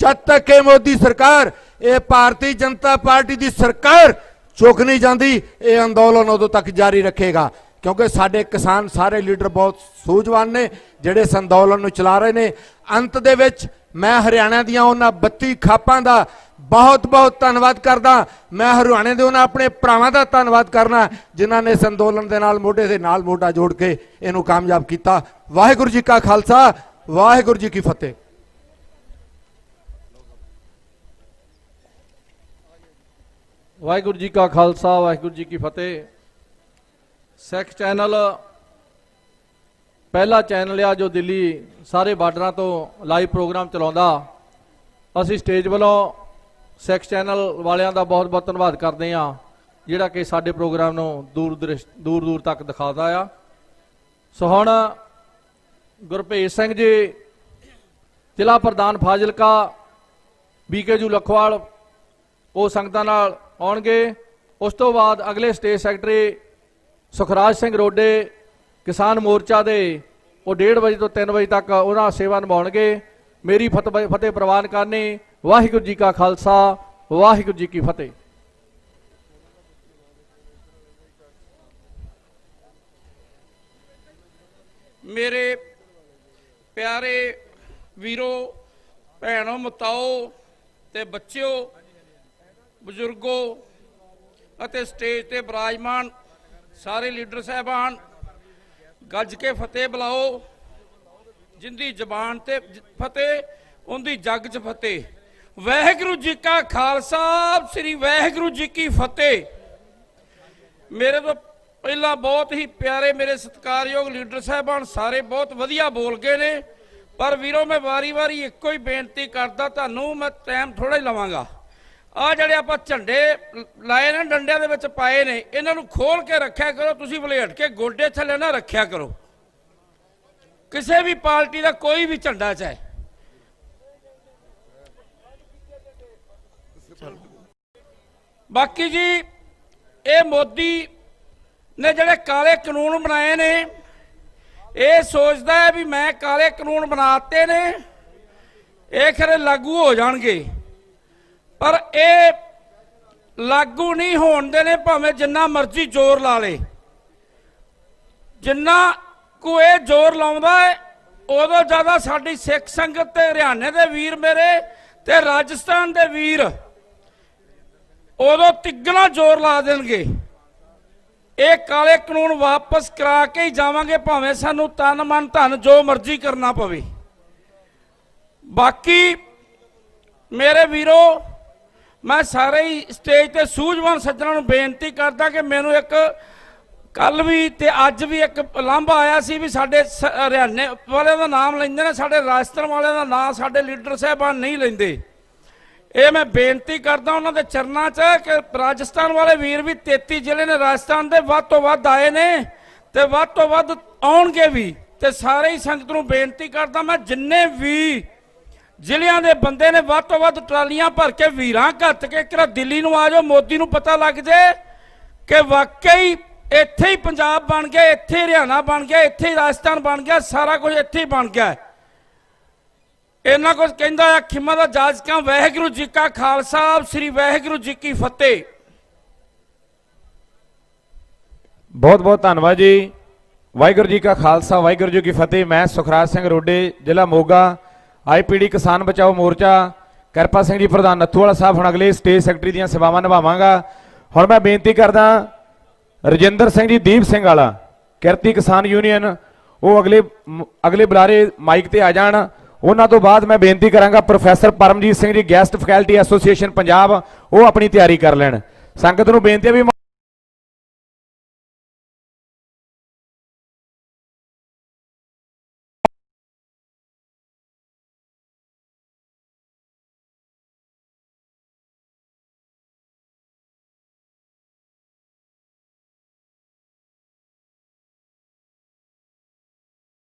M: जब तक कि मोदी सरकार, ये भारतीय जनता पार्टी की सरकार चुक नहीं जाती। ये अंदोलन उदों तक जारी रखेगा, क्योंकि साडे किसान सारे लीडर बहुत सूझवान ने जिहड़े इस अंदोलन नू चला रहे ने। अंत दे विच मैं हरियाणा दियां उन्हां 32 खापां दा बहुत बहुत धन्नवाद करदा। मैं हरियाणे दे उन्हां अपने भरावां दा धन्नवाद करना जिन्हां ने इस अंदोलन दे नाल मोढे दे नाल मोढा जोड़ के इहनूं कामयाब कीता। वाहिगुरू जी का खालसा, वाहिगुरू जी की फतेह।
B: ਵਾਹਿਗੁਰੂ ਜੀ ਕਾ ਖਾਲਸਾ ਵਾਹਿਗੁਰੂ ਜੀ ਕੀ ਫਤਿਹ। ਸਿੱਖ ਚੈਨਲ ਪਹਿਲਾ ਚੈਨਲ ਆ ਜੋ ਦਿੱਲੀ ਸਾਰੇ ਬਾਰਡਰਾਂ ਤੋਂ ਲਾਈਵ ਪ੍ਰੋਗਰਾਮ ਚਲਾਉਂਦਾ। ਅਸੀਂ ਸਟੇਜ ਵੱਲੋਂ ਸਿੱਖ ਚੈਨਲ ਵਾਲਿਆਂ ਦਾ ਬਹੁਤ ਬਹੁਤ ਧੰਨਵਾਦ ਕਰਦੇ ਹਾਂ ਜਿਹੜਾ ਕਿ ਸਾਡੇ ਪ੍ਰੋਗਰਾਮ ਨੂੰ ਦੂਰ ਦੂਰ ਤੱਕ ਦਿਖਾਉਂਦਾ ਆ। ਸੋ ਹੁਣ ਗੁਰਭੇਜ ਸਿੰਘ ਜੀ ਜ਼ਿਲ੍ਹਾ ਪ੍ਰਧਾਨ ਫਾਜ਼ਿਲਕਾ ਬੀਕੇਯੂ ਲਖਵਾਲ ਉਹ ਸੰਗਤਾਂ ਨਾਲ ਆਉਣਗੇ। ਉਸ ਤੋਂ ਬਾਅਦ ਅਗਲੇ ਸਟੇਟ ਸੈਕਟਰੀ ਸੁਖਰਾਜ ਸਿੰਘ ਰੋਡੇ ਕਿਸਾਨ ਮੋਰਚਾ ਦੇ ਉਹ 1:30 ਵਜੇ ਤੋਂ 3 ਵਜੇ ਤੱਕ ਉਹਨਾਂ ਸੇਵਾ ਨਿਭਾਉਣਗੇ। ਮੇਰੀ ਫਤਿਹ ਪ੍ਰਵਾਨ ਕਰਨੀ। ਵਾਹਿਗੁਰੂ ਜੀ ਕਾ ਖਾਲਸਾ ਵਾਹਿਗੁਰੂ ਜੀ ਕੀ ਫਤਿਹ।
N: ਮੇਰੇ ਪਿਆਰੇ ਵੀਰੋ ਭੈਣੋ ਮਤਾਓ ਤੇ ਬੱਚਿਓ ਬਜ਼ੁਰਗੋ ਅਤੇ ਸਟੇਜ ਤੇ ਬਿਰਾਜਮਾਨ ਸਾਰੇ ਲੀਡਰ ਸਾਹਿਬਾਨ ਗੱਜ ਕੇ ਫਤਿਹ ਬੁਲਾਓ। ਜਿੰਦੀ ਜ਼ਬਾਨ ਤੇ ਫਤਿਹ ਉਹਦੀ ਜੱਗ 'ਚ ਫਤਿਹ। ਵਾਹਿਗੁਰੂ ਜੀ ਕਾ ਖਾਲਸਾ ਸ੍ਰੀ ਵਾਹਿਗੁਰੂ ਜੀ ਕੀ ਫਤਿਹ। ਮੇਰੇ ਤੋਂ ਪਹਿਲਾਂ ਬਹੁਤ ਹੀ ਪਿਆਰੇ ਮੇਰੇ ਸਤਿਕਾਰਯੋਗ ਲੀਡਰ ਸਾਹਿਬਾਨ ਸਾਰੇ ਬਹੁਤ ਵਧੀਆ ਬੋਲ ਗਏ ਨੇ, ਪਰ ਵੀਰੋ ਮੈਂ ਵਾਰੀ-ਵਾਰੀ ਇੱਕੋ ਹੀ ਬੇਨਤੀ ਕਰਦਾ ਤੁਹਾਨੂੰ, ਮੈਂ ਟਾਈਮ ਥੋੜਾ ਹੀ ਲਵਾਂਗਾ। ਆ ਜਿਹੜੇ ਆਪਾਂ ਝੰਡੇ ਲਾਏ ਨੇ ਡੰਡਿਆਂ ਦੇ ਵਿੱਚ ਪਾਏ ਨੇ ਇਹਨਾਂ ਨੂੰ ਖੋਲ ਕੇ ਰੱਖਿਆ ਕਰੋ। ਤੁਸੀਂ ਵਲੇਟ ਕੇ ਗੋਡੇ ਥੱਲੇ ਨਾ ਰੱਖਿਆ ਕਰੋ। ਕਿਸੇ ਵੀ ਪਾਰਟੀ ਦਾ ਕੋਈ ਵੀ ਝੰਡਾ ਚਾਹੇ। ਬਾਕੀ ਜੀ ਇਹ ਮੋਦੀ ਨੇ ਜਿਹੜੇ ਕਾਲੇ ਕਾਨੂੰਨ ਬਣਾਏ ਨੇ ਇਹ ਸੋਚਦਾ ਹੈ ਵੀ ਮੈਂ ਕਾਲੇ ਕਾਨੂੰਨ ਬਣਾਤੇ ਨੇ ਇਹ ਖਰੇ ਲਾਗੂ ਹੋ ਜਾਣਗੇ, ਪਰ ਇਹ ਲਾਗੂ ਨਹੀਂ ਹੋਣ ਦੇਣੇ ਭਾਵੇਂ ਜਿੰਨਾ ਮਰਜ਼ੀ ਜ਼ੋਰ ਲਾ ਲੇ। ਜਿੰਨਾ ਕੋ ਇਹ ਜ਼ੋਰ ਲਾਉਂਦਾ ਹੈ ਉਦੋਂ ਜ਼ਿਆਦਾ ਸਾਡੀ ਸਿੱਖ ਸੰਗਤ ਤੇ ਹਰਿਆਣੇ ਦੇ ਵੀਰ ਮੇਰੇ ਤੇ ਰਾਜਸਥਾਨ ਦੇ ਵੀਰ ਉਦੋਂ ਤਿੱਗਣਾ ਜ਼ੋਰ ਲਾ ਦੇਣਗੇ। ਇਹ ਕਾਲੇ ਕਾਨੂੰਨ ਵਾਪਸ ਕਰਾ ਕੇ ਹੀ ਜਾਵਾਂਗੇ ਭਾਵੇਂ ਸਾਨੂੰ ਤਨ ਮਨ ਧਨ ਜੋ ਮਰਜ਼ੀ ਕਰਨਾ ਪਵੇ। ਬਾਕੀ ਮੇਰੇ ਵੀਰੋ ਮੈਂ ਸਾਰੇ ਹੀ ਸਟੇਜ ਤੇ ਸੂਝਵਾਨ ਸੱਜਣਾਂ ਨੂੰ ਬੇਨਤੀ ਕਰਦਾ ਕਿ ਮੈਨੂੰ ਇੱਕ ਕੱਲ ਵੀ ਤੇ ਅੱਜ ਵੀ ਇੱਕ ਲਾਂਭਾ ਆਇਆ ਸੀ ਵੀ ਸਾਡੇ ਹਰਿਆਣੇ ਵਾਲਿਆਂ ਦਾ ਨਾਮ ਲੈਂਦੇ ਨੇ, ਸਾਡੇ ਰਾਜਸਥਾਨ ਵਾਲਿਆਂ ਦਾ ਨਾਮ ਸਾਡੇ ਲੀਡਰ ਸਾਹਿਬਾਨ ਨਹੀਂ ਲੈਂਦੇ। ਇਹ ਮੈਂ ਬੇਨਤੀ ਕਰਦਾ ਉਹਨਾਂ ਦੇ ਚਰਨਾਂ 'ਚ ਕਿ ਰਾਜਸਥਾਨ ਵਾਲੇ ਵੀਰ ਵੀ 33 ਜ਼ਿਲ੍ਹੇ ਨੇ ਰਾਜਸਥਾਨ ਦੇ, ਵੱਧ ਤੋਂ ਵੱਧ ਆਏ ਨੇ ਤੇ ਵੱਧ ਤੋਂ ਵੱਧ ਆਉਣਗੇ ਵੀ। ਤੇ ਸਾਰੇ ਹੀ ਸੰਗਤ ਨੂੰ ਬੇਨਤੀ ਕਰਦਾ ਮੈਂ ਜਿੰਨੇ ਵੀ ਜ਼ਿਲ੍ਹਿਆਂ ਦੇ ਬੰਦੇ ਨੇ ਵੱਧ ਤੋਂ ਵੱਧ ਟਰਾਲੀਆਂ ਭਰ ਕੇ ਵੀਰਾਂ ਘੱਤ ਕੇ ਇੱਕ ਦਿੱਲੀ ਨੂੰ ਆ ਜਾਓ। ਮੋਦੀ ਨੂੰ ਪਤਾ ਲੱਗ ਜਾਏ ਕਿ ਵਾਕਈ ਇੱਥੇ ਹੀ ਪੰਜਾਬ ਬਣ ਗਿਆ, ਇੱਥੇ ਹੀ ਹਰਿਆਣਾ ਬਣ ਗਿਆ, ਇੱਥੇ ਹੀ ਰਾਜਸਥਾਨ ਬਣ ਗਿਆ, ਸਾਰਾ ਕੁਝ ਇੱਥੇ ਹੀ ਬਣ ਗਿਆ। ਇਹਨਾਂ ਕੁਝ ਕਹਿੰਦਾ ਆ ਖਿਮਾ ਦਾ ਜਾਜਕਾਂ। ਵਾਹਿਗੁਰੂ ਜੀ ਕਾ ਖਾਲਸਾ ਸ੍ਰੀ ਵਾਹਿਗੁਰੂ ਜੀ ਕੀ ਫਤਿਹ।
O: ਬਹੁਤ ਬਹੁਤ ਧੰਨਵਾਦ ਜੀ। ਵਾਹਿਗੁਰੂ ਜੀ ਕਾ ਖਾਲਸਾ ਵਾਹਿਗੁਰੂ ਜੀ ਕੀ ਫਤਿਹ। ਮੈਂ ਸੁਖਰਾਜ ਸਿੰਘ ਰੋਡੇ ਜ਼ਿਲ੍ਹਾ ਮੋਗਾ ਆਈਪੀਡੀ ਕਿਸਾਨ ਬਚਾਓ ਮੋਰਚਾ ਕਿਰਪਾ ਸਿੰਘ ਜੀ ਪ੍ਰਧਾਨ ਨੱਥੂਵਾਲਾ ਸਾਹਿਬ ਹੁਣ ਅਗਲੇ ਸਟੇਜ ਸੈਕਟਰੀ ਦੀਆਂ ਸੇਵਾਵਾਂ ਨਿਭਾਵਾਂਗਾ। ਹੁਣ ਮੈਂ ਬੇਨਤੀ ਕਰਦਾ ਰਜਿੰਦਰ ਸਿੰਘ ਜੀ ਦੀਪ ਸਿੰਘ ਵਾਲਾ ਕਿਰਤੀ ਕਿਸਾਨ ਯੂਨੀਅਨ ਉਹ ਅਗਲੇ ਬੁਲਾਰੇ ਮਾਈਕ ਤੇ ਆ ਜਾਣ। ਉਹਨਾਂ ਤੋਂ ਬਾਅਦ ਮੈਂ ਬੇਨਤੀ ਕਰਾਂਗਾ professor Paramjit Singh ji guest faculty association Punjab ਉਹ ਆਪਣੀ ਤਿਆਰੀ ਕਰ ਲੈਣ। ਸੰਗਤ ਨੂੰ ਬੇਨਤੀ ਹੈ ਵੀ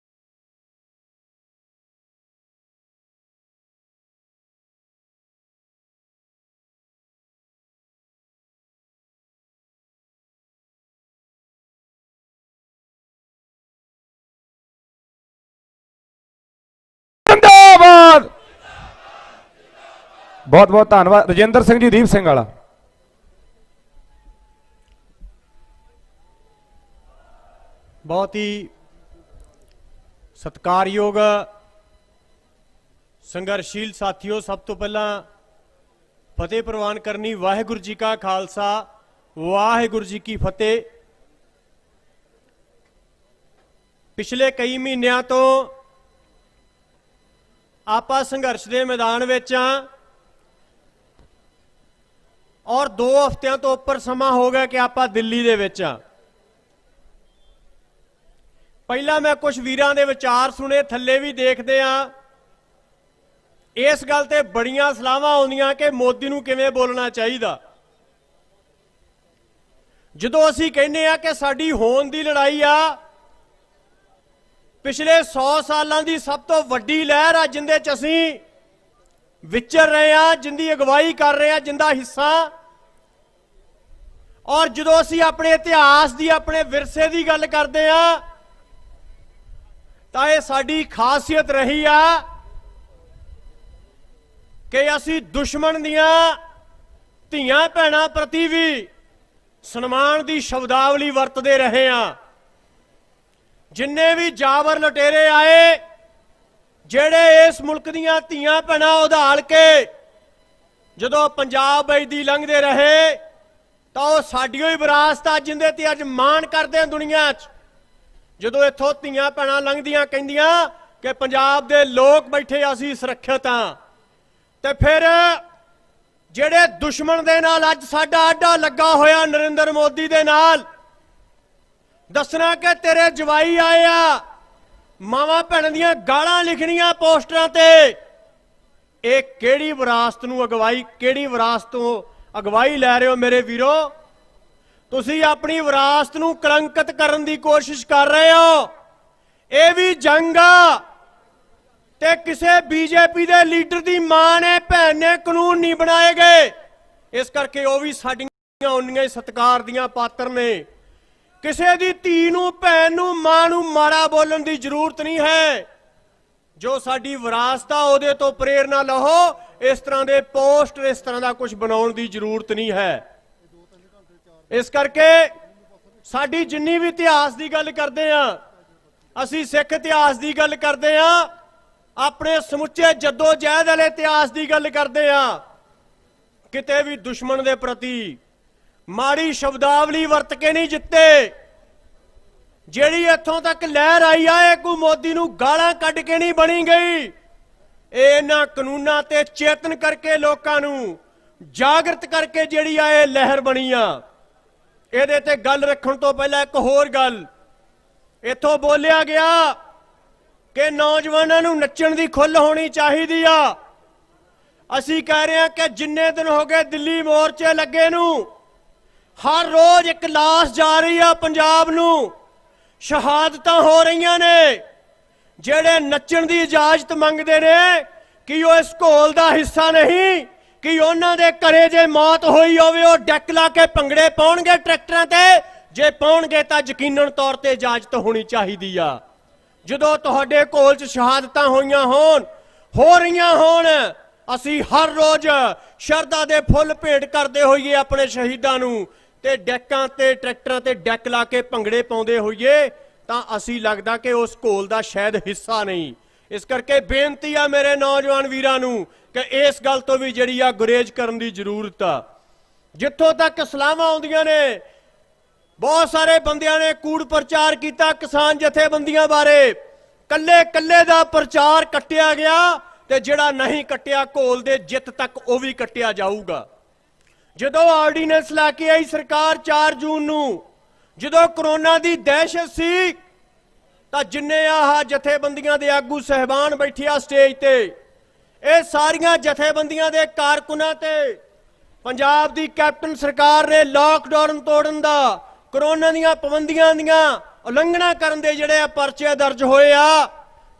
O: ਬਹੁਤ ਬਹੁਤ ਧੰਨਵਾਦ। ਰਜਿੰਦਰ ਸਿੰਘ ਜੀ ਦੀਪ ਸਿੰਘ ਵਾਲਾ।
J: ਬਹੁਤ ਹੀ ਸਤਿਕਾਰਯੋਗ ਸੰਘਰਸ਼ੀਲ ਸਾਥੀਓ, ਸਭ ਤੋਂ ਪਹਿਲਾਂ ਫਤਿਹ ਪ੍ਰਵਾਨ ਕਰਨੀ। ਵਾਹਿਗੁਰੂ ਜੀ ਕਾ ਖਾਲਸਾ ਵਾਹਿਗੁਰੂ ਜੀ ਕੀ ਫਤਿਹ। ਪਿਛਲੇ ਕਈ ਮਹੀਨਿਆਂ ਤੋਂ ਆਪਾਂ ਸੰਘਰਸ਼ ਦੇ ਮੈਦਾਨ ਵਿੱਚ ਆ। ਔਰ 2 ਹਫ਼ਤਿਆਂ ਤੋਂ ਉੱਪਰ ਸਮਾਂ ਹੋ ਗਿਆ ਕਿ ਆਪਾਂ ਦਿੱਲੀ ਦੇ ਵਿੱਚ ਆ। ਪਹਿਲਾਂ ਮੈਂ ਕੁਝ ਵੀਰਾਂ ਦੇ ਵਿਚਾਰ ਸੁਣੇ, ਥੱਲੇ ਵੀ ਦੇਖਦੇ ਆ। ਇਸ ਗੱਲ ਤੇ ਬੜੀਆਂ ਸਲਾਹਾਂ ਆਉਂਦੀਆਂ ਕਿ ਮੋਦੀ ਨੂੰ ਕਿਵੇਂ ਬੋਲਣਾ ਚਾਹੀਦਾ। ਜਦੋਂ ਅਸੀਂ ਕਹਿੰਦੇ ਆ ਕਿ ਸਾਡੀ ਹੋਂਦ ਦੀ ਲੜਾਈ ਆ, ਪਿਛਲੇ 100 ਸਾਲਾਂ ਦੀ ਸਭ ਤੋਂ ਵੱਡੀ ਲਹਿਰ ਆ ਜਿੰਦੇ 'ਚ ਅਸੀਂ ਵਿਚਰ ਰਹੇ ਆ, ਜਿੰਦੀ ਅਗਵਾਈ ਕਰ ਰਹੇ ਆ, ਜਿੰਦਾ ਹਿੱਸਾ। ਔਰ ਜਦੋਂ ਅਸੀਂ ਆਪਣੇ ਇਤਿਹਾਸ ਦੀ, ਆਪਣੇ ਵਿਰਸੇ ਦੀ ਗੱਲ ਕਰਦੇ ਆ ਤਾਂ ਇਹ ਸਾਡੀ ਖਾਸੀਅਤ ਰਹੀ ਆ ਕਿ ਅਸੀਂ ਦੁਸ਼ਮਣ ਦੀਆਂ ਧੀਆਂ ਭੈਣਾਂ ਪ੍ਰਤੀ ਵੀ ਸਨਮਾਨ ਦੀ ਸ਼ਬਦਾਵਲੀ ਵਰਤਦੇ ਰਹੇ ਆ। ਜਿੰਨੇ ਵੀ ਜਾਬਰ ਲੁਟੇਰੇ ਆਏ, ਜਿਹੜੇ ਇਸ ਮੁਲਕ ਦੀਆਂ ਧੀਆਂ ਭੈਣਾਂ ਉਧਾਲ ਕੇ ਜਦੋਂ ਪੰਜਾਬ ਦੀ ਲੰਘਦੇ ਰਹੇ, ਤਾਂ ਉਹ ਸਾਡੀ ਹੀ ਵਿਰਾਸਤ ਆ ਜਿੰਦੇ ਤੇ ਅੱਜ ਮਾਣ ਕਰਦੇ ਆ ਦੁਨੀਆ 'ਚ। ਜਦੋਂ ਇੱਥੋਂ ਧੀਆਂ ਭੈਣਾਂ ਲੰਘਦੀਆਂ ਕਹਿੰਦੀਆਂ ਕਿ ਪੰਜਾਬ ਦੇ ਲੋਕ ਬੈਠੇ, ਅਸੀਂ ਸੁਰੱਖਿਅਤ ਆ, ਤੇ ਫਿਰ ਜਿਹੜੇ ਦੁਸ਼ਮਣ ਦੇ ਨਾਲ ਅੱਜ ਸਾਡਾ ਆਡਾ ਲੱਗਾ ਹੋਇਆ ਨਰਿੰਦਰ ਮੋਦੀ ਦੇ ਨਾਲ, ਦੱਸਣਾ ਕਿ ਤੇਰੇ ਜਵਾਈ ਆਏ ਆ, ਮਾਵਾਂ ਭੈਣਾਂ ਦੀਆਂ ਗਾਲਾਂ ਲਿਖਣੀਆਂ ਪੋਸਟਰਾਂ ਤੇ, ਇਹ ਕਿਹੜੀ ਵਿਰਾਸਤ ਨੂੰ ਅਗਵਾਈ, ਕਿਹੜੀ ਵਿਰਾਸਤ ਤੋਂ ਅਗਵਾਈ ਲੈ ਰਹੇ ਹੋ ਮੇਰੇ ਵੀਰੋ? ਤੁਸੀਂ ਆਪਣੀ ਵਿਰਾਸਤ ਨੂੰ ਕਲੰਕਿਤ ਕਰਨ ਦੀ ਕੋਸ਼ਿਸ਼ ਕਰ ਰਹੇ ਹੋ। ਇਹ ਵੀ ਜੰਗ ਆ ਤੇ ਕਿਸੇ ਬੀਜੇਪੀ ਦੇ ਲੀਡਰ ਦੀ ਮਾਂ ਨੇ, ਭੈਣ ਨੇ ਕਾਨੂੰਨ ਨਹੀਂ ਬਣਾਏ ਗਏ, ਇਸ ਕਰਕੇ ਉਹ ਵੀ ਸਾਡੀਆਂ ਉਨੀਆਂ ਹੀ ਸਤਿਕਾਰ ਦੀਆਂ ਪਾਤਰ ਨੇ। ਕਿਸੇ ਦੀ ਧੀ ਨੂੰ, ਭੈਣ ਨੂੰ, ਮਾਂ ਨੂੰ ਮਾੜਾ ਬੋਲਣ ਦੀ ਜ਼ਰੂਰਤ ਨਹੀਂ ਹੈ। ਜੋ ਸਾਡੀ ਵਿਰਾਸਤ ਆ ਉਹਦੇ ਤੋਂ ਪ੍ਰੇਰਨਾ ਲਓ। ਇਸ ਤਰ੍ਹਾਂ ਦੇ ਪੋਸਟ, ਇਸ ਤਰ੍ਹਾਂ ਦਾ ਕੁਝ ਬਣਾਉਣ ਦੀ ਜ਼ਰੂਰਤ ਨਹੀਂ ਹੈ। ਇਸ ਕਰਕੇ ਸਾਡੀ ਜਿੰਨੀ ਵੀ ਇਤਿਹਾਸ ਦੀ ਗੱਲ ਕਰਦੇ ਆ, ਅਸੀਂ ਸਿੱਖ ਇਤਿਹਾਸ ਦੀ ਗੱਲ ਕਰਦੇ ਆ, ਆਪਣੇ ਸਮੁੱਚੇ ਜੱਦੋ ਜਹਿਦ ਵਾਲੇ ਇਤਿਹਾਸ ਦੀ ਗੱਲ ਕਰਦੇ ਆ, ਕਿਤੇ ਵੀ ਦੁਸ਼ਮਣ ਦੇ ਪ੍ਰਤੀ ਮਾੜੀ ਸ਼ਬਦਾਵਲੀ ਵਰਤ ਕੇ ਨਹੀਂ ਜਿੱਤੇ। ਜਿਹੜੀ ਇੱਥੋਂ ਤੱਕ ਲਹਿਰ ਆਈ ਆ, ਇਹ ਕੋਈ ਮੋਦੀ ਨੂੰ ਗਾਲਾਂ ਕੱਢ ਕੇ ਨਹੀਂ ਬਣੀ ਗਈ। ਇਹ ਇਹਨਾਂ ਕਾਨੂੰਨਾਂ ਤੇ ਚੇਤਨ ਕਰਕੇ, ਲੋਕਾਂ ਨੂੰ ਜਾਗਰਤ ਕਰਕੇ ਜਿਹੜੀ ਆ ਇਹ ਲਹਿਰ ਬਣੀ ਆ। ਇਹਦੇ ਤੇ ਗੱਲ ਰੱਖਣ ਤੋਂ ਪਹਿਲਾਂ ਇੱਕ ਹੋਰ ਗੱਲ ਇੱਥੋਂ ਬੋਲਿਆ ਗਿਆ ਕਿ ਨੌਜਵਾਨਾਂ ਨੂੰ ਨੱਚਣ ਦੀ ਖੁੱਲ੍ਹ ਹੋਣੀ ਚਾਹੀਦੀ ਆ। ਅਸੀਂ ਕਹਿ ਰਹੇ ਹਾਂ ਕਿ ਜਿੰਨੇ ਦਿਨ ਹੋ ਗਏ ਦਿੱਲੀ ਮੋਰਚੇ ਲੱਗੇ ਨੂੰ, ਹਰ ਰੋਜ਼ ਇੱਕ ਲਾਸ਼ ਜਾ ਰਹੀ ਆ ਪੰਜਾਬ ਨੂੰ, ਸ਼ਹਾਦਤਾਂ ਹੋ ਰਹੀਆਂ ਨੇ। ਜਿਹੜੇ ਨੱਚਣ ਦੀ ਇਜਾਜ਼ਤ ਮੰਗਦੇ ਨੇ, ਕਿ ਉਹ ਇਸ ਘੋਲ ਦਾ ਹਿੱਸਾ ਨਹੀਂ, ਕਿ ਉਹਨਾਂ ਦੇ ਘਰੇ ਜੇ ਮੌਤ ਹੋਈ ਹੋਵੇ ਉਹ ਡੈਕ ਲਾ ਕੇ ਭੰਗੜੇ ਪਾਉਣਗੇ ਟਰੈਕਟਰਾਂ ਤੇ? ਜੇ ਪਾਉਣਗੇ ਤਾਂ ਯਕੀਨਨ ਤੌਰ ਤੇ ਇਜਾਜ਼ਤ ਹੋਣੀ ਚਾਹੀਦੀ ਆ। ਜਦੋਂ ਤੁਹਾਡੇ ਘੋਲ 'ਚ ਸ਼ਹਾਦਤਾਂ ਹੋਈਆਂ ਹੋਣ, ਹੋ ਰਹੀਆਂ ਹੋਣ, ਅਸੀਂ ਹਰ ਰੋਜ਼ ਸ਼ਰਧਾ ਦੇ ਫੁੱਲ ਭੇਟ ਕਰਦੇ ਹੋਈਏ ਆਪਣੇ ਸ਼ਹੀਦਾਂ ਨੂੰ, ਤੇ ਡੈਕਾਂ ਤੇ ਟਰੈਕਟਰਾਂ ਤੇ ਡੈਕ ਲਾ ਕੇ ਭੰਗੜੇ ਪਾਉਂਦੇ ਹੋਈਏ, ਤਾਂ ਅਸੀਂ ਲੱਗਦਾ ਕਿ ਉਸ ਘੋਲ ਦਾ ਸ਼ਾਇਦ ਹਿੱਸਾ ਨਹੀਂ। ਇਸ ਕਰਕੇ ਬੇਨਤੀ ਆ ਮੇਰੇ ਨੌਜਵਾਨ ਵੀਰਾਂ ਨੂੰ ਕਿ ਇਸ ਗੱਲ ਤੋਂ ਵੀ ਜਿਹੜੀ ਆ ਗੁਰੇਜ਼ ਕਰਨ ਦੀ ਜ਼ਰੂਰਤ ਆ। ਜਿੱਥੋਂ ਤੱਕ ਸਲਾਹਾਂ ਆਉਂਦੀਆਂ ਨੇ, ਬਹੁਤ ਸਾਰੇ ਬੰਦਿਆਂ ਨੇ ਕੂੜ ਪ੍ਰਚਾਰ ਕੀਤਾ ਕਿਸਾਨ ਜਥੇਬੰਦੀਆਂ ਬਾਰੇ। ਕੱਲੇ ਕੱਲੇ ਦਾ ਪ੍ਰਚਾਰ ਕੱਟਿਆ ਗਿਆ, ਤੇ ਜਿਹੜਾ ਨਹੀਂ ਕੱਟਿਆ ਘੋਲ ਦੇ ਜਿੱਤ ਤੱਕ ਉਹ ਵੀ ਕੱਟਿਆ ਜਾਊਗਾ। ਜਦੋਂ ਆਰਡੀਨੈਂਸ ਲਾ ਕੇ ਆਈ ਸਰਕਾਰ 4 ਜੂਨ ਨੂੰ, ਜਦੋਂ ਕਰੋਨਾ ਦੀ ਦਹਿਸ਼ਤ ਸੀ, ਤਾਂ ਜਿੰਨੇ ਆਹ ਜਥੇਬੰਦੀਆਂ ਦੇ ਆਗੂ ਸਹਿਬਾਨ ਬੈਠੇ ਆ ਸਟੇਜ ਤੇ, ਇਹ ਸਾਰੀਆਂ ਜਥੇਬੰਦੀਆਂ ਦੇ ਕਾਰਕੁਨਾਂ ਤੇ ਪੰਜਾਬ ਦੀ ਕੈਪਟਨ ਸਰਕਾਰ ਨੇ ਲਾਕਡਾਊਨ ਤੋੜਨ ਦਾ, ਕਰੋਨਾ ਦੀਆਂ ਪਾਬੰਦੀਆਂ ਦੀਆਂ ਉਲੰਘਣਾ ਕਰਨ ਦੇ ਜਿਹੜੇ ਪਰਚੇ ਦਰਜ ਹੋਏ ਆ।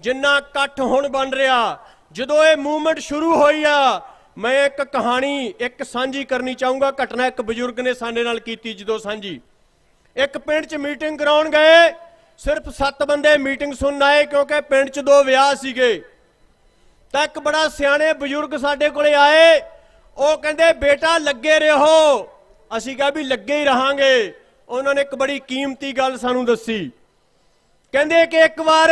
J: ਜਿੰਨਾ ਇਕੱਠ ਹੁਣ ਬਣ ਰਿਹਾ, ਜਦੋਂ ਇਹ ਮੂਵਮੈਂਟ ਸ਼ੁਰੂ ਹੋਈ ਆ, ਮੈਂ ਇੱਕ ਕਹਾਣੀ ਸਾਂਝੀ ਕਰਨੀ ਚਾਹੂੰਗਾ। ਘਟਨਾ ਇੱਕ ਬਜ਼ੁਰਗ ਨੇ ਸਾਡੇ ਨਾਲ ਕੀਤੀ। ਜਦੋਂ ਸਾਂਝੀ, ਇੱਕ ਪਿੰਡ 'ਚ ਮੀਟਿੰਗ ਕਰਾਉਣ ਗਏ, ਸਿਰਫ 7 ਬੰਦੇ ਮੀਟਿੰਗ ਸੁਣਨ ਆਏ, ਕਿਉਂਕਿ ਪਿੰਡ 'ਚ 2 ਵਿਆਹ ਸੀਗੇ। ਤਾਂ ਇੱਕ ਬੜਾ ਸਿਆਣੇ ਬਜ਼ੁਰਗ ਸਾਡੇ ਕੋਲੇ ਆਏ, ਉਹ ਕਹਿੰਦੇ ਬੇਟਾ ਲੱਗੇ ਰਹੋ। ਅਸੀਂ ਕਿਹਾ ਵੀ ਲੱਗੇ ਹੀ ਰਹਾਂਗੇ। ਉਹਨਾਂ ਨੇ ਇੱਕ ਬੜੀ ਕੀਮਤੀ ਗੱਲ ਸਾਨੂੰ ਦੱਸੀ। ਕਹਿੰਦੇ ਕਿ ਇੱਕ ਵਾਰ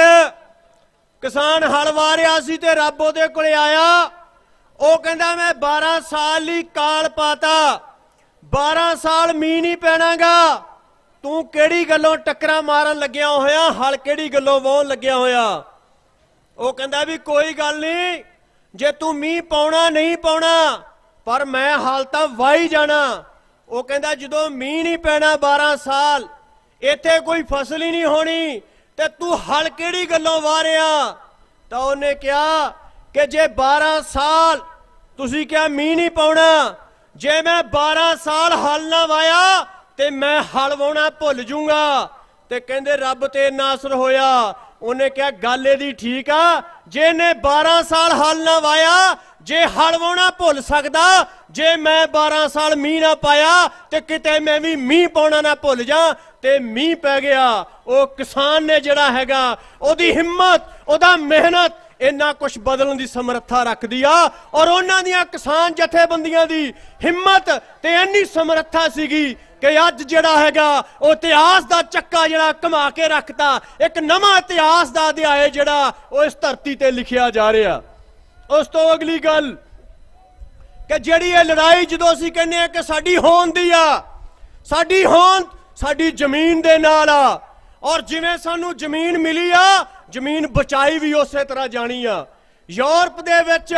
J: ਕਿਸਾਨ ਹਲ ਵਾਹ ਰਿਹਾ ਸੀ ਤੇ ਰੱਬ ਉਹਦੇ ਕੋਲੇ ਆਇਆ। ਉਹ ਕਹਿੰਦਾ ਮੈਂ 12 ਸਾਲ ਲਈ ਕਾਲ ਪਾਤਾ, 12 ਸਾਲ ਮੀਂਹ ਨਹੀਂ ਪੈਣਾਗਾ, ਤੂੰ ਕਿਹੜੀ ਗੱਲੋਂ ਟੱਕਰਾਂ ਮਾਰਨ ਲੱਗਿਆ ਹੋਇਆ, ਹਲ ਕਿਹੜੀ ਗੱਲੋਂ ਵਾਹੁਣ ਲੱਗਿਆ ਹੋਇਆ? ਉਹ ਕਹਿੰਦਾ ਵੀ ਕੋਈ ਗੱਲ ਨਹੀਂ, ਜੇ ਤੂੰ ਮੀਂਹ ਪਾਉਣਾ ਨਹੀਂ ਪਾਉਣਾ, ਪਰ ਮੈਂ ਹਾਲ ਤਾਂ ਵਾਹੀ ਜਾਣਾ। ਉਹ ਕਹਿੰਦਾ ਜਦੋਂ ਮੀਂਹ ਨਹੀਂ ਪੈਣਾ 12 ਸਾਲ ਇੱਥੇ ਕੋਈ ਫਸਲ ਹੀ ਨਹੀਂ ਹੋਣੀ ਤੇ ਤੂੰ ਹਲ ਕਿਹੜੀ ਗੱਲੋਂ ਵਾਹ ਰਿਹਾ? ਤਾਂ ਉਹਨੇ ਕਿਹਾ ਕਿ ਜੇ 12 ਸਾਲ ਤੁਸੀਂ ਕਿਹਾ ਮੀਂਹ ਨਹੀਂ ਪਾਉਣਾ, ਜੇ ਮੈਂ 12 ਸਾਲ ਹਲ ਨਾ ਵਾਇਆ ਤੇ ਮੈਂ ਹਲ ਵਾਉਣਾ ਭੁੱਲ ਜੂੰਗਾ। ਤੇ ਕਹਿੰਦੇ ਰੱਬ ਤੇ ਨਾਸਰ ਹੋਇਆ। ਉਹਨੇ ਕਿਹਾ ਗੱਲ ਇਹਦੀ ਠੀਕ ਆ, ਜੇ ਇਹਨੇ 12 ਸਾਲ ਹਲ ਨਾ ਵਾਇਆ, ਜੇ ਹਲ ਵਾਉਣਾ ਭੁੱਲ ਸਕਦਾ, ਜੇ ਮੈਂ 12 ਸਾਲ ਮੀਂਹ ਨਾ ਪਾਇਆ ਤੇ ਕਿਤੇ ਮੈਂ ਵੀ ਮੀਂਹ ਪਾਉਣਾ ਨਾ ਭੁੱਲ ਜਾ। ਤੇ ਮੀਂਹ ਪੈ ਗਿਆ। ਉਹ ਕਿਸਾਨ ਨੇ ਜਿਹੜਾ ਹੈਗਾ ਉਹਦੀ ਹਿੰਮਤ, ਉਹਦਾ ਮਿਹਨਤ ਇੰਨਾ ਕੁਝ ਬਦਲਣ ਦੀ ਸਮਰੱਥਾ ਰੱਖਦੀ ਆ। ਔਰ ਉਹਨਾਂ ਦੀਆਂ ਕਿਸਾਨ ਜਥੇਬੰਦੀਆਂ ਦੀ ਹਿੰਮਤ ਤੇ ਇੰਨੀ ਸਮਰੱਥਾ ਸੀਗੀ ਕਿ ਅੱਜ ਜਿਹੜਾ ਹੈਗਾ ਉਹ ਇਤਿਹਾਸ ਦਾ ਚੱਕਾ ਜਿਹੜਾ ਘੁਮਾ ਕੇ ਰੱਖਤਾ। ਇੱਕ ਨਵਾਂ ਇਤਿਹਾਸ ਦਾ ਅਧਿਆਇ ਜਿਹੜਾ ਉਹ ਇਸ ਧਰਤੀ ਤੇ ਲਿਖਿਆ ਜਾ ਰਿਹਾ। ਉਸ ਤੋਂ ਅਗਲੀ ਗੱਲ ਕਿ ਜਿਹੜੀ ਇਹ ਲੜਾਈ ਜਦੋਂ ਅਸੀਂ ਕਹਿੰਦੇ ਆ ਕਿ ਸਾਡੀ ਹੋਂਦ ਦੀ ਆ, ਸਾਡੀ ਹੋਂਦ ਸਾਡੀ ਜ਼ਮੀਨ ਦੇ ਨਾਲ ਆ। ਔਰ ਜਿਵੇਂ ਸਾਨੂੰ ਜ਼ਮੀਨ ਮਿਲੀ ਆ, ਜ਼ਮੀਨ ਬਚਾਈ ਵੀ ਉਸੇ ਤਰ੍ਹਾਂ ਜਾਣੀ ਆ। ਯੂਰਪ ਦੇ ਵਿੱਚ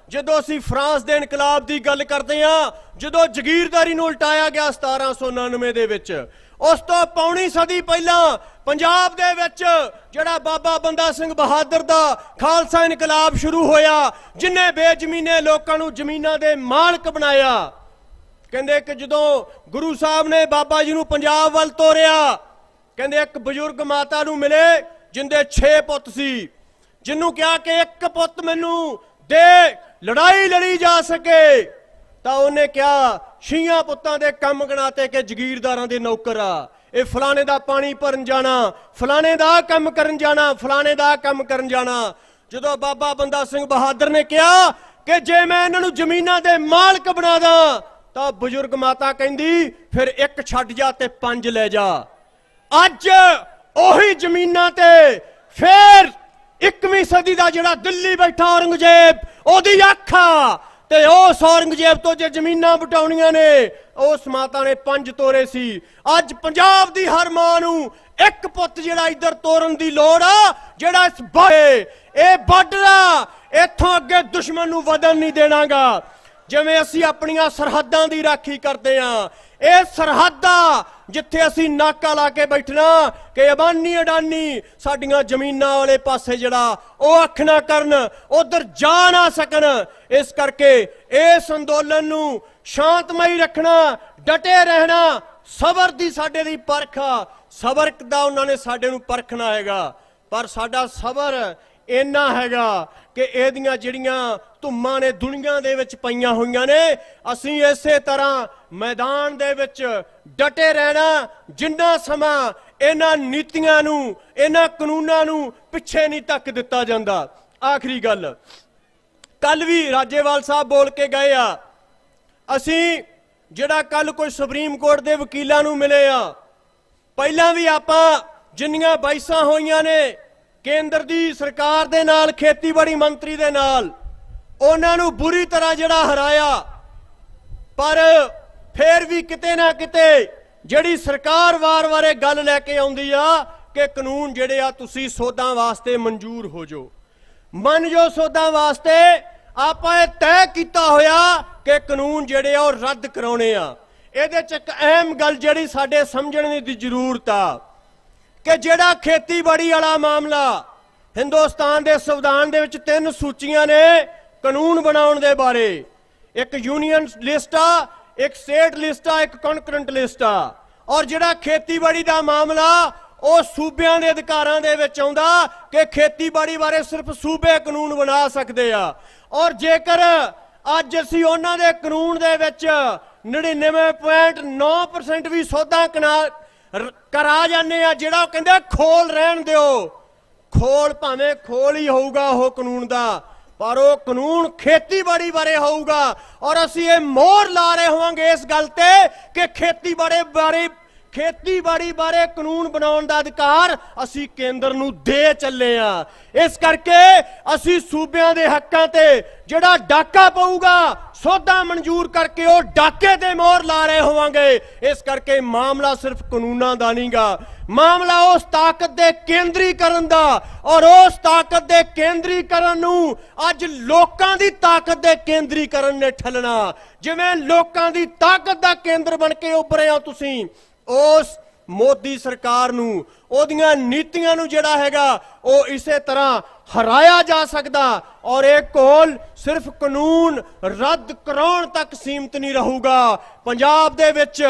J: ਜਦੋਂ ਅਸੀਂ ਫਰਾਂਸ ਦੇ ਇਨਕਲਾਬ ਦੀ ਗੱਲ ਕਰਦੇ ਆ, ਜਦੋਂ ਜ਼ਗੀਰਦਾਰੀ ਨੂੰ ਉਲਟਾਇਆ ਗਿਆ 1799 ਦੇ ਵਿੱਚ, ਉਸ ਤੋਂ ਪੌਣੀ ਸਦੀ ਪਹਿਲਾਂ ਪੰਜਾਬ ਦੇ ਵਿੱਚ ਜਿਹੜਾ ਬਾਬਾ ਬੰਦਾ ਸਿੰਘ ਬਹਾਦਰ ਦਾ ਖਾਲਸਾ ਇਨਕਲਾਬ ਸ਼ੁਰੂ ਹੋਇਆ, ਜਿਨੇ ਬੇਜ਼ਮੀਨੇ ਲੋਕਾਂ ਨੂੰ ਜ਼ਮੀਨਾਂ ਦੇ ਮਾਲਕ ਬਣਾਇਆ। ਕਹਿੰਦੇ ਕਿ ਜਦੋਂ ਗੁਰੂ ਸਾਹਿਬ ਨੇ ਬਾਬਾ ਜੀ ਨੂੰ ਪੰਜਾਬ ਵੱਲ ਤੋਰਿਆ, ਕਹਿੰਦੇ ਇੱਕ ਬਜ਼ੁਰਗ ਮਾਤਾ ਨੂੰ ਮਿਲੇ ਜਿੰਦੇ 6 ਪੁੱਤ ਸੀ, ਜਿਹਨੂੰ ਕਿਹਾ ਕਿ ਇੱਕ ਪੁੱਤ ਮੈਨੂੰ ਦੇ, ਲੜਾਈ ਲੜੀ ਜਾ ਸਕੇ। ਤਾਂ ਉਹਨੇ ਕਿਹਾ 6 ਪੁੱਤਾਂ ਦੇ ਕੰਮ ਗਣਾਤੇ ਕਿ ਜ਼ਗੀਰਦਾਰਾਂ ਦੇ ਨੌਕਰ ਆ। ਇਹ ਫਲਾਣੇ ਦਾ ਪਾਣੀ ਭਰਨ ਜਾਣਾ, ਫਲਾਣੇ ਦਾ ਕੰਮ ਕਰਨ ਜਾਣਾ, ਫਲਾਣੇ ਦਾ ਕੰਮ ਕਰਨ ਜਾਣਾ। ਜਦੋਂ ਬਾਬਾ ਬੰਦਾ ਸਿੰਘ ਬਹਾਦਰ ਨੇ ਕਿਹਾ ਕਿ ਜੇ ਮੈਂ ਇਹਨਾਂ ਨੂੰ ਜ਼ਮੀਨਾਂ ਦੇ ਮਾਲਕ ਬਣਾ ਦਾਂ, ਤਾਂ ਬਜ਼ੁਰਗ ਮਾਤਾ ਕਹਿੰਦੀ ਫਿਰ ਇੱਕ ਛੱਡ ਜਾ ਤੇ 5 ਲੈ ਜਾ। ਅੱਜ ਉਹੀ ਜ਼ਮੀਨਾਂ ਤੇ ਫਿਰ 21ਵੀਂ ਸਦੀ ਦਾ ਜਿਹੜਾ ਦਿੱਲੀ ਬੈਠਾ ਔਰੰਗਜ਼ੇਬ, ਉਹਦੀ ਅੱਖ ਆ। ਤੇ ਉਸ ਔਰੰਗਜ਼ੇਬ ਤੋਂ ਜੇ ਜ਼ਮੀਨਾਂ ਵਟਾਉਣੀਆਂ ਨੇ, ਉਸ ਮਾਤਾ ਨੇ 5 ਤੋਰੇ ਸੀ। ਅੱਜ ਪੰਜਾਬ ਦੀ ਹਰ ਮਾਂ ਨੂੰ ਇੱਕ ਪੁੱਤ ਜਿਹੜਾ ਇੱਧਰ ਤੋਰਨ ਦੀ ਲੋੜ ਆ, ਜਿਹੜਾ ਇਸ ਇਹ ਬਾਰਡਰ ਆ, ਇੱਥੋਂ ਅੱਗੇ ਦੁਸ਼ਮਣ ਨੂੰ ਵਧਣ ਨਹੀਂ ਦੇਣਾਗਾ। ਜਿਵੇਂ ਅਸੀਂ ਆਪਣੀਆਂ ਸਰਹੱਦਾਂ ਦੀ ਰਾਖੀ ਕਰਦੇ ਆ, ਇਹ ਸਰਹੱਦਾਂ ਜਿੱਥੇ ਅਸੀਂ ਨਾਕਾ ਲਾ ਕੇ ਬੈਠਣਾ ਕਿ ਅਬਾਨੀ ਅਡਾਨੀ ਸਾਡੀਆਂ ਜ਼ਮੀਨਾਂ ਵਾਲੇ ਪਾਸੇ ਜਿਹੜਾ ਉਹ ਅੱਖ ਨਾ ਕਰਨ, ਉਧਰ ਜਾ ਨਾ ਸਕਣ। ਇਸ ਕਰਕੇ ਇਸ ਅੰਦੋਲਨ ਨੂੰ ਸ਼ਾਂਤਮਈ ਰੱਖਣਾ, ਡਟੇ ਰਹਿਣਾ, ਸਬਰ ਦੀ ਸਾਡੇ ਦੀ ਪਰਖ ਆ। ਸਬਰ ਦਾ ਉਹਨਾਂ ਨੇ ਸਾਡੇ ਨੂੰ ਪਰਖਣਾ ਹੈਗਾ, ਪਰ ਸਾਡਾ ਸਬਰ ਇੰਨਾ ਹੈਗਾ ਕਿ ਇਹਦੀਆਂ ਜਿਹੜੀਆਂ ਧੁੰਮਾਂ ਨੇ ਦੁਨੀਆ ਦੇ ਵਿੱਚ ਪਈਆਂ ਹੋਈਆਂ ਨੇ, ਅਸੀਂ ਇਸੇ ਤਰ੍ਹਾਂ ਮੈਦਾਨ ਦੇ ਵਿੱਚ ਡਟੇ ਰਹਿਣਾ ਜਿੰਨਾ ਸਮਾਂ ਇਹਨਾਂ ਨੀਤੀਆਂ ਨੂੰ, ਇਹਨਾਂ ਕਾਨੂੰਨਾਂ ਨੂੰ ਪਿੱਛੇ ਨਹੀਂ ਧੱਕ ਦਿੱਤਾ ਜਾਂਦਾ। ਆਖਰੀ ਗੱਲ, ਕੱਲ ਵੀ ਰਾਜੇਵਾਲ ਸਾਹਿਬ ਬੋਲ ਕੇ ਗਏ ਆ, ਅਸੀਂ ਜਿਹੜਾ ਕੱਲ ਕੋਈ ਸੁਪਰੀਮ ਕੋਰਟ ਦੇ ਵਕੀਲਾਂ ਨੂੰ ਮਿਲੇ ਆ, ਪਹਿਲਾਂ ਵੀ ਆਪਾਂ ਜਿੰਨੀਆਂ ਬਹਿਸਾਂ ਹੋਈਆਂ ਨੇ ਕੇਂਦਰ ਦੀ ਸਰਕਾਰ ਦੇ ਨਾਲ, ਖੇਤੀਬਾੜੀ ਮੰਤਰੀ ਦੇ ਨਾਲ, ਉਹਨਾਂ ਨੂੰ ਬੁਰੀ ਤਰ੍ਹਾਂ ਜਿਹੜਾ ਹਰਾਇਆ। ਪਰ ਫੇਰ ਵੀ ਕਿਤੇ ਨਾ ਕਿਤੇ ਜਿਹੜੀ ਸਰਕਾਰ ਵਾਰ-ਵਾਰ ਇਹ ਗੱਲ ਲੈ ਕੇ ਆਉਂਦੀ ਆ ਕਿ ਕਾਨੂੰਨ ਜਿਹੜੇ ਆ ਤੁਸੀਂ ਸੋਧਾਂ ਵਾਸਤੇ ਮਨਜ਼ੂਰ ਹੋ ਜਾਓ, ਮੰਨ ਜੋ ਸੋਧਾਂ ਵਾਸਤੇ ਆਪਾਂ ਇਹ ਤੈਅ ਕੀਤਾ ਹੋਇਆ ਕਿ ਕਾਨੂੰਨ ਜਿਹੜੇ ਆ ਉਹ ਰੱਦ ਕਰਾਉਣੇ ਆ। ਇਹਦੇ ਚ ਇੱਕ ਅਹਿਮ ਗੱਲ ਜਿਹੜੀ ਸਾਡੇ ਸਮਝਣ ਦੀ ਜ਼ਰੂਰਤ ਆ ਕਿ ਜਿਹੜਾ ਖੇਤੀਬਾੜੀ ਵਾਲਾ ਮਾਮਲਾ, ਹਿੰਦੁਸਤਾਨ ਦੇ ਸੰਵਿਧਾਨ ਦੇ ਵਿੱਚ 3 ਸੂਚੀਆਂ ਨੇ ਕਾਨੂੰਨ ਬਣਾਉਣ ਦੇ ਬਾਰੇ। ਇੱਕ ਯੂਨੀਅਨ ਲਿਸਟ ਆ, ਇੱਕ ਸਟੇਟ ਲਿਸਟ ਆ, ਇੱਕ ਕਨਕਰੈਂਟ ਲਿਸਟ ਆ। ਔਰ ਜਿਹੜਾ ਖੇਤੀਬਾੜੀ ਦਾ ਮਾਮਲਾ ਉਹ ਸੂਬਿਆਂ ਦੇ ਅਧਿਕਾਰਾਂ ਦੇ ਵਿੱਚ ਆਉਂਦਾ ਕਿ ਖੇਤੀਬਾੜੀ ਬਾਰੇ ਸਿਰਫ ਸੂਬੇ ਕਾਨੂੰਨ ਬਣਾ ਸਕਦੇ ਆ। ਔਰ ਜੇਕਰ ਅੱਜ ਅਸੀਂ ਉਹਨਾਂ ਦੇ ਕਾਨੂੰਨ ਦੇ ਵਿੱਚ 99.9% ਵੀ ਸੋਧਾਂ ਕਰਾ ਜਾਂਦੇ ਆ, ਜਿਹੜਾ ਉਹ ਕਹਿੰਦੇ ਖੋਲ ਰਹਿਣ ਦਿਓ, ਖੋਲ ਭਾਵੇਂ ਖੋਲ ਹੀ ਹੋਊਗਾ ਉਹ ਕਾਨੂੰਨ ਦਾ, ਪਰ ਉਹ ਕਾਨੂੰਨ ਖੇਤੀਬਾੜੀ ਬਾਰੇ ਹੋਊਗਾ। ਔਰ ਅਸੀਂ ਇਹ ਮੋਹਰ ਲਾ ਰਹੇ ਹੋਵਾਂਗੇ ਇਸ ਗੱਲ ਤੇ ਕਿ ਖੇਤੀਬਾੜੀ ਬਾਰੇ ਖੇਤੀਬਾੜੀ ਬਾਰੇ ਕਾਨੂੰਨ ਬਣਾਉਣ ਦਾ ਅਧਿਕਾਰ ਅਸੀਂ ਕੇਂਦਰ ਨੂੰ ਦੇ ਚੱਲੇ ਆ। ਇਸ ਕਰਕੇ ਅਸੀਂ ਸੂਬਿਆਂ ਦੇ ਹੱਕਾਂ ਤੇ ਜਿਹੜਾ ਡਾਕਾ ਪਊਗਾ ਸੌਦਾ ਮਨਜ਼ੂਰ ਕਰਕੇ ਉਹ ਡਾਕੇ ਤੇ ਮੋਹਰ ਲਾ ਰਹੇ ਹੋਵਾਂਗੇ। ਇਸ ਕਰਕੇ ਮਾਮਲਾ ਸਿਰਫ ਕਾਨੂੰਨਾਂ ਦਾ ਨਹੀਂਗਾ, ਮਾਮਲਾ ਉਸ ਤਾਕਤ ਦੇ ਕੇਂਦਰੀਕਰਨ ਦਾ, ਔਰ ਉਸ ਤਾਕਤ ਦੇ ਕੇਂਦਰੀਕਰਨ ਨੂੰ ਅੱਜ ਲੋਕਾਂ ਦੀ ਤਾਕਤ ਦੇ ਕੇਂਦਰੀਕਰਨ ਨੇ ਠੱਲਣਾ। ਜਿਵੇਂ ਲੋਕਾਂ ਦੀ ਤਾਕਤ ਦਾ ਕੇਂਦਰ ਬਣ ਕੇ ਉੱਭਰੇ ਹੋ ਤੁਸੀਂ, ਉਸ ਮੋਦੀ ਸਰਕਾਰ ਨੂੰ, ਉਹਦੀਆਂ ਨੀਤੀਆਂ ਨੂੰ ਜਿਹੜਾ ਹੈਗਾ ਉਹ ਇਸੇ ਤਰ੍ਹਾਂ ਹਰਾਇਆ ਜਾ ਸਕਦਾ। ਔਰ ਇਹ ਘੋਲ ਸਿਰਫ ਕਾਨੂੰਨ ਰੱਦ ਕਰਾਉਣ ਤੱਕ ਸੀਮਤ ਨਹੀਂ ਰਹੂਗਾ। ਪੰਜਾਬ ਦੇ ਵਿੱਚ,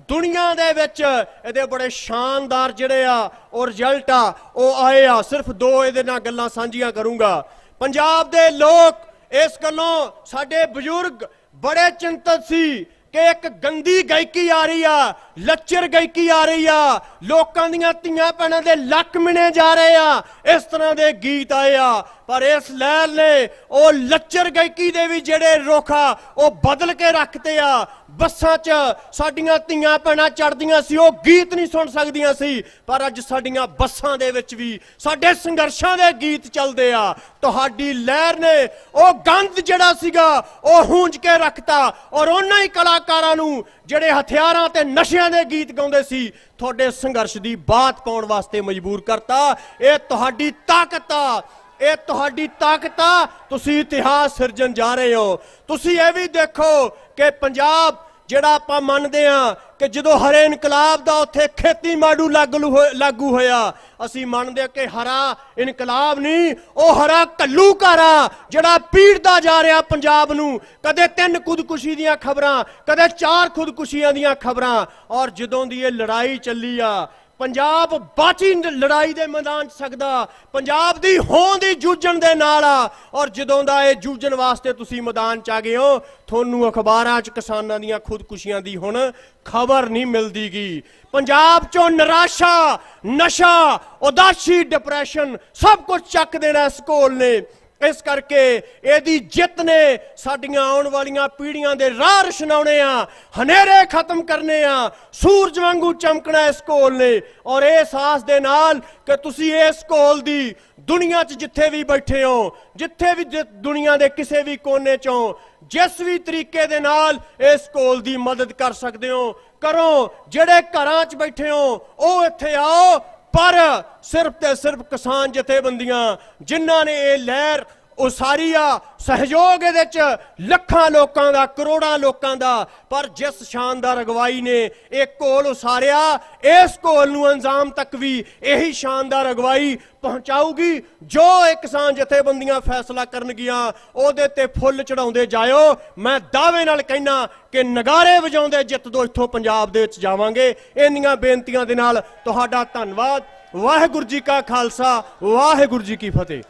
J: ਦੁਨੀਆ ਦੇ ਵਿੱਚ ਇਹਦੇ ਬੜੇ ਸ਼ਾਨਦਾਰ ਜਿਹੜੇ ਆ ਉਹ ਰਿਜ਼ਲਟ ਆ ਉਹ ਆਏ ਆ। ਸਿਰਫ ਦੋ ਇਹਦੇ ਨਾਲ ਗੱਲਾਂ ਸਾਂਝੀਆਂ ਕਰੂੰਗਾ। ਪੰਜਾਬ ਦੇ ਲੋਕ ਇਸ ਗੱਲੋਂ, ਸਾਡੇ ਬਜ਼ੁਰਗ ਬੜੇ ਚਿੰਤਤ ਸੀ ਕਿ ਇੱਕ ਗੰਦੀ ਗਾਇਕੀ ਆ ਰਹੀ ਆ, ਲੱਚਰ ਗਾਇਕੀ ਆ ਰਹੀ ਆ, ਲੋਕਾਂ ਦੀਆਂ ਧੀਆਂ ਭੈਣਾਂ ਦੇ ਲੱਕ ਮਿਣੇ ਜਾ ਰਹੇ ਆ, ਇਸ ਤਰ੍ਹਾਂ ਦੇ ਗੀਤ ਆਏ ਆ। ਪਰ ਇਸ ਲਹਿਰ ਨੇ ਉਹ ਲੱਚਰ ਗਾਇਕੀ ਦੇ ਵੀ ਜਿਹੜੇ ਰੁੱਖ ਆ ਉਹ ਬਦਲ ਕੇ ਰੱਖਤੇ ਆ। ਬੱਸਾਂ 'ਚ ਸਾਡੀਆਂ ਧੀਆਂ ਭੈਣਾਂ ਚੜ੍ਹਦੀਆਂ ਸੀ, ਉਹ ਗੀਤ ਨਹੀਂ ਸੁਣ ਸਕਦੀਆਂ ਸੀ, ਪਰ ਅੱਜ ਸਾਡੀਆਂ ਬੱਸਾਂ ਦੇ ਵਿੱਚ ਵੀ ਸਾਡੇ ਸੰਘਰਸ਼ਾਂ ਦੇ ਗੀਤ ਚੱਲਦੇ ਆ। ਤੁਹਾਡੀ ਲਹਿਰ ਨੇ ਉਹ ਗੰਦ ਜਿਹੜਾ ਸੀਗਾ ਉਹ ਹੂੰਜ ਕੇ ਰੱਖਤਾ, ਔਰ ਉਹਨਾਂ ਹੀ ਕਲਾਕਾਰਾਂ ਨੂੰ ਜਿਹੜੇ ਹਥਿਆਰਾਂ ਤੇ ਨਸ਼ਿਆਂ ਦੇ ਗੀਤ ਗਾਉਂਦੇ ਸੀ ਤੁਹਾਡੇ ਸੰਘਰਸ਼ ਦੀ ਬਾਤ ਪਾਉਣ ਵਾਸਤੇ ਮਜਬੂਰ ਕਰਤਾ। ਇਹ ਤੁਹਾਡੀ ਤਾਕਤ ਆ, ਇਹ ਤੁਹਾਡੀ ਤਾਕਤ ਆ। ਤੁਸੀਂ ਇਤਿਹਾਸ ਸਿਰਜਣ ਜਾ ਰਹੇ ਹੋ। ਤੁਸੀਂ ਇਹ ਵੀ ਦੇਖੋ ਕਿ ਪੰਜਾਬ ਜਿਹੜਾ ਆਪਾਂ ਮੰਨਦੇ ਆ ਕਿ ਜਦੋਂ ਹਰੇ ਇਨਕਲਾਬ ਦਾ ਉੱਥੇ ਖੇਤੀ ਮਾਡੂ ਲਾਗੂ ਹੋਇਆ, ਅਸੀਂ ਮੰਨਦੇ ਆ ਕਿ ਹਰਾ ਇਨਕਲਾਬ ਨਹੀਂ, ਉਹ ਹਰਾ ਘੱਲੂਘਾਰਾ ਜਿਹੜਾ ਪੀੜਦਾ ਜਾ ਰਿਹਾ ਪੰਜਾਬ ਨੂੰ। ਕਦੇ 3 ਖੁਦਕੁਸ਼ੀ ਦੀਆਂ ਖਬਰਾਂ, ਕਦੇ 4 ਖੁਦਕੁਸ਼ੀਆਂ ਦੀਆਂ ਖਬਰਾਂ। ਔਰ ਜਦੋਂ ਦੀ ਇਹ ਲੜਾਈ ਚੱਲੀ ਆ, ਪੰਜਾਬ ਬਾਚੀ ਲੜਾਈ ਦੇ ਮੈਦਾਨ 'ਚ ਸਕਦਾ, ਪੰਜਾਬ ਦੀ ਹੋਂਦ ਦੀ ਜੂਝਣ ਦੇ ਨਾਲ ਆ। ਔਰ ਜਦੋਂ ਦਾ ਇਹ ਜੂਝਣ ਵਾਸਤੇ ਤੁਸੀਂ ਮੈਦਾਨ 'ਚ ਆ ਗਏ ਹੋ, ਤੁਹਾਨੂੰ ਅਖਬਾਰਾਂ 'ਚ ਕਿਸਾਨਾਂ ਦੀਆਂ ਖੁਦਕੁਸ਼ੀਆਂ ਦੀ ਹੁਣ ਖਬਰ ਨਹੀਂ ਮਿਲਦੀਗੀ। ਪੰਜਾਬ 'ਚੋਂ ਨਿਰਾਸ਼ਾ, ਨਸ਼ਾ, ਉਦਾਸੀ, ਡਿਪਰੈਸ਼ਨ ਸਭ ਕੁਝ ਚੱਕ ਦੇਣਾ ਇਸ ਘੋਲ ਨੇ। ਇਸ ਕਰਕੇ ਇਹਦੀ ਜਿੱਤ ਨੇ ਸਾਡੀਆਂ ਆਉਣ ਵਾਲੀਆਂ ਪੀੜ੍ਹੀਆਂ ਦੇ ਰਾਹ ਰਸ਼ਨਾਉਣੇ ਆ, ਹਨੇਰੇ ਖਤਮ ਕਰਨੇ ਆ, ਸੂਰਜ ਵਾਂਗੂ ਚਮਕਣਾ ਇਸ ਘੋਲ ਨੇ। ਔਰ ਇਸ ਆਸ ਦੇ ਨਾਲ ਕਿ ਤੁਸੀਂ ਇਸ ਘੋਲ ਦੀ ਦੁਨੀਆ 'ਚ ਜਿੱਥੇ ਵੀ ਬੈਠੇ ਹੋ, ਜਿੱਥੇ ਵੀ ਦੁਨੀਆ ਦੇ ਕਿਸੇ ਵੀ ਕੋਨੇ 'ਚੋਂ ਜਿਸ ਵੀ ਤਰੀਕੇ ਦੇ ਨਾਲ ਇਸ ਘੋਲ ਦੀ ਮਦਦ ਕਰ ਸਕਦੇ ਹੋ ਕਰੋ। ਜਿਹੜੇ ਘਰਾਂ 'ਚ ਬੈਠੇ ਹੋ ਉਹ ਇੱਥੇ ਆਓ, ਪਰ ਸਿਰਫ ਤੇ ਸਿਰਫ ਕਿਸਾਨ ਜਥੇਬੰਦੀਆਂ ਜਿਨ੍ਹਾਂ ਨੇ ਇਹ ਲਹਿਰ ਉਸਾਰੀ ਆ, ਸਹਿਯੋਗ ਇਹਦੇ 'ਚ ਲੱਖਾਂ ਲੋਕਾਂ ਦਾ, ਕਰੋੜਾਂ ਲੋਕਾਂ ਦਾ। ਪਰ ਜਿਸ ਸ਼ਾਨਦਾਰ ਅਗਵਾਈ ਨੇ ਇਹ ਘੋਲ ਉਸਾਰਿਆ, ਇਸ ਘੋਲ ਨੂੰ ਅੰਜਾਮ ਤੱਕ ਵੀ ਇਹੀ ਸ਼ਾਨਦਾਰ ਅਗਵਾਈ ਪਹੁੰਚਾਊਗੀ। ਜੋ ਇਹ ਕਿਸਾਨ ਜਥੇਬੰਦੀਆਂ ਫੈਸਲਾ ਕਰਨਗੀਆਂ ਉਹਦੇ ਤੇ ਫੁੱਲ ਚੜਾਉਂਦੇ ਜਾਇਓ। ਮੈਂ ਦਾਅਵੇ ਨਾਲ ਕਹਿਣਾ ਕਿ ਨਗਾਰੇ ਵਜਾਉਂਦੇ ਜਿੱਤ ਦੋ ਇੱਥੋਂ ਪੰਜਾਬ ਦੇ ਵਿੱਚ ਜਾਵਾਂਗੇ। ਇੰਨੀਆਂ ਬੇਨਤੀਆਂ ਦੇ ਨਾਲ ਤੁਹਾਡਾ ਧੰਨਵਾਦ। ਵਾਹਿਗੁਰੂ ਜੀ ਕਾ ਖਾਲਸਾ, ਵਾਹਿਗੁਰੂ ਜੀ ਕੀ ਫਤਿਹ।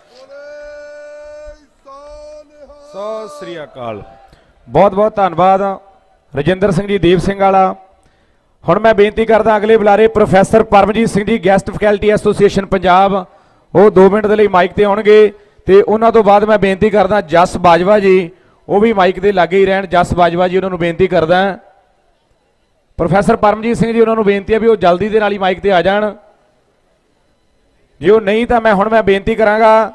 O: ਸਤਿ ਸ੍ਰੀ ਅਕਾਲ। ਬਹੁਤ ਬਹੁਤ ਧੰਨਵਾਦ ਰਜਿੰਦਰ ਸਿੰਘ ਜੀ, ਦੀਪ ਸਿੰਘ ਵਾਲਾ। ਹੁਣ ਮੈਂ ਬੇਨਤੀ ਕਰਦਾ ਅਗਲੇ ਬੁਲਾਰੇ professor Paramjit Singh ji, guest faculty association Punjab, ਉਹ 2 ਮਿੰਟ ਦੇ ਲਈ ਮਾਈਕ ਤੇ ਆਉਣਗੇ। ਤੇ ਉਹਨਾਂ ਤੋਂ ਬਾਅਦ ਮੈਂ ਬੇਨਤੀ ਕਰਦਾ ਜਸ ਬਾਜਵਾ ਜੀ, ਉਹ ਵੀ ਮਾਈਕ ਦੇ ਲਾਗੇ ਹੀ ਰਹਿਣ। ਜਸ ਬਾਜਵਾ ਜੀ, ਉਹਨਾਂ ਨੂੰ ਬੇਨਤੀ ਕਰਦਾ। ਪ੍ਰੋਫੈਸਰ ਪਰਮਜੀਤ ਸਿੰਘ ਜੀ, ਉਹਨਾਂ ਨੂੰ ਬੇਨਤੀ ਹੈ ਵੀ ਉਹ ਜਲਦੀ ਦੇ ਨਾਲ ਹੀ ਮਾਈਕ ਤੇ ਆ ਜਾਣ। ਜੇ ਉਹ ਨਹੀਂ ਤਾਂ ਹੁਣ ਮੈਂ ਬੇਨਤੀ ਕਰਾਂਗਾ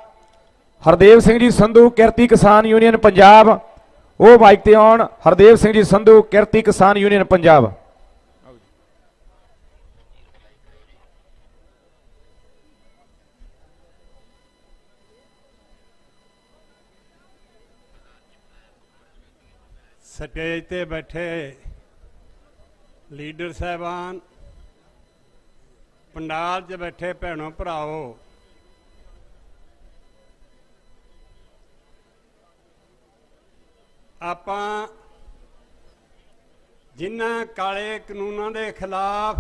O: ਹਰਦੇਵ ਸਿੰਘ ਜੀ ਸੰਧੂ, ਕਿਰਤੀ ਕਿਸਾਨ ਯੂਨੀਅਨ ਪੰਜਾਬ, ਉਹ ਮਾਈਕ ਤੇ ਆਉਣ। ਹਰਦੇਵ ਸਿੰਘ ਜੀ ਸੰਧੂ, ਕਿਰਤੀ ਕਿਸਾਨ ਯੂਨੀਅਨ ਪੰਜਾਬ।
P: ਸਟੇਜ ਤੇ ਬੈਠੇ ਲੀਡਰ ਸਾਹਿਬਾਨ, ਪੰਡਾਲ 'ਚ ਬੈਠੇ ਭੈਣੋ ਭਰਾਓ, ਆਪਾਂ ਜਿਨ੍ਹਾਂ ਕਾਲੇ ਕਾਨੂੰਨਾਂ ਦੇ ਖਿਲਾਫ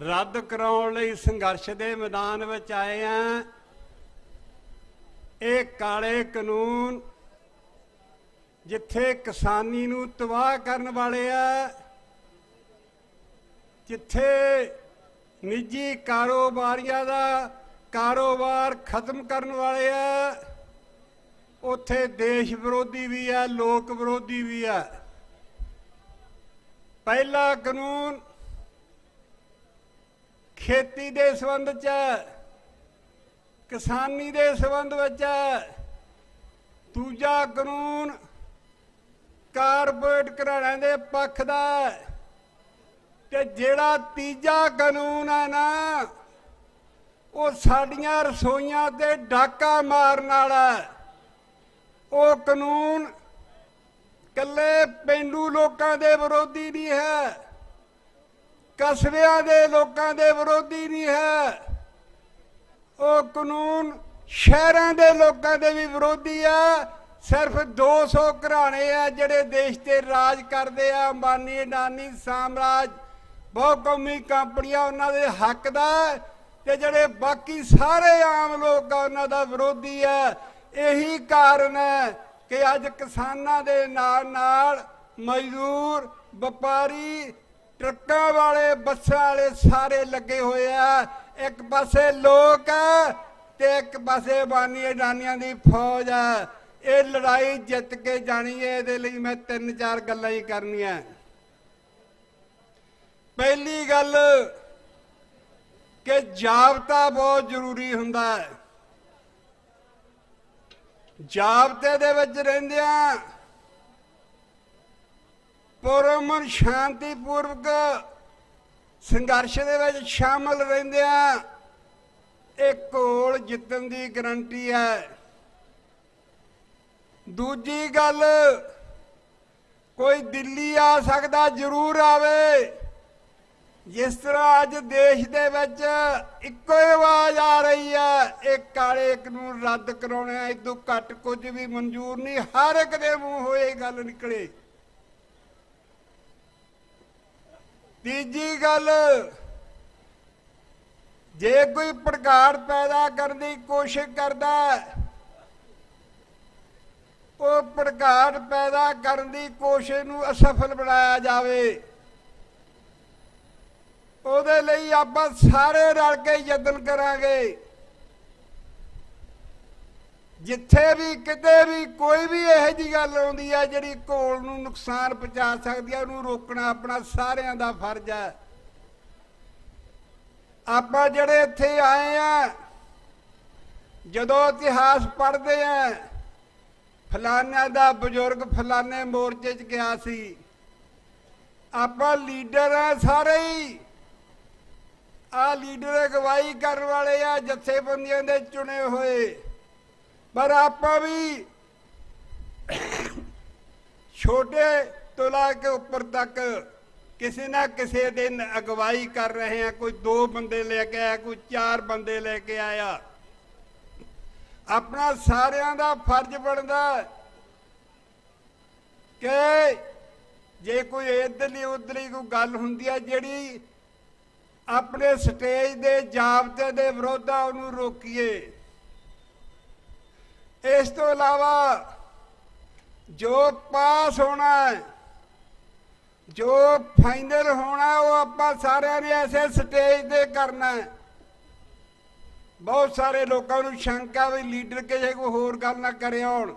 P: ਰੱਦ ਕਰਾਉਣ ਲਈ ਸੰਘਰਸ਼ ਦੇ ਮੈਦਾਨ ਵਿੱਚ ਆਏ ਆ, ਇਹ ਕਾਲੇ ਕਾਨੂੰਨ ਜਿੱਥੇ ਕਿਸਾਨੀ ਨੂੰ ਤਬਾਹ ਕਰਨ ਵਾਲੇ ਆ, ਜਿੱਥੇ ਨਿੱਜੀ ਕਾਰੋਬਾਰੀਆਂ ਦਾ ਕਾਰੋਬਾਰ ਖਤਮ ਕਰਨ ਵਾਲੇ ਆ, ਉੱਥੇ ਦੇਸ਼ ਵਿਰੋਧੀ ਵੀ ਆ, ਲੋਕ ਵਿਰੋਧੀ ਵੀ ਆ। ਪਹਿਲਾ ਕਾਨੂੰਨ ਖੇਤੀ ਦੇ ਸੰਬੰਧ 'ਚ ਹੈ, ਕਿਸਾਨੀ ਦੇ ਸੰਬੰਧ ਵਿੱਚ ਹੈ। ਦੂਜਾ ਕਾਨੂੰਨ ਕਾਰਪੋਰੇਟ ਘਰਾਣਿਆਂ ਦੇ ਪੱਖ ਦਾ ਹੈ ਤੇ ਜਿਹੜਾ ਤੀਜਾ ਕਾਨੂੰਨ ਹੈ ਨਾ ਉਹ ਸਾਡੀਆਂ ਰਸੋਈਆਂ ਤੇ ਡਾਕਾ ਮਾਰਨ ਵਾਲਾ ਹੈ। ਉਹ ਕਾਨੂੰਨ ਕੱਲੇ ਪਿੰਡੂ ਲੋਕਾਂ ਦੇ ਵਿਰੋਧੀ ਨਹੀਂ ਹੈ, ਕਸਬਿਆਂ ਦੇ ਲੋਕਾਂ ਦੇ ਵਿਰੋਧੀ ਨਹੀਂ ਹੈ। ਉਹ ਕਾਨੂੰਨ ਸ਼ਹਿਰਾਂ ਦੇ ਲੋਕਾਂ ਦੇ ਵੀ ਵਿਰੋਧੀ ਆ। ਸਿਰਫ 200 ਘਰਾਣੇ ਆ ਜਿਹੜੇ ਦੇਸ਼ ਤੇ ਰਾਜ ਕਰਦੇ ਆ, ਅੰਬਾਨੀ ਅਡਾਨੀ ਸਾਮਰਾਜ ਬਹੁਕੌਮੀ ਕੰਪਨੀਆਂ, ਉਹਨਾਂ ਦੇ ਹੱਕ ਦਾ ਤੇ ਜਿਹੜੇ ਬਾਕੀ ਸਾਰੇ ਆਮ ਲੋਕ ਆ ਉਹਨਾਂ ਦਾ ਵਿਰੋਧੀ ਆ। ਇਹੀ ਕਾਰਨ ਹੈ ਕਿ ਅੱਜ ਕਿਸਾਨਾਂ ਦੇ ਨਾਲ ਨਾਲ ਮਜ਼ਦੂਰ, ਵਪਾਰੀ, ਟਰੱਕਾਂ ਵਾਲੇ, ਬੱਸਾਂ ਵਾਲੇ ਸਾਰੇ ਲੱਗੇ ਹੋਏ ਆ। ਇੱਕ ਪਾਸੇ ਲੋਕ ਆ ਤੇ ਇੱਕ ਪਾਸੇ ਅੰਬਾਨੀ ਅਡਾਨੀਆਂ ਦੀ ਫੌਜ ਆ। ਇਹ ਲੜਾਈ ਜਿੱਤ ਕੇ ਜਾਣੀ ਹੈ। ਇਹਦੇ ਲਈ ਮੈਂ 3-4 ਗੱਲਾਂ ਹੀ ਕਰਨੀਆਂ। ਪਹਿਲੀ ਗੱਲ ਕਿ ਜਾਬਤਾ ਬਹੁਤ ਜ਼ਰੂਰੀ ਹੁੰਦਾ ਹੈ। ਜਾਬਤੇ ਦੇ ਵਿੱਚ ਰਹਿੰਦਿਆਂ ਪੁਰਅਮਨ ਸ਼ਾਂਤੀਪੂਰਵਕ ਸੰਘਰਸ਼ ਦੇ ਵਿੱਚ ਸ਼ਾਮਲ ਰਹਿੰਦਿਆਂ ਇਹ ਘੋਲ ਜਿੱਤਣ ਦੀ ਗਰੰਟੀ ਹੈ। ਦੂਜੀ ਗੱਲ, ਕੋਈ ਦਿੱਲੀ ਆ ਸਕਦਾ, ਜ਼ਰੂਰ ਆਵੇ। ਜਿਸ ਤਰ੍ਹਾਂ ਅੱਜ ਦੇਸ਼ ਦੇ ਵਿੱਚ ਇੱਕੋ ਹੀ ਆਵਾਜ਼ ਆ ਰਹੀ ਹੈ, ਇਹ ਕਾਲੇ ਕਾਨੂੰਨ ਰੱਦ ਕਰਾਉਣਾ, ਇਦੋਂ ਘੱਟ ਕੁਝ ਵੀ ਮਨਜ਼ੂਰ ਨਹੀਂ। ਹਰ ਇੱਕ ਦੇ ਮੂੰਹੋਂ ਇਹ ਗੱਲ ਨਿਕਲੇ। ਤੀਜੀ ਗੱਲ, ਜੇ ਕੋਈ ਭੜਕਾਟ ਪੈਦਾ ਕਰਨ ਦੀ ਕੋਸ਼ਿਸ਼ ਕਰਦਾ, ਉਹ ਭੜਕਾਟ ਪੈਦਾ ਕਰਨ ਦੀ ਕੋਸ਼ਿਸ਼ ਨੂੰ ਅਸਫਲ ਬਣਾਇਆ ਜਾਵੇ। ਉਹਦੇ ਲਈ ਆਪਾਂ ਸਾਰੇ ਰਲ ਕੇ ਯਤਨ ਕਰਾਂਗੇ। ਜਿੱਥੇ ਵੀ ਕਿਤੇ ਵੀ ਕੋਈ ਵੀ ਇਹੋ ਜਿਹੀ ਗੱਲ ਆਉਂਦੀ ਹੈ ਜਿਹੜੀ ਘੋਲ ਨੂੰ ਨੁਕਸਾਨ ਪਹੁੰਚਾ ਸਕਦੀ ਹੈ, ਉਹਨੂੰ ਰੋਕਣਾ ਆਪਣਾ ਸਾਰਿਆਂ ਦਾ ਫਰਜ਼ ਹੈ। ਆਪਾਂ ਜਿਹੜੇ ਇੱਥੇ ਆਏ ਆ, ਜਦੋਂ ਇਤਿਹਾਸ ਪੜ੍ਹਦੇ ਆ, ਫਲਾਨਿਆਂ ਦਾ ਬਜ਼ੁਰਗ ਫਲਾਨੇ ਮੋਰਚੇ 'ਚ ਗਿਆ ਸੀ। ਆਪਾਂ ਲੀਡਰ ਆ ਸਾਰੇ ਹੀ। ਆ ਲੀਡਰ ਅਗਵਾਈ ਕਰਨ ਵਾਲੇ ਆ, ਜਥੇਬੰਦੀਆਂ ਦੇ ਚੁਣੇ ਹੋਏ। ਪਰ ਆਪਾਂ ਵੀ ਛੋਟੇ ਤੋਂ ਲੈ ਕੇ ਉੱਪਰ ਤੱਕ ਕਿਸੇ ਨਾ ਕਿਸੇ ਦਿਨ ਅਗਵਾਈ ਕਰ ਰਹੇ ਆ। ਕੋਈ 2 ਬੰਦੇ ਲੈ ਕੇ ਆਇਆ, ਕੋਈ 4 ਬੰਦੇ ਲੈ ਕੇ ਆਇਆ। ਆਪਣਾ ਸਾਰਿਆਂ ਦਾ ਫਰਜ਼ ਬਣਦਾ ਕਿ ਜੇ ਕੋਈ ਇੱਧਰਲੀ ਉੱਧਰਲੀ ਕੋਈ ਗੱਲ ਹੁੰਦੀ ਹੈ ਜਿਹੜੀ ਆਪਣੇ ਸਟੇਜ ਦੇ ਜਾਬਤੇ ਦੇ ਵਿਰੋਧ ਆ, ਉਹਨੂੰ ਰੋਕੀਏ। ਇਸ ਤੋਂ ਇਲਾਵਾ ਜੋ ਪਾਸ ਹੋਣਾ ਹੈ, ਜੋ ਫਾਈਨਲ ਹੋਣਾ, ਉਹ ਆਪਾਂ ਸਾਰਿਆਂ ਨੇ ਐਸੇ ਸਟੇਜ ਤੇ ਕਰਨਾ ਹੈ। ਬਹੁਤ ਸਾਰੇ ਲੋਕਾਂ ਨੂੰ ਸ਼ੰਕਾ ਵੀ ਲੀਡਰ ਕਿਸੇ ਕੋਈ ਹੋਰ ਗੱਲ ਨਾ ਕਰੇ ਹੋਣ।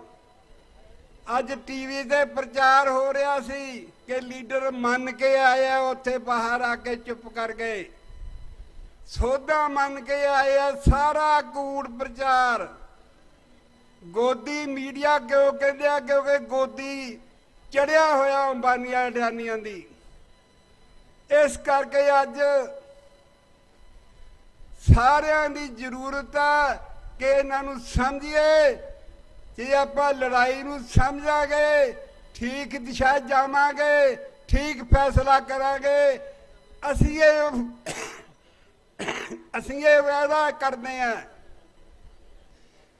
P: ਅੱਜ ਟੀਵੀ ਤੇ ਪ੍ਰਚਾਰ ਹੋ ਰਿਹਾ ਸੀ ਕਿ ਲੀਡਰ ਮੰਨ ਕੇ ਆਏ ਆ, ਉੱਥੇ ਬਾਹਰ ਆ ਕੇ ਚੁੱਪ ਕਰ ਗਏ। ਸੋਧਾ ਮੰਨ ਕੇ ਆਏ ਆ, ਸਾਰਾ ਕੂੜ ਪ੍ਰਚਾਰ। ਗੋਦੀ ਮੀਡੀਆ ਕਿਉਂ ਕਹਿੰਦੇ ਆ? ਕਿਉਂਕਿ ਗੋਦੀ ਚੜਿਆ ਹੋਇਆ ਅੰਬਾਨੀਆਂ ਅਡਾਨੀਆਂ ਦੀ। ਇਸ ਕਰਕੇ ਅੱਜ ਸਾਰਿਆਂ ਦੀ ਜ਼ਰੂਰਤ ਹੈ ਕਿ ਇਹਨਾਂ ਨੂੰ ਸਮਝੀਏ। ਜੇ ਆਪਾਂ ਲੜਾਈ ਨੂੰ ਸਮਝਾਂਗੇ, ਠੀਕ ਦਿਸ਼ਾ ਜਾਵਾਂਗੇ, ਠੀਕ ਫੈਸਲਾ ਕਰਾਂਗੇ। ਅਸੀਂ ਇਹ ਵਾਅਦਾ ਕਰਦੇ ਹਾਂ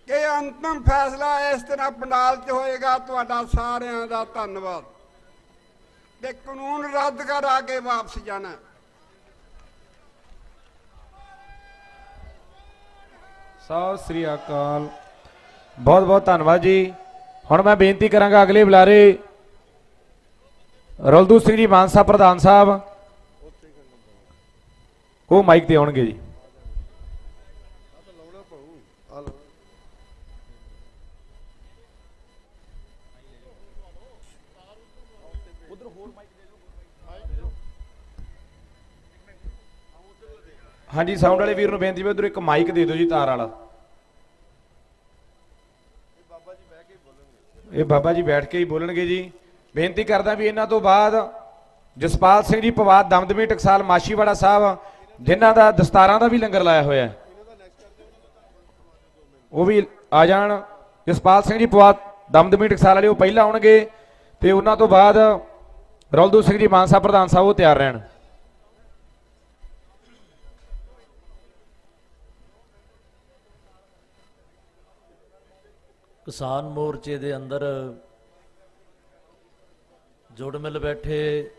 P: ਕਿ ਅੰਤਮ ਫੈਸਲਾ ਇਸ ਤਰ੍ਹਾਂ ਪੰਡਾਲ 'ਚ ਹੋਏਗਾ। ਤੁਹਾਡਾ ਸਾਰਿਆਂ ਦਾ ਧੰਨਵਾਦ। ਤੇ ਕਾਨੂੰਨ ਰੱਦ ਕਰਾ ਕੇ ਵਾਪਸ ਜਾਣਾ।
O: ਸਤਿ ਸ੍ਰੀ ਅਕਾਲ। ਬਹੁਤ ਬਹੁਤ ਧੰਨਵਾਦ ਜੀ। ਹੁਣ ਮੈਂ ਬੇਨਤੀ ਕਰਾਂਗਾ ਅਗਲੇ ਬੁਲਾਰੇ ਰਲਦੂ ਸਿੰਘ ਜੀ ਮਾਨਸਾ ਪ੍ਰਧਾਨ ਸਾਹਿਬ, ਉਹ ਮਾਈਕ ਤੇ ਆਉਣਗੇ ਜੀ। ਹਾਂਜੀ ਸਾਊਂਡ ਵਾਲੇ ਵੀਰ ਨੂੰ ਬੇਨਤੀ ਵੀ ਉਧਰ ਇੱਕ ਮਾਈਕ ਦੇ ਦਿਓ ਜੀ ਤਾਰ ਵਾਲਾ। ਇਹ ਬਾਬਾ ਜੀ ਬੈਠ ਕੇ ਹੀ ਬੋਲਣਗੇ ਜੀ। ਬੇਨਤੀ ਕਰਦਾ ਵੀ ਇਹਨਾਂ ਤੋਂ ਬਾਅਦ ਜਸਪਾਲ ਸਿੰਘ ਜੀ ਪਵਾਦ ਦਮਦਮੀ ਟਕਸਾਲ ਮਾਸ਼ੀਵਾੜਾ ਸਾਹਿਬ, ਜਿਨ੍ਹਾਂ ਦਾ ਦਸਤਾਰਾਂ ਦਾ ਵੀ ਲੰਗਰ ਲਾਇਆ ਹੋਇਆ, ਉਹ ਵੀ ਆ ਜਾਣ। ਜਸਪਾਲ ਸਿੰਘ ਜੀ ਪਵਾਦ ਦਮਦਮੀ ਟਕਸਾਲ ਵਾਲੇ ਉਹ ਪਹਿਲਾਂ ਆਉਣਗੇ ਤੇ ਉਹਨਾਂ ਤੋਂ ਬਾਅਦ ਰੌਲਦੂ ਸਿੰਘ ਜੀ ਮਾਨਸਾ ਪ੍ਰਧਾਨ ਸਾਹਿਬ ਉਹ ਤਿਆਰ ਰਹਿਣ।
Q: ਕਿਸਾਨ ਮੋਰਚੇ ਦੇ ਅੰਦਰ ਜੁੜ ਮਿਲ ਬੈਠੇ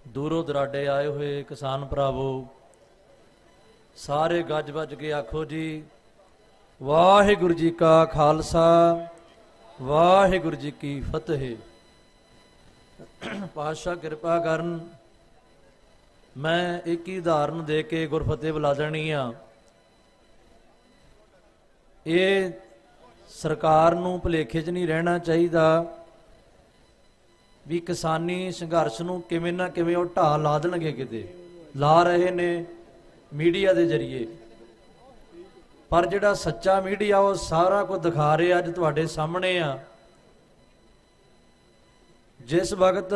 Q: ਦੂਰੋਂ ਦਰਾਡੇ ਆਏ ਹੋਏ ਕਿਸਾਨ ਭਰਾਵੋ, ਸਾਰੇ ਗੱਜ ਵੱਜ ਕੇ ਆਖੋ ਜੀ ਵਾਹਿਗੁਰੂ ਜੀ ਕਾ ਖਾਲਸਾ ਵਾਹਿਗੁਰੂ ਜੀ ਕੀ ਫਤਿਹ। ਪਾਤਸ਼ਾਹ ਕਿਰਪਾ ਕਰਨ, ਮੈਂ ਇੱਕ ਹੀ ਉਦਾਹਰਨ ਦੇ ਕੇ ਗੁਰਫਤਿਹ ਬੁਲਾ ਦੇਣੀ ਆ। ਇਹ ਸਰਕਾਰ ਨੂੰ ਭੁਲੇਖੇ 'ਚ ਨਹੀਂ ਰਹਿਣਾ ਚਾਹੀਦਾ ਵੀ ਕਿਸਾਨੀ ਸੰਘਰਸ਼ ਨੂੰ ਕਿਵੇਂ ਨਾ ਕਿਵੇਂ ਉਹ ਢਾਹ ਲਾ ਦੇਣਗੇ, ਕਿਤੇ ਲਾ ਰਹੇ ਨੇ ਮੀਡੀਆ ਦੇ ਜ਼ਰੀਏ। ਪਰ ਜਿਹੜਾ ਸੱਚਾ ਮੀਡੀਆ ਉਹ ਸਾਰਾ ਕੁਝ ਦਿਖਾ ਰਿਹਾ, ਅੱਜ ਤੁਹਾਡੇ ਸਾਹਮਣੇ ਆ। ਜਿਸ ਵਕਤ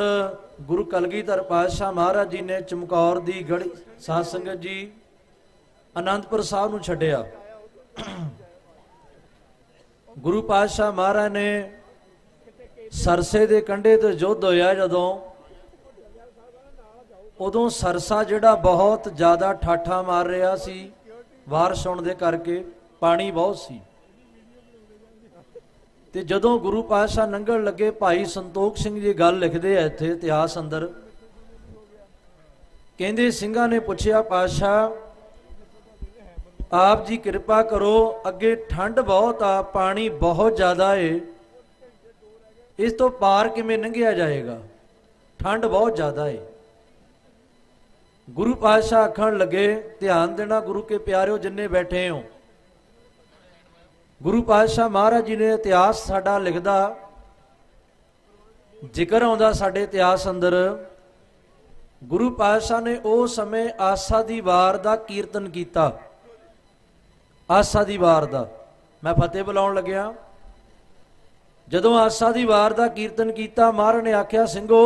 Q: ਗੁਰੂ ਕਲਗੀਧਰ ਪਾਤਸ਼ਾਹ ਮਹਾਰਾਜ ਜੀ ਨੇ ਚਮਕੌਰ ਦੀ ਗੜੀ ਸਾਧ ਸੰਗਤ ਜੀ ਅਨੰਦਪੁਰ ਸਾਹਿਬ ਨੂੰ ਛੱਡਿਆ, ਗੁਰੂ ਪਾਤਸ਼ਾਹ ਮਹਾਰਾਜ ਨੇ ਸਰਸੇ ਦੇ ਕੰਢੇ ਤੇ ਯੁੱਧ ਹੋਇਆ ਜਦੋਂ, ਉਦੋਂ ਸਰਸਾ ਜਿਹੜਾ ਬਹੁਤ ਜ਼ਿਆਦਾ ਠਾਠਾ ਮਾਰ ਰਿਹਾ ਸੀ ਬਾਰਿਸ਼ ਹੋਣ ਦੇ ਕਰਕੇ, ਪਾਣੀ ਬਹੁਤ ਸੀ। ਤੇ ਜਦੋਂ ਗੁਰੂ ਪਾਤਸ਼ਾਹ ਲੰਘਣ ਲੱਗੇ, ਭਾਈ ਸੰਤੋਖ ਸਿੰਘ ਜੀ ਗੱਲ ਲਿਖਦੇ ਆ ਇੱਥੇ ਇਤਿਹਾਸ ਅੰਦਰ, ਕਹਿੰਦੇ ਸਿੰਘਾਂ ਨੇ ਪੁੱਛਿਆ ਪਾਤਸ਼ਾਹ ਆਪ ਜੀ ਕਿਰਪਾ ਕਰੋ, ਅੱਗੇ ਠੰਡ ਬਹੁਤ ਆ, ਪਾਣੀ ਬਹੁਤ ਜ਼ਿਆਦਾ ਏ, ਇਸ ਤੋਂ ਪਾਰ ਕਿਵੇਂ ਲੰਘਿਆ ਜਾਏਗਾ, ਠੰਡ ਬਹੁਤ ਜ਼ਿਆਦਾ ਏ। ਗੁਰੂ ਪਾਤਸ਼ਾਹ ਆਖਣ ਲੱਗੇ, ਧਿਆਨ ਦੇਣਾ ਗੁਰੂ ਕੇ ਪਿਆਰਿਓ ਜਿੰਨੇ ਬੈਠੇ ਹੋ, ਗੁਰੂ ਪਾਤਸ਼ਾਹ ਮਹਾਰਾਜ ਜੀ ਨੇ ਇਤਿਹਾਸ ਸਾਡਾ ਲਿਖਦਾ, ਜ਼ਿਕਰ ਆਉਂਦਾ ਸਾਡੇ ਇਤਿਹਾਸ ਅੰਦਰ, ਗੁਰੂ ਪਾਤਸ਼ਾਹ ਨੇ ਉਸ ਸਮੇਂ ਆਸਾ ਦੀ ਵਾਰ ਦਾ ਕੀਰਤਨ ਕੀਤਾ। ਆਸਾ ਦੀ ਵਾਰ ਦਾ ਮੈਂ ਫਤਿਹ ਬੁਲਾਉਣ ਲੱਗਿਆ, ਜਦੋਂ ਆਸਾ ਦੀ ਵਾਰ ਦਾ ਕੀਰਤਨ ਕੀਤਾ, ਮਹਾਰਾਜ ਨੇ ਆਖਿਆ ਸਿੰਘੋ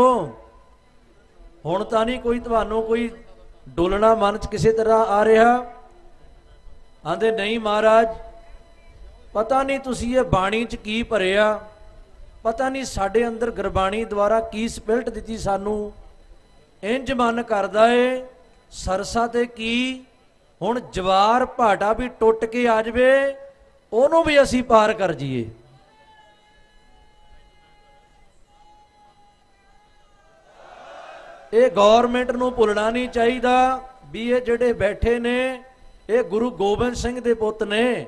Q: ਹੁਣ ਤਾਂ ਨਹੀਂ ਕੋਈ ਤੁਹਾਨੂੰ ਕੋਈ ਡੋਲਣਾ ਮਨ 'ਚ ਕਿਸੇ ਤਰ੍ਹਾਂ ਆ ਰਿਹਾ? ਆਂਦੇ ਨਹੀਂ ਮਹਾਰਾਜ, ਪਤਾ ਨਹੀਂ ਤੁਸੀਂ ਇਹ ਬਾਣੀ 'ਚ ਕੀ ਭਰਿਆ, ਪਤਾ ਨਹੀਂ ਸਾਡੇ ਅੰਦਰ ਗੁਰਬਾਣੀ ਦੁਆਰਾ ਕੀ ਸਪਿਰਟ ਦਿੱਤੀ ਸਾਨੂੰ, ਇੰਜ ਮਨ ਕਰਦਾ ਏ ਸਰਸਾ ਤੇ ਕੀ ਹੁਣ ਜਵਾਰ ਭਾਟਾ ਵੀ ਟੁੱਟ ਕੇ ਆ ਜਾਵੇ, ਉਹਨੂੰ ਵੀ ਅਸੀਂ ਪਾਰ ਕਰ ਜਾਈਏ। ਇਹ ਗੌਰਮੈਂਟ ਨੂੰ ਭੁੱਲਣਾ ਨਹੀਂ ਚਾਹੀਦਾ ਵੀ ਇਹ ਜਿਹੜੇ ਬੈਠੇ ਨੇ ਇਹ ਗੁਰੂ ਗੋਬਿੰਦ ਸਿੰਘ ਦੇ ਪੁੱਤ ਨੇ,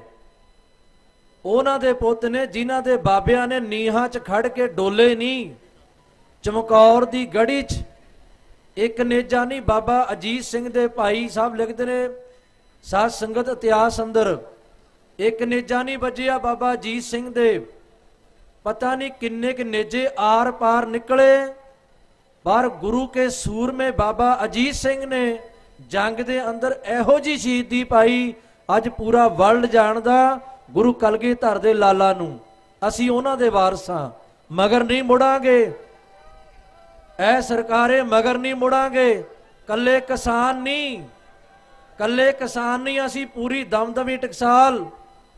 Q: ਉਹਨਾਂ ਦੇ ਪੁੱਤ ਨੇ ਜਿਨ੍ਹਾਂ ਦੇ ਬਾਬਿਆਂ ਨੇ ਨੀਹਾਂ 'ਚ ਖੜ ਕੇ ਡੋਲੇ ਨਹੀਂ। ਚਮਕੌਰ ਦੀ ਗੜੀ 'ਚ ਇੱਕ ਨੇਜਾ ਨਹੀਂ, ਬਾਬਾ ਅਜੀਤ ਸਿੰਘ ਦੇ ਭਾਈ ਸਾਹਿਬ ਲਿਖਦੇ ਨੇ ਸਾਧ ਸੰਗਤ ਇਤਿਹਾਸ ਅੰਦਰ, ਇੱਕ ਨੇਜਾ ਨਹੀਂ ਵੱਜਿਆ ਬਾਬਾ ਅਜੀਤ ਸਿੰਘ ਦੇ, ਪਤਾ ਨਹੀਂ ਕਿੰਨੇ ਕਿ ਨੇਜੇ ਆਰ ਪਾਰ ਨਿਕਲੇ, ਪਰ ਗੁਰੂ ਕੇ ਸੂਰਮੇ ਬਾਬਾ ਅਜੀਤ ਸਿੰਘ ਨੇ ਜੰਗ ਦੇ ਅੰਦਰ ਇਹੋ ਜੀ ਸ਼ਹੀਦੀ ਪਾਈ, ਅੱਜ ਪੂਰਾ ਵਰਲਡ ਜਾਣਦਾ ਗੁਰੂ ਕਲਗੀਧਰ ਦੇ ਲਾਲਾ ਨੂੰ। ਅਸੀਂ ਉਹਨਾਂ ਦੇ ਵਾਰਸ ਹਾਂ, ਮਗਰ ਨਹੀਂ ਮੁੜਾਂਗੇ, ਐ ਸਰਕਾਰੇ ਮਗਰ ਨਹੀਂ ਮੁੜਾਂਗੇ। ਕੱਲੇ ਕਿਸਾਨ ਨਹੀਂ, ਕੱਲੇ ਕਿਸਾਨ ਨਹੀਂ, ਅਸੀਂ ਪੂਰੀ ਦਮਦਮੀ ਟਕਸਾਲ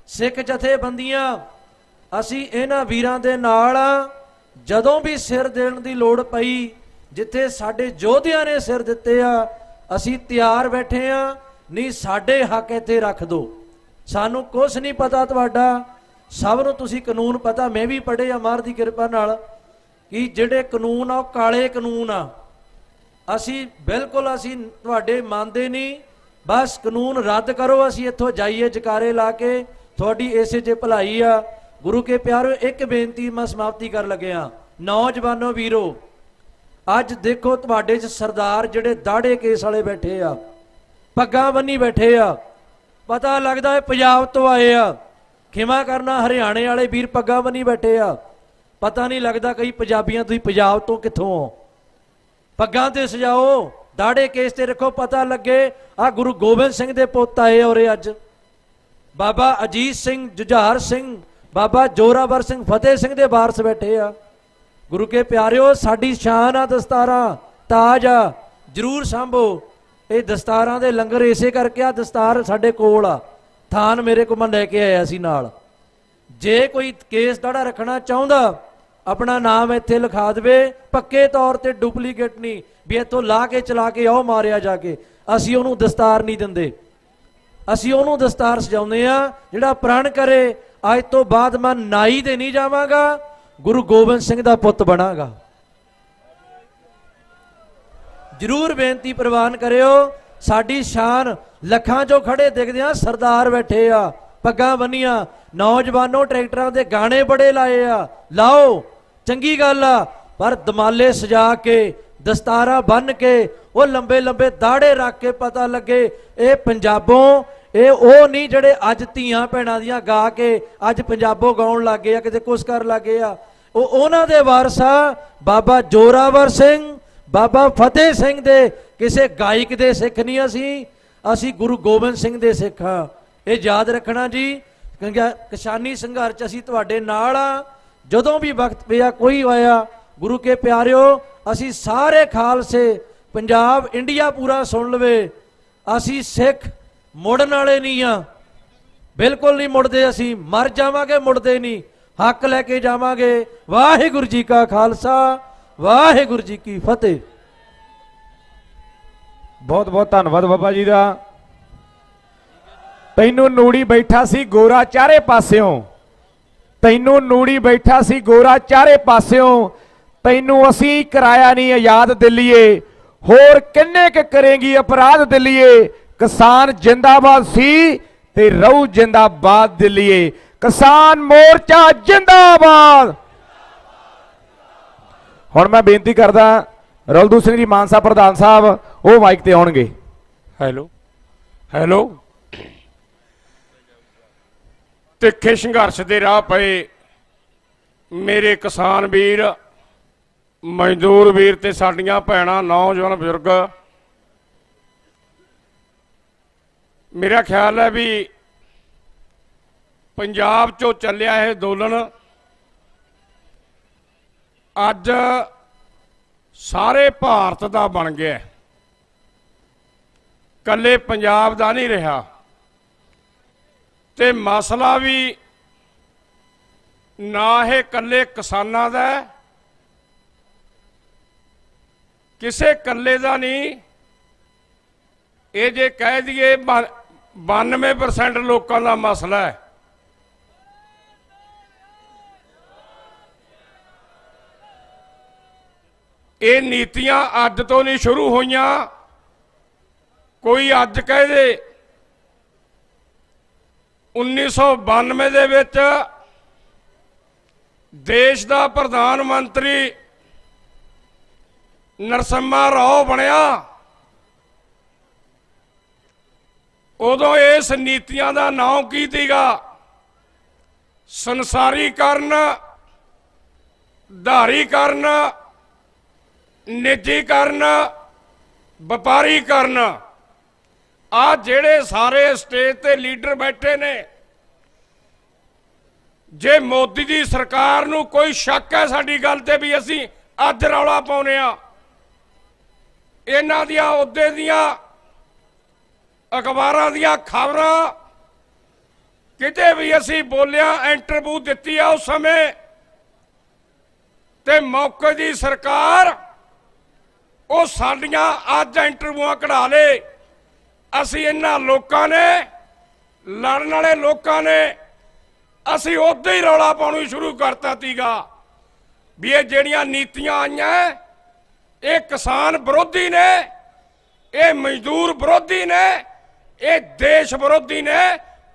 Q: ਸਿੱਖ ਜਥੇਬੰਦੀਆਂ, ਅਸੀਂ ਇਹਨਾਂ ਵੀਰਾਂ ਦੇ ਨਾਲ ਜਦੋਂ ਵੀ ਸਿਰ ਦੇਣ ਦੀ ਲੋੜ ਪਈ, ਜਿੱਥੇ ਸਾਡੇ ਯੋਧਿਆਂ ਨੇ ਸਿਰ ਦਿੱਤੇ ਆ, ਅਸੀਂ ਤਿਆਰ ਬੈਠੇ ਆ। ਨਹੀਂ ਸਾਡੇ ਹੱਕ ਇੱਥੇ ਰੱਖ ਦਿਓ, ਸਾਨੂੰ ਕੁਛ ਨਹੀਂ ਪਤਾ ਤੁਹਾਡਾ, ਸਭ ਨੂੰ ਤੁਸੀਂ ਕਾਨੂੰਨ ਪਤਾ, ਮੈਂ ਵੀ ਪੜ੍ਹੇ ਆ ਮਹਾਰਾਜ ਦੀ ਕਿਰਪਾ ਨਾਲ, ਕਿ ਜਿਹੜੇ ਕਾਨੂੰਨ ਆ ਉਹ ਕਾਲੇ ਕਾਨੂੰਨ ਆ, ਅਸੀਂ ਬਿਲਕੁਲ ਅਸੀਂ ਤੁਹਾਡੇ ਮੰਨਦੇ ਨਹੀਂ, ਬਸ ਕਾਨੂੰਨ ਰੱਦ ਕਰੋ, ਅਸੀਂ ਇੱਥੋਂ ਜਾਈਏ ਜਕਾਰੇ ਲਾ ਕੇ, ਤੁਹਾਡੀ ਇਸੇ 'ਚ ਭਲਾਈ ਆ। ਗੁਰੂ ਕੇ ਪਿਆਰੋ, ਇੱਕ ਬੇਨਤੀ ਮੈਂ ਸਮਾਪਤੀ ਕਰਨ ਲੱਗਿਆ, ਨੌਜਵਾਨੋ ਵੀਰੋ, ਅੱਜ ਦੇਖੋ ਤੁਹਾਡੇ 'ਚ ਸਰਦਾਰ ਜਿਹੜੇ ਦਾੜੇ ਕੇਸ ਵਾਲੇ ਬੈਠੇ ਆ, ਪੱਗਾਂ ਬੰਨੀ ਬੈਠੇ ਆ, ਪਤਾ ਲੱਗਦਾ ਹੈ ਪੰਜਾਬ ਤੋਂ ਆਏ ਆ, ਖਿਮਾ ਕਰਨਾ ਹਰਿਆਣੇ ਵਾਲੇ ਵੀਰ ਪੱਗਾਂ ਬੰਨੀ ਬੈਠੇ ਆ, ਪਤਾ ਨਹੀਂ ਲੱਗਦਾ ਕਈ ਪੰਜਾਬੀਆਂ ਤੁਸੀਂ ਪੰਜਾਬ ਤੋਂ ਕਿੱਥੋਂ ਹੋ। ਪੱਗਾਂ ਤੇ ਸਜਾਓ, ਦਾੜੇ ਕੇਸ ਤੇ ਰੱਖੋ, ਪਤਾ ਲੱਗੇ ਆ ਗੁਰੂ ਗੋਬਿੰਦ ਸਿੰਘ ਦੇ ਪੁੱਤ ਆਏ ਔਰੇ ਅੱਜ। ਬਾਬਾ ਅਜੀਤ ਸਿੰਘ, ਜੁਝਾਰ ਸਿੰਘ, ਬਾਬਾ ਜੋਰਾਵਰ ਸਿੰਘ, ਫਤਿਹ ਸਿੰਘ ਦੇ ਵਾਰਸ ਬੈਠੇ ਆ। ਗੁਰੂ ਕੇ ਪਿਆਰਿਓ, ਸਾਡੀ ਸ਼ਾਨ ਆ ਦਸਤਾਰਾਂ, ਤਾਜ ਆ, ਜਰੂਰ ਸਾਂਭੋ। ਇਹ ਦਸਤਾਰਾਂ ਦੇ ਲੰਗਰ ਇਸੇ ਕਰਕੇ ਆ, ਦਸਤਾਰ ਸਾਡੇ ਕੋਲ ਆ, ਥਾਨ ਮੇਰੇ ਕੋਲ ਮੈਂ ਲੈ ਕੇ ਆਇਆ ਸੀ ਨਾਲ। ਜੇ ਕੋਈ ਕੇਸ ਦਾੜਾ ਰੱਖਣਾ ਚਾਹੁੰਦਾ ਆਪਣਾ ਨਾਮ ਇੱਥੇ ਲਿਖਾ ਦੇਵੇ, ਪੱਕੇ ਤੌਰ ਤੇ, ਡੁਪਲੀਕੇਟ ਨਹੀਂ ਵੀ ਇੱਥੋਂ ਲਾ ਕੇ ਚਲਾ ਕੇ ਆਓ ਮਾਰਿਆ ਜਾ ਕੇ। ਅਸੀਂ ਉਹਨੂੰ ਦਸਤਾਰ ਨਹੀਂ ਦਿੰਦੇ, ਅਸੀਂ ਉਹਨੂੰ ਦਸਤਾਰ ਸਜਾਉਂਦੇ ਆ ਜਿਹੜਾ ਪ੍ਰਣ ਕਰੇ ਅੱਜ ਤੋਂ ਬਾਅਦ ਮੈਂ ਨਾਈ ਦੇ ਨਹੀਂ ਜਾਵਾਂਗਾ, ਗੁਰੂ ਗੋਬਿੰਦ ਸਿੰਘ ਦਾ ਪੁੱਤ ਬਣਾਂਗਾ। ਜਰੂਰ ਬੇਨਤੀ ਪ੍ਰਵਾਨ ਕਰਿਓ। ਸਾਡੀ ਸ਼ਾਨ ਲੱਖਾਂ ਚੋਂ ਖੜੇ ਦਿਖਦੇ ਆ, ਸਰਦਾਰ ਬੈਠੇ ਆ, ਪੱਗਾਂ ਬੰਨੀਆਂ। ਨੌਜਵਾਨੋ, ਟਰੈਕਟਰਾਂ ਦੇ ਗਾਣੇ ਬੜੇ ਲਾਏ ਆ, ਲਾਓ, ਚੰਗੀ ਗੱਲ ਆ, ਪਰ ਦਮਾਲੇ ਸਜਾ ਕੇ, ਦਸਤਾਰਾਂ ਬੰਨ ਕੇ, ਉਹ ਲੰਬੇ ਲੰਬੇ ਦਾੜੇ ਰੱਖ ਕੇ ਪਤਾ ਲੱਗੇ ਇਹ ਪੰਜਾਬੋਂ, ਇਹ ਉਹ ਨਹੀਂ ਜਿਹੜੇ ਅੱਜ ਧੀਆਂ ਭੈਣਾਂ ਦੀਆਂ ਗਾ ਕੇ ਅੱਜ ਪੰਜਾਬੋਂ ਗਾਉਣ ਲੱਗੇ ਆ, ਕਿਤੇ ਕੁਛ ਕਰਨ ਲੱਗੇ ਆ। ਉਹ ਉਹਨਾਂ ਦੇ ਵਾਰਸ ਆ, ਬਾਬਾ ਜੋਰਾਵਰ ਸਿੰਘ, ਬਾਬਾ ਫਤਿਹ ਸਿੰਘ ਦੇ ਕਿਸੇ ਗਾਇਕ ਦੇ ਸਿੱਖ ਨਹੀਂ ਅਸੀਂ ਗੁਰੂ ਗੋਬਿੰਦ ਸਿੰਘ ਦੇ ਸਿੱਖ ਆ। ਇਹ ਯਾਦ ਰੱਖਣਾ ਜੀ। ਕਿਸਾਨੀ ਸੰਘਰਸ਼ ਅਸੀਂ ਤੁਹਾਡੇ ਨਾਲ ਆ। ਜਦੋਂ ਵੀ ਵਕਤ ਪਿਆ, ਕੋਈ ਆਇਆ, ਗੁਰੂ ਕੇ ਪਿਆਰਿਓ, ਅਸੀਂ ਸਾਰੇ ਖਾਲਸੇ, ਪੰਜਾਬ, ਇੰਡੀਆ ਪੂਰਾ ਸੁਣ ਲਵੇ, ਅਸੀਂ ਸਿੱਖ ਮੁੜਨ ਵਾਲੇ ਨਹੀਂ ਆ, ਬਿਲਕੁਲ ਨਹੀਂ ਮੁੜਦੇ। ਅਸੀਂ ਮਰ ਜਾਵਾਂਗੇ, ਮੁੜਦੇ ਨਹੀਂ, ਹੱਕ ਲੈ ਕੇ ਜਾਵਾਂਗੇ। ਵਾਹਿਗੁਰੂ ਜੀ ਕਾ ਖਾਲਸਾ, ਵਾਹਿਗੁਰੂ ਜੀ ਕੀ ਫਤਿਹ।
O: ਬਹੁਤ ਬਹੁਤ ਧੰਨਵਾਦ ਬਾਬਾ ਜੀ ਦਾ। ਤੈਨੂੰ ਨੂੜੀ ਬੈਠਾ ਸੀ ਗੋਰਾ ਚਾਰੇ ਪਾਸਿਓਂ, ਤੈਨੂੰ ਨੂੜੀ ਬੈਠਾ ਸੀ ਗੋਰਾ ਚਾਰੇ ਪਾਸਿਓਂ, ਤੈਨੂੰ ਅਸੀਂ ਕਰਾਇਆ ਨਹੀਂ ਆਜ਼ਾਦ ਦਿੱਲੀਏ, ਹੋਰ ਕਿੰਨੇ ਕੁ ਕਰੇਂਗੀ ਅਪਰਾਧ ਦਿੱਲੀਏ। ਕਿਸਾਨ ਜਿੰਦਾਬਾਦ ਸੀ ਤੇ ਰਹੂ ਜਿੰਦਾਬਾਦ ਦਿੱਲੀਏ। ਕਿਸਾਨ ਮੋਰਚਾ ਜਿੰਦਾਬਾਦ। ਹੁਣ ਮੈਂ ਬੇਨਤੀ ਕਰਦਾ ਰਲਦੂ ਸਿੰਘ ਜੀ ਮਾਨਸਾ ਪ੍ਰਧਾਨ ਸਾਹਿਬ, ਉਹ ਮਾਈਕ ਤੇ ਆਉਣਗੇ।
R: Hello hello. ਤਿੱਖੇ ਸੰਘਰਸ਼ ਦੇ ਰਾਹ ਪਏ ਮੇਰੇ ਕਿਸਾਨ ਵੀਰ, ਮਜ਼ਦੂਰ ਵੀਰ ਤੇ ਸਾਡੀਆਂ ਭੈਣਾਂ, ਨੌਜਵਾਨ ਬਜ਼ੁਰਗ, ਮੇਰਾ ਖਿਆਲ ਹੈ ਵੀ ਪੰਜਾਬ ਚੋਂ ਚੱਲਿਆ ਇਹ ਅੰਦੋਲਨ ਅੱਜ ਸਾਰੇ ਭਾਰਤ ਦਾ ਬਣ ਗਿਆ, ਕੱਲੇ ਪੰਜਾਬ ਦਾ ਨਹੀਂ ਰਿਹਾ। ਤੇ ਮਸਲਾ ਵੀ ਨਾ ਇਹ ਕੱਲੇ ਕਿਸਾਨਾਂ ਦਾ, ਕਿਸੇ ਕੱਲੇ ਦਾ ਨਹੀਂ। ਇਹ ਜੇ ਕਹਿ ਦਈਏ 92% ਲੋਕਾਂ ਦਾ ਮਸਲਾ ਹੈ। ਇਹ ਨੀਤੀਆਂ ਅੱਜ ਤੋਂ ਨਹੀਂ ਸ਼ੁਰੂ ਹੋਈਆਂ। ਕੋਈ ਅੱਜ ਕਹਿ ਦੇ 1992 ਦੇ ਵਿੱਚ ਦੇਸ਼ ਦਾ ਪ੍ਰਧਾਨ ਮੰਤਰੀ ਨਰਸਿਮਹਾ ਰਾਓ ਬਣਿਆ, ਉਦੋਂ ਇਸ ਨੀਤੀਆਂ ਦਾ ਨਾਮ ਕੀ ਸੀਗਾ? ਸੰਸਾਰੀਕਰਨ, ਧਾਰੀਕਰਨ, ਨਿੱਜੀਕਰਨ, ਵਪਾਰੀਕਰਨ। ਆ ਜਿਹੜੇ ਸਾਰੇ ਸਟੇਜ ਤੇ ਲੀਡਰ ਬੈਠੇ ਨੇ, ਜੇ ਮੋਦੀ ਦੀ ਸਰਕਾਰ ਨੂੰ ਕੋਈ ਸ਼ੱਕ ਹੈ ਸਾਡੀ ਗੱਲ ਤੇ ਵੀ ਅਸੀਂ ਅੱਜ ਰੌਲਾ ਪਾਉਨੇ ਆ, ਇਹਨਾਂ ਦੀਆਂ ਉਹਦੇ ਦੀਆਂ ਅਖਬਾਰਾਂ ਦੀਆਂ ਖਬਰਾਂ ਕਿਤੇ ਵੀ ਅਸੀਂ ਬੋਲਿਆ, ਇੰਟਰਵਿਊ ਦਿੱਤੀ ਆ ਉਸ ਸਮੇਂ, ਤੇ ਮੌਕੇ ਦੀ ਸਰਕਾਰ ਉਹ ਸਾਡੀਆਂ ਅੱਜ ਇੰਟਰਵਿਊਆਂ ਕਢਾ ਲੇ। ਅਸੀਂ ਇਹਨਾਂ ਲੋਕਾਂ ਨੇ, ਲੜਨ ਵਾਲੇ ਲੋਕਾਂ ਨੇ, ਅਸੀਂ ਉਦੋਂ ਹੀ ਰੌਲਾ ਪਾਉਣਾ ਸ਼ੁਰੂ ਕਰਤਾ ਸੀਗਾ ਵੀ ਇਹ ਜਿਹੜੀਆਂ ਨੀਤੀਆਂ ਆਈਆਂ ਇਹ ਕਿਸਾਨ ਵਿਰੋਧੀ ਨੇ, ਇਹ ਮਜ਼ਦੂਰ ਵਿਰੋਧੀ ਨੇ, ਇਹ ਦੇਸ਼ ਵਿਰੋਧੀ ਨੇ।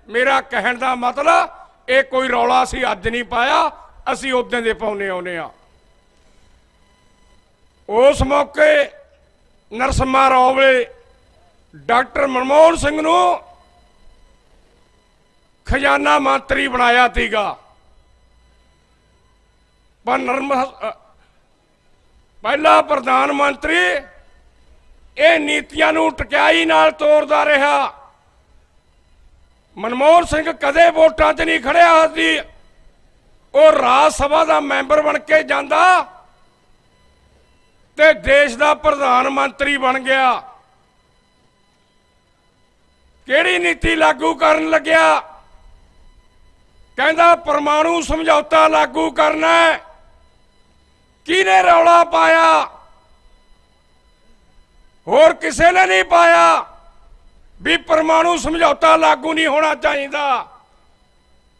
R: ਮੇਰਾ ਕਹਿਣ ਦਾ ਮਤਲਬ ਇਹ ਕੋਈ ਰੌਲਾ ਅਸੀਂ ਅੱਜ ਨਹੀਂ ਪਾਇਆ, ਅਸੀਂ ਉਦੋਂ ਦੇ ਪਾਉਨੇ ਆਉਨੇ ਆ। ਉਸ ਮੌਕੇ ਨਰਸਿਮਹਾ ਰਾਓ ਵੇਲੇ ਡਾਕਟਰ ਮਨਮੋਹਨ ਸਿੰਘ ਨੂੰ ਖਜ਼ਾਨਾ ਮੰਤਰੀ ਬਣਾਇਆ ਸੀਗਾ, ਪਰ ਪਹਿਲਾ ਪ੍ਰਧਾਨ ਮੰਤਰੀ ਇਹ ਨੀਤੀਆਂ ਨੂੰ ਟਕਿਆਈ ਨਾਲ ਤੋੜਦਾ ਰਿਹਾ। ਮਨਮੋਹਨ ਸਿੰਘ ਕਦੇ ਵੋਟਾਂ 'ਚ ਨਹੀਂ ਖੜਿਆ ਸੀ, ਉਹ ਰਾਜ ਸਭਾ ਦਾ ਮੈਂਬਰ ਬਣ ਕੇ ਜਾਂਦਾ ਤੇ ਦੇਸ਼ ਦਾ ਪ੍ਰਧਾਨ ਮੰਤਰੀ ਬਣ ਗਿਆ। ਕਿਹੜੀ ਨੀਤੀ ਲਾਗੂ ਕਰਨ ਲੱਗਿਆ? ਕਹਿੰਦਾ ਪਰਮਾਣੂ ਸਮਝੌਤਾ ਲਾਗੂ ਕਰਨਾ ਹੈ। ਕਿਹਨੇ ਰੌਲਾ ਪਾਇਆ? ਹੋਰ ਕਿਸੇ ਨੇ ਨਹੀਂ ਪਾਇਆ ਵੀ ਪਰਮਾਣੂ ਸਮਝੌਤਾ ਲਾਗੂ ਨਹੀਂ ਹੋਣਾ ਚਾਹੀਦਾ।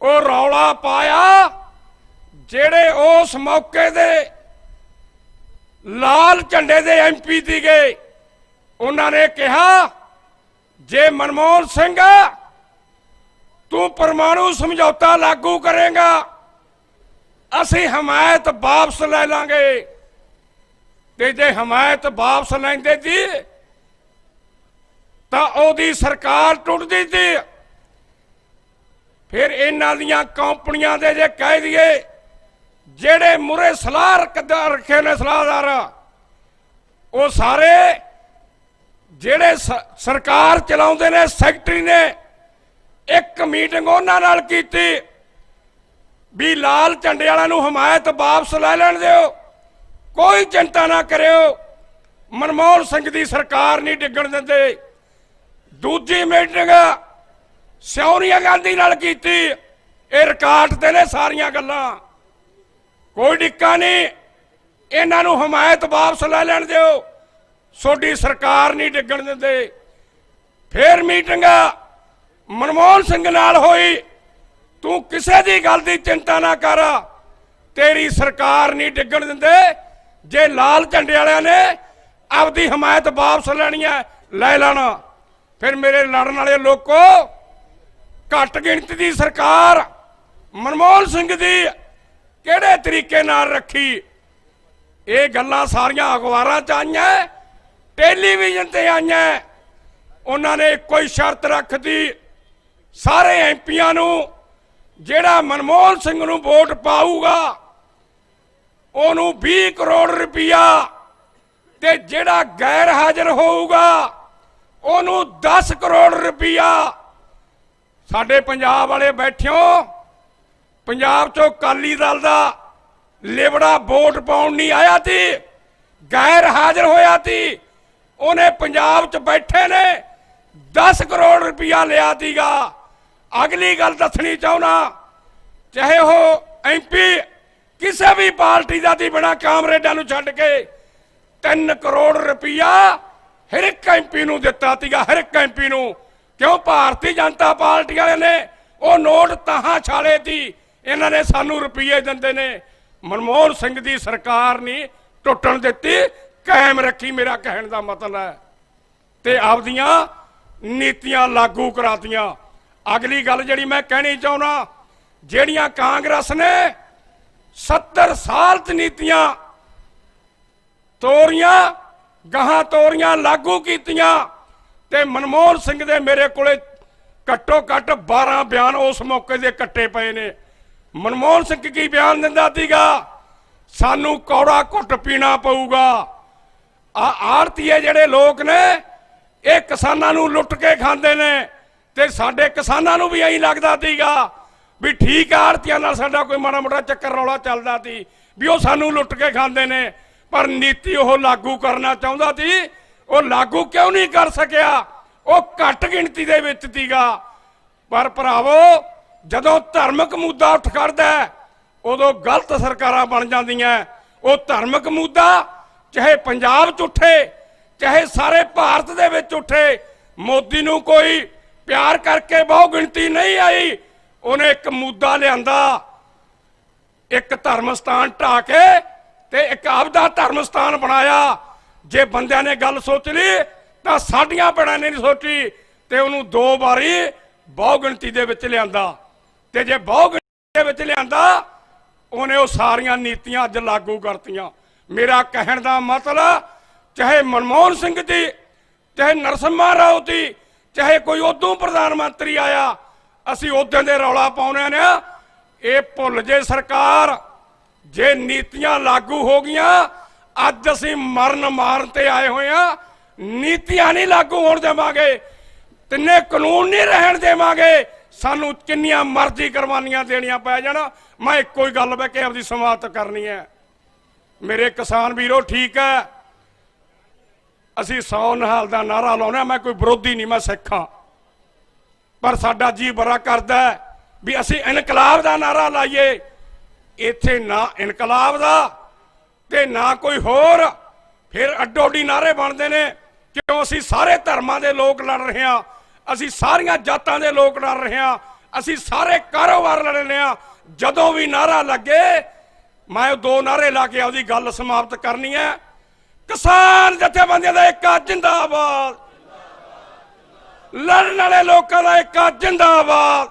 R: ਉਹ ਰੌਲਾ ਪਾਇਆ ਜਿਹੜੇ ਉਸ ਮੌਕੇ ਦੇ ਲਾਲ ਝੰਡੇ ਦੇ ਐਮਪੀ ਸੀਗੇ। ਉਹਨਾਂ ਨੇ ਕਿਹਾ ਜੇ ਮਨਮੋਹਨ ਸਿੰਘ ਤੂੰ ਪਰਮਾਣੂ ਸਮਝੌਤਾ ਲਾਗੂ ਕਰੇਗਾ ਅਸੀਂ ਹਮਾਇਤ ਵਾਪਸ ਲੈ ਲਾਂਗੇ। ਤੇ ਜੇ ਹਮਾਇਤ ਵਾਪਸ ਲੈਂਦੇ ਸੀ ਤਾਂ ਉਹਦੀ ਸਰਕਾਰ ਟੁੱਟਦੀ ਸੀ। ਫਿਰ ਇਹਨਾਂ ਦੀਆਂ ਕੰਪਨੀਆਂ ਦੇ ਜੇ ਕਹਿ ਦਈਏ ਜਿਹੜੇ ਮੁਰੇ ਸਲਾਹ ਰੱਖੇ ਨੇ ਸਲਾਹਦਾਰ, ਉਹ ਸਾਰੇ ਜਿਹੜੇ ਸਰਕਾਰ ਚਲਾਉਂਦੇ ਨੇ ਸੈਕਟਰੀ ਨੇ ਇੱਕ ਮੀਟਿੰਗ ਉਹਨਾਂ ਨਾਲ ਕੀਤੀ ਵੀ ਲਾਲ ਝੰਡੇ ਵਾਲਿਆਂ ਨੂੰ ਹਮਾਇਤ ਵਾਪਸ ਲੈ ਲੈਣ ਦਿਓ, ਕੋਈ ਚਿੰਤਾ ਨਾ ਕਰਿਓ, ਮਨਮੋਹਨ ਸਿੰਘ ਦੀ ਸਰਕਾਰ ਨਹੀਂ ਡਿੱਗਣ ਦਿੰਦੇ। ਦੂਜੀ ਮੀਟਿੰਗ ਸੋਨੀਆ ਗਾਂਧੀ ਨਾਲ ਕੀਤੀ, ਇਹ ਰਿਕਾਰਡ ਤੇ ਨੇ ਸਾਰੀਆਂ ਗੱਲਾਂ, ਕੋਈ ਡਿੱਕਾ ਨਹੀਂ, ਇਹਨਾਂ ਨੂੰ ਹਮਾਇਤ ਵਾਪਸ ਲੈ ਲੈਣ ਦਿਓ, ਤੁਹਾਡੀ ਸਰਕਾਰ ਨਹੀਂ ਡਿੱਗਣ ਦਿੰਦੇ। ਫਿਰ ਮੀਟਿੰਗ ਮਨਮੋਹਨ ਸਿੰਘ ਨਾਲ ਹੋਈ, ਤੂੰ ਕਿਸੇ ਦੀ ਗੱਲ ਦੀ ਚਿੰਤਾ ਨਾ ਕਰ, ਤੇਰੀ ਸਰਕਾਰ ਨਹੀਂ ਡਿੱਗਣ ਦਿੰਦੇ। ਜੇ ਲਾਲ ਝੰਡੇ ਵਾਲਿਆਂ ਨੇ ਆਪਦੀ ਹਮਾਇਤ ਵਾਪਸ ਲੈਣੀ ਹੈ ਲੈ ਲੈਣਾ। ਫਿਰ ਮੇਰੇ ਲੜਨ ਵਾਲੇ ਲੋਕੋ, ਘੱਟ ਗਿਣਤੀ ਦੀ ਸਰਕਾਰ ਮਨਮੋਹਨ ਸਿੰਘ ਦੀ ਕਿਹੜੇ ਤਰੀਕੇ ਨਾਲ ਰੱਖੀ? ਇਹ ਗੱਲਾਂ ਸਾਰੀਆਂ ਅਖਬਾਰਾਂ 'ਚ ਆਈਆਂ, ਟੈਲੀਵਿਜ਼ਨ ਤੇ ਆਈਆਂ। ਉਹਨਾਂ ਨੇ ਇੱਕੋ ਹੀ ਸ਼ਰਤ ਰੱਖਤੀ, ਸਾਰੇ ਐਮਪੀਆਂ ਨੂੰ ਜਿਹੜਾ ਮਨਮੋਹਨ ਸਿੰਘ ਨੂੰ ਵੋਟ ਪਾਊਗਾ ਉਹਨੂੰ 20 ਕਰੋੜ ਰੁਪਈਆ ਤੇ ਜਿਹੜਾ ਗੈਰ ਹਾਜ਼ਰ ਹੋਊਗਾ ਉਹਨੂੰ 10 ਕਰੋੜ ਰੁਪਈਆ। ਸਾਡੇ ਪੰਜਾਬ ਵਾਲੇ ਬੈਠਿਓ, ਪੰਜਾਬ ਚੋਂ ਅਕਾਲੀ ਦਲ ਦਾ ਲਿਬੜਾ ਵੋਟ ਪਾਉਣ ਨਹੀਂ ਆਇਆ ਸੀ, ਗੈਰ ਹਾਜ਼ਰ ਹੋਇਆ ਸੀ। ਉਹਨੇ ਪੰਜਾਬ 'ਚ ਬੈਠੇ ਨੇ 10 ਕਰੋੜ ਰੁਪਈਆ ਲਿਆ ਸੀਗਾ। ਅਗਲੀ ਗੱਲ ਦੱਸਣੀ ਚਾਹੁੰਦਾ, ਚਾਹੇ ਉਹ ਐਮਪੀ ਕਿਸੇ ਵੀ ਪਾਰਟੀ ਦਾ ਦੀ ਬਿਨਾਂ ਕਾਮਰੇਡਾਂ ਨੂੰ ਛੱਡ ਕੇ 3 ਕਰੋੜ ਰੁਪਈਆ ਹਰ ਇੱਕ ਐਮਪੀ ਨੂੰ ਦਿੱਤਾ ਸੀਗਾ, ਹਰ ਇੱਕ ਐਮਪੀ ਨੂੰ। ਕਿਉਂ? ਭਾਰਤੀ ਜਨਤਾ ਪਾਰਟੀ ਵਾਲੇ ਨੇ ਉਹ ਨੋਟ ਤਾਹਾਂ ਛਾਲੇ ਸੀ, ਇਹਨਾਂ ਨੇ ਸਾਨੂੰ ਰੁਪਈਏ ਦਿੰਦੇ ਨੇ। ਮਨਮੋਹਨ ਸਿੰਘ ਦੀ ਸਰਕਾਰ ਨਹੀਂ ਟੁੱਟਣ ਦਿੱਤੀ, ਕਾਇਮ ਰੱਖੀ, ਮੇਰਾ ਕਹਿਣ ਦਾ ਮਤਲਬ ਹੈ, ਤੇ ਆਪਦੀਆਂ ਨੀਤੀਆਂ ਲਾਗੂ ਕਰਾਤੀਆਂ। ਅਗਲੀ ਗੱਲ ਜਿਹੜੀ ਮੈਂ ਕਹਿਣੀ ਚਾਹੁੰਦਾ, ਜਿਹੜੀਆਂ ਕਾਂਗਰਸ ਨੇ 70 ਸਾਲ 'ਚ ਨੀਤੀਆਂ ਤੋਰੀਆਂ, ਗਾਹਾਂ ਤੋਰੀਆਂ, ਲਾਗੂ ਕੀਤੀਆਂ, ਤੇ ਮਨਮੋਹਨ ਸਿੰਘ ਦੇ ਮੇਰੇ ਕੋਲੇ ਘੱਟੋ ਘੱਟ 12 ਬਿਆਨ ਉਸ ਮੌਕੇ ਦੇ ਕੱਟੇ ਪਏ ਨੇ। ਮਨਮੋਹਨ ਸਿੰਘ ਕੀ ਬਿਆਨ ਦਿੰਦਾ ਸੀਗਾ? ਸਾਨੂੰ ਕੌੜਾ ਘੁੱਟ ਪੀਣਾ ਪਊਗਾ। ਆੜਤੀਏ ਜਿਹੜੇ ਲੋਕ ਨੇ ਇਹ ਕਿਸਾਨਾਂ ਨੂੰ ਲੁੱਟ ਕੇ ਖਾਂਦੇ ਨੇ, ਤੇ ਸਾਡੇ ਕਿਸਾਨਾਂ ਨੂੰ ਵੀ ਐਂ ਲੱਗਦਾ ਸੀਗਾ ਵੀ ਠੀਕ ਆ, ਆੜਤੀਆਂ ਨਾਲ ਸਾਡਾ ਕੋਈ ਮਾੜਾ ਮੋਟਾ ਚੱਕਰ ਰੌਲਾ ਚੱਲਦਾ ਸੀ ਵੀ ਉਹ ਸਾਨੂੰ ਲੁੱਟ ਕੇ ਖਾਂਦੇ ਨੇ। ਪਰ ਨੀਤੀ ਉਹ ਲਾਗੂ ਕਰਨਾ ਚਾਹੁੰਦਾ ਸੀ, ਉਹ ਲਾਗੂ ਕਿਉਂ ਨਹੀਂ ਕਰ ਸਕਿਆ? ਉਹ ਘੱਟ ਗਿਣਤੀ ਦੇ ਵਿੱਚ ਸੀਗਾ। ਪਰ ਭਰਾਵੋ, ਜਦੋਂ ਧਾਰਮਿਕ ਮੁੱਦਾ ਉੱਠ ਖੜਦਾ ਉਦੋਂ ਗਲਤ ਸਰਕਾਰਾਂ ਬਣ ਜਾਂਦੀਆਂ। ਉਹ ਧਾਰਮਿਕ ਮੁੱਦਾ ਚਾਹੇ ਪੰਜਾਬ 'ਚ ਉੱਠੇ, ਚਾਹੇ ਸਾਰੇ ਭਾਰਤ ਦੇ ਵਿੱਚ ਉੱਠੇ, ਮੋਦੀ ਨੂੰ ਕੋਈ ਪਿਆਰ ਕਰਕੇ ਬਹੁ ਗਿਣਤੀ ਨਹੀਂ ਆਈ। ਉਹਨੇ ਇੱਕ ਮੁੱਦਾ ਲਿਆਂਦਾ, ਇੱਕ ਧਰਮ ਸਥਾਨ ਢਾਹ ਕੇ ਤੇ ਇੱਕ ਆਪਦਾ ਧਰਮ ਸਥਾਨ ਬਣਾਇਆ। ਜੇ ਬੰਦਿਆਂ ਨੇ ਗੱਲ ਸੋਚ ਲਈ ਤਾਂ ਸਾਡੀਆਂ ਭੈਣਾਂ ਨੇ ਨਹੀਂ ਸੋਚੀ, ਤੇ ਉਹਨੂੰ 2 ਵਾਰੀ ਬਹੁ ਗਿਣਤੀ ਦੇ ਵਿੱਚ ਲਿਆਂਦਾ। ਤੇ ਜੇ ਬਹੁ ਗਿਣਤੀ ਦੇ ਵਿੱਚ ਲਿਆਂਦਾ, ਉਹਨੇ ਉਹ ਸਾਰੀਆਂ ਨੀਤੀਆਂ ਅੱਜ ਲਾਗੂ ਕਰਤੀਆਂ। ਮੇਰਾ ਕਹਿਣ ਦਾ ਮਤਲਬ, ਚਾਹੇ ਮਨਮੋਹਨ ਸਿੰਘ ਦੀ, ਚਾਹੇ ਨਰਸਿਮਹਾ ਰਾਓ ਦੀ, ਚਾਹੇ ਕੋਈ ਉਦੋਂ ਪ੍ਰਧਾਨ ਮੰਤਰੀ ਆਇਆ, ਅਸੀਂ ਉਦੋਂ ਦੇ ਰੌਲਾ ਪਾਉਣੇ ਨੇ। ਇਹ ਭੁੱਲ ਜੇ ਸਰਕਾਰ, ਜੇ ਨੀਤੀਆਂ ਲਾਗੂ ਹੋ ਗਈਆਂ, ਅੱਜ ਅਸੀਂ ਮਰਨ ਮਾਰਨ ਤੇ ਆਏ ਹੋਏ ਆ। ਨੀਤੀਆਂ ਨਹੀਂ ਲਾਗੂ ਹੋਣ ਦੇਵਾਂਗੇ, ਤਿੰਨੇ ਕਾਨੂੰਨ ਨਹੀਂ ਰਹਿਣ ਦੇਵਾਂਗੇ। ਸਾਨੂੰ ਕਿੰਨੀਆਂ ਮਰਜ਼ੀ ਕੁਰਬਾਨੀਆਂ ਦੇਣੀਆਂ ਪੈ ਜਾਣ, ਮੈਂ ਇੱਕੋ ਹੀ ਗੱਲ ਬੈ ਕੇ ਆਪਦੀ ਸਮਾਪਤ ਕਰਨੀ ਹੈ। ਮੇਰੇ ਕਿਸਾਨ ਵੀਰੋ, ਠੀਕ ਹੈ ਅਸੀਂ 100 ਨਿਹਾਲ ਦਾ ਨਾਰਾ ਲਾਉਣਾ, ਮੈਂ ਕੋਈ ਵਿਰੋਧੀ ਨਹੀਂ, ਮੈਂ ਸਿੱਖ ਹਾਂ, ਪਰ ਸਾਡਾ ਜੀ ਬੜਾ ਕਰਦਾ ਵੀ ਅਸੀਂ ਇਨਕਲਾਬ ਦਾ ਨਾਰਾ ਲਾਈਏ। ਇੱਥੇ ਨਾ ਇਨਕਲਾਬ ਦਾ ਤੇ ਨਾ ਕੋਈ ਹੋਰ, ਫਿਰ ਅੱਡੋ ਅੱਡੀ ਨਾਰੇ ਬਣਦੇ ਨੇ। ਕਿਉਂ? ਅਸੀਂ ਸਾਰੇ ਧਰਮਾਂ ਦੇ ਲੋਕ ਲੜ ਰਹੇ ਹਾਂ, ਅਸੀਂ ਸਾਰੀਆਂ ਜਾਤਾਂ ਦੇ ਲੋਕ ਲੜ ਰਹੇ ਹਾਂ, ਅਸੀਂ ਸਾਰੇ ਕਾਰੋਬਾਰ ਲੜ ਰਹੇ ਹਾਂ। ਜਦੋਂ ਵੀ ਨਾਰਾ ਲੱਗੇ, ਮੈਂ 2 ਨਾਰੇ ਲਾ ਕੇ ਆਪਦੀ ਗੱਲ ਸਮਾਪਤ ਕਰਨੀ ਹੈ। ਕਿਸਾਨ ਜਥੇਬੰਦੀਆਂ ਦਾ ਏਕਾ ਜਿੰਦਾਬਾਦ, ਲੜਨ ਵਾਲੇ ਲੋਕਾਂ ਦਾ ਏਕਾ ਜਿੰਦਾਬਾਦ।